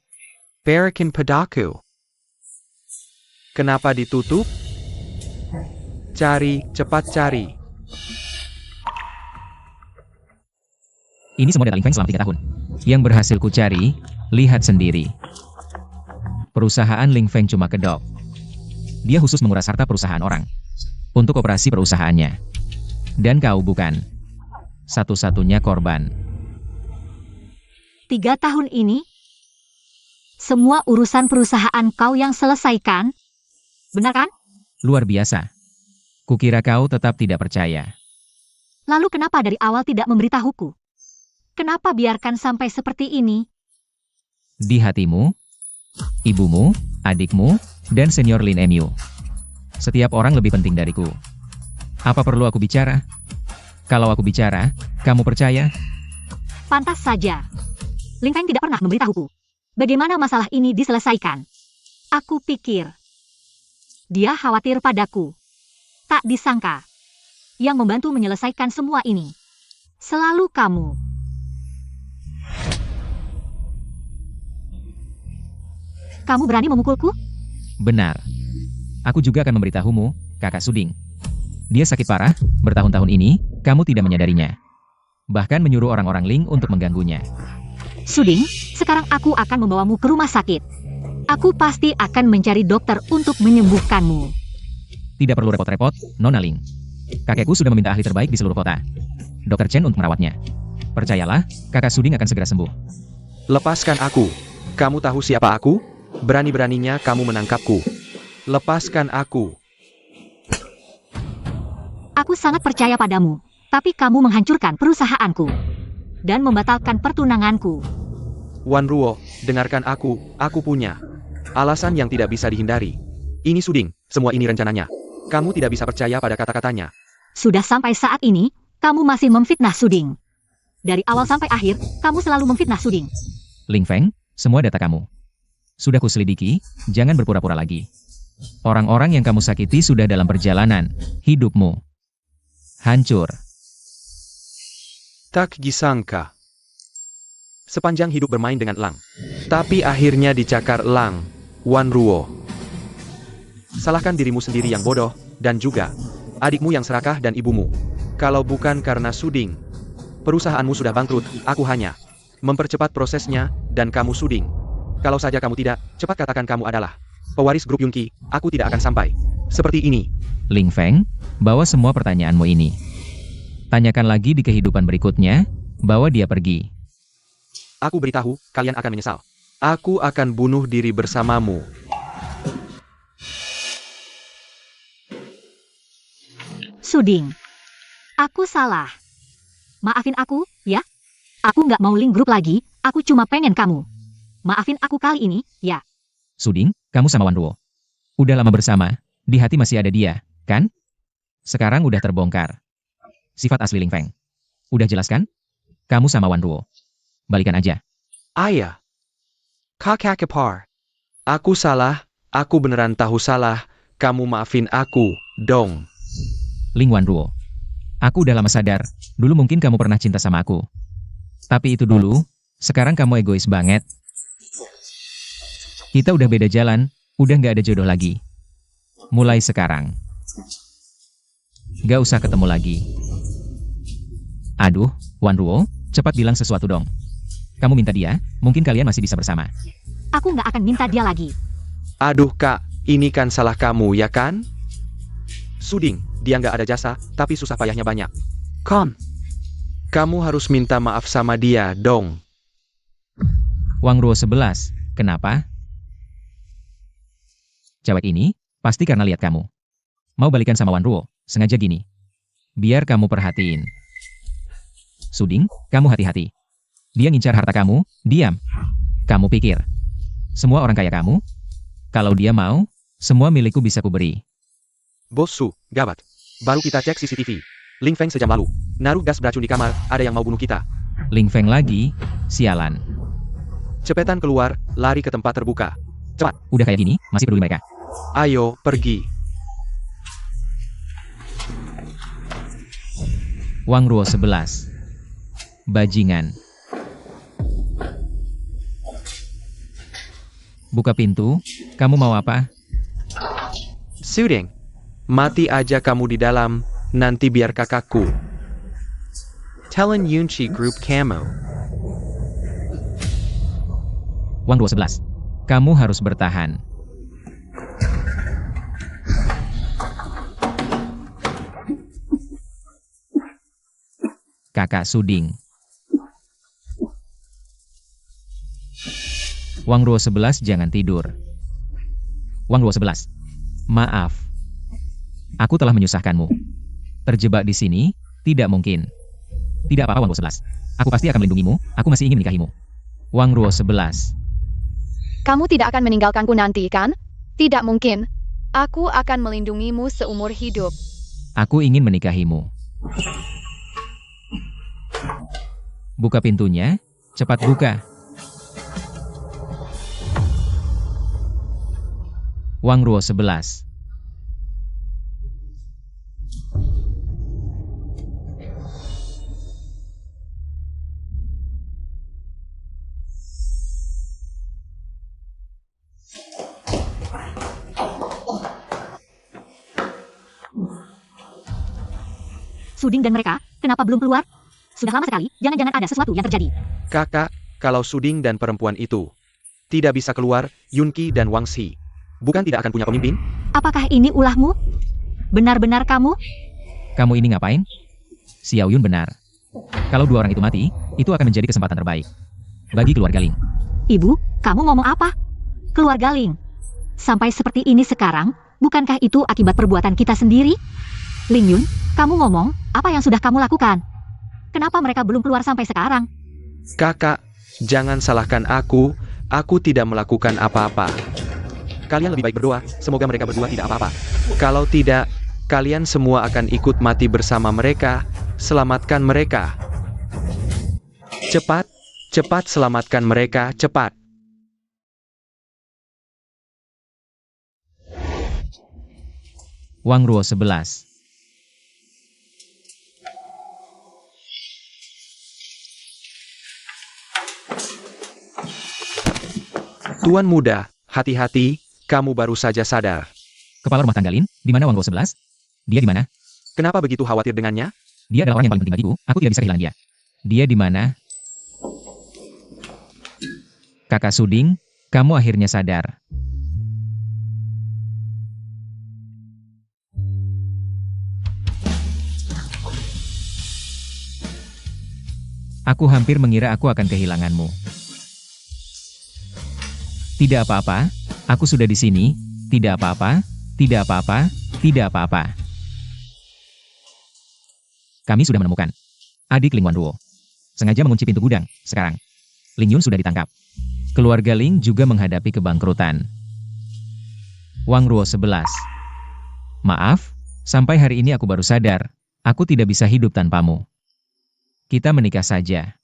Berikan padaku. Kenapa ditutup? Cari, cepat cari. Ini semua data Ling Feng selama 3 tahun. Yang berhasil ku cari, lihat sendiri. Perusahaan Ling Feng cuma kedok. Dia khusus menguras harta perusahaan orang untuk operasi perusahaannya. Dan kau bukan satu-satunya korban. 3 tahun ini, semua urusan perusahaan kau yang selesaikan? Benar kan? Luar biasa. Kukira kau tetap tidak percaya. Lalu kenapa dari awal tidak memberitahuku? Kenapa biarkan sampai seperti ini? Di hatimu, ibumu, adikmu, dan senior Lin Mu. Setiap orang lebih penting dariku. Apa perlu aku bicara? Kalau aku bicara, kamu percaya? Pantas saja. Ling Feng tidak pernah memberitahuku. Bagaimana masalah ini diselesaikan? Aku pikir dia khawatir padaku. Tak disangka, yang membantu menyelesaikan semua ini selalu kamu. Kamu berani memukulku? Benar. Aku juga akan memberitahumu, kakak Suding. Dia sakit parah, bertahun-tahun ini, kamu tidak menyadarinya. Bahkan menyuruh orang-orang Ling untuk mengganggunya. Suding, sekarang aku akan membawamu ke rumah sakit. Aku pasti akan mencari dokter untuk menyembuhkanmu. Tidak perlu repot-repot, Nona Ling. Kakekku sudah meminta ahli terbaik di seluruh kota. Dr. Chen untuk merawatnya. Percayalah, kakak Suding akan segera sembuh. Lepaskan aku. Kamu tahu siapa aku? Berani-beraninya kamu menangkapku. Lepaskan aku. Aku sangat percaya padamu, tapi kamu menghancurkan perusahaanku dan membatalkan pertunanganku. Wanruo, dengarkan aku punya alasan yang tidak bisa dihindari. Ini Suding, semua ini rencananya. Kamu tidak bisa percaya pada kata-katanya. Sudah sampai saat ini, kamu masih memfitnah Suding. Dari awal sampai akhir, kamu selalu memfitnah Suding. Ling Feng, semua data kamu sudah kuselidiki, jangan berpura-pura lagi. Orang-orang yang kamu sakiti sudah dalam perjalanan hidupmu. Hancur. Tak disangka. Sepanjang hidup bermain dengan Lang. Tapi akhirnya dicakar Lang, Wan Ruo. Salahkan dirimu sendiri yang bodoh, dan juga adikmu yang serakah dan ibumu. Kalau bukan karena Suding, perusahaanmu sudah bangkrut. Aku hanya mempercepat prosesnya, dan kamu Suding. Kalau saja kamu tidak, cepat katakan kamu adalah pewaris grup Yunqi, aku tidak akan sampai seperti ini. Ling Feng, bawa semua pertanyaanmu ini. Tanyakan lagi di kehidupan berikutnya, bawa dia pergi. Aku beritahu, kalian akan menyesal. Aku akan bunuh diri bersamamu. Suding. Aku salah. Maafin aku, ya. Aku nggak mau link grup lagi, aku cuma pengen kamu. Maafin aku kali ini, ya. Suding, kamu sama Wan Ruo. Udah lama bersama, di hati masih ada dia, kan? Sekarang udah terbongkar. Sifat asli Ling Feng. Udah jelas kan? Kamu sama Wan Ruo. Balikan aja. Ayah. Kakak kepar. Aku salah, aku beneran tahu salah, kamu maafin aku, dong. Ling Wan Ruo. Aku udah lama sadar, dulu mungkin kamu pernah cinta sama aku. Tapi itu dulu, sekarang kamu egois banget. Kita udah beda jalan, udah nggak ada jodoh lagi. Mulai sekarang. Gak usah ketemu lagi. Aduh, Wan Ruo, cepat bilang sesuatu dong. Kamu minta dia, mungkin kalian masih bisa bersama. Aku nggak akan minta dia lagi. Aduh kak, ini kan salah kamu ya kan? Suding, dia nggak ada jasa, tapi susah payahnya banyak. Kamu harus minta maaf sama dia dong. Wang Ruo 11, kenapa? Cewek ini, pasti karena lihat kamu. Mau balikan sama Wan Ruo, sengaja gini. Biar kamu perhatiin. Suding, kamu hati-hati. Dia ngincar harta kamu, diam. Kamu pikir, semua orang kaya kamu? Kalau dia mau, semua milikku bisa kuberi. Bos Su, gawat. Baru kita cek CCTV. Ling Feng sejam lalu. Naruh gas beracun di kamar, ada yang mau bunuh kita. Ling Feng lagi, sialan. Cepetan keluar, lari ke tempat terbuka. Cepat. Udah kayak gini, masih peduli mereka. Ayo, pergi. Wang Ruo 11. Bajingan. Buka pintu, kamu mau apa? Suding, mati aja kamu di dalam, nanti biar kakakku. Talon Yunqi Group Camo. Wang Ruo 11. Kamu harus bertahan. Kakak Suding. Wang Ruo 11 jangan tidur. Wang Ruo 11. Maaf. Aku telah menyusahkanmu. Terjebak di sini, tidak mungkin. Tidak apa-apa Wang Ruo 11. Aku pasti akan melindungimu, aku masih ingin menikahimu. Wang Ruo 11. Kamu tidak akan meninggalkanku nanti, kan? Tidak mungkin. Aku akan melindungimu seumur hidup. Aku ingin menikahimu. Buka pintunya, cepat buka. Wang Ruo 11. Suding dan mereka, kenapa belum keluar? Sudah lama sekali, jangan-jangan ada sesuatu yang terjadi. Kakak, kalau Suding dan perempuan itu tidak bisa keluar, Yunqi dan Wang Xi bukan tidak akan punya pemimpin? Apakah ini ulahmu? Benar-benar kamu? Kamu ini ngapain? Xiao Yun benar. Kalau dua orang itu mati, itu akan menjadi kesempatan terbaik bagi keluarga Ling. Ibu, kamu ngomong apa? Keluarga Ling. Sampai seperti ini sekarang, bukankah itu akibat perbuatan kita sendiri? Ling Yun, kamu ngomong, apa yang sudah kamu lakukan? Kenapa mereka belum keluar sampai sekarang? Kakak, jangan salahkan aku tidak melakukan apa-apa. Kalian lebih baik berdoa, semoga mereka berdua tidak apa-apa. Kalau tidak, kalian semua akan ikut mati bersama mereka. Selamatkan mereka. Cepat, cepat selamatkan mereka, cepat. Wang Ruo 11. Tuan muda, hati-hati, kamu baru saja sadar. Kepala rumah tangga Lin, di mana Wang Ruo 11? Dia di mana? Kenapa begitu khawatir dengannya? Dia adalah orang yang paling penting bagiku, aku tidak bisa kehilangan dia. Dia di mana? Kakak Suding, kamu akhirnya sadar. Aku hampir mengira aku akan kehilanganmu. Tidak apa-apa, aku sudah di sini. Tidak apa-apa, tidak apa-apa, tidak apa-apa. Kami sudah menemukan adik Ling Wanruo. Sengaja mengunci pintu gudang. Sekarang, Ling Yun sudah ditangkap. Keluarga Ling juga menghadapi kebangkrutan. Wang Ruo 11. Maaf, sampai hari ini aku baru sadar. Aku tidak bisa hidup tanpamu. Kita menikah saja.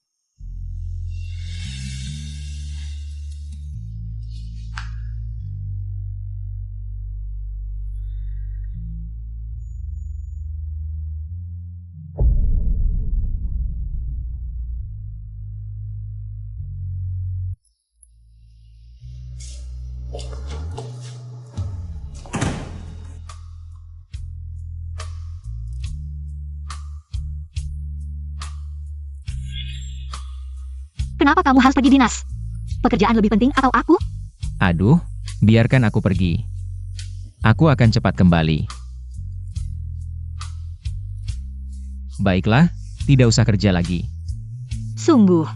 Kenapa kamu harus pergi dinas? Pekerjaan lebih penting atau aku? Aduh, biarkan aku pergi. Aku akan cepat kembali. Baiklah, tidak usah kerja lagi. Sungguh.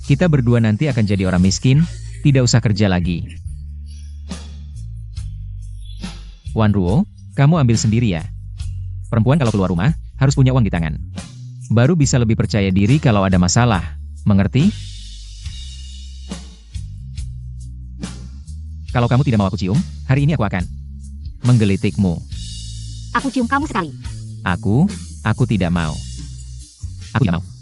Kita berdua nanti akan jadi orang miskin, tidak usah kerja lagi. Wan Ruo, kamu ambil sendiri ya. Perempuan kalau keluar rumah, harus punya uang di tangan. Baru bisa lebih percaya diri kalau ada masalah. Mengerti? Kalau kamu tidak mau aku cium, hari ini aku akan menggelitikmu. Aku cium kamu sekali. Aku tidak mau. Aku tidak mau.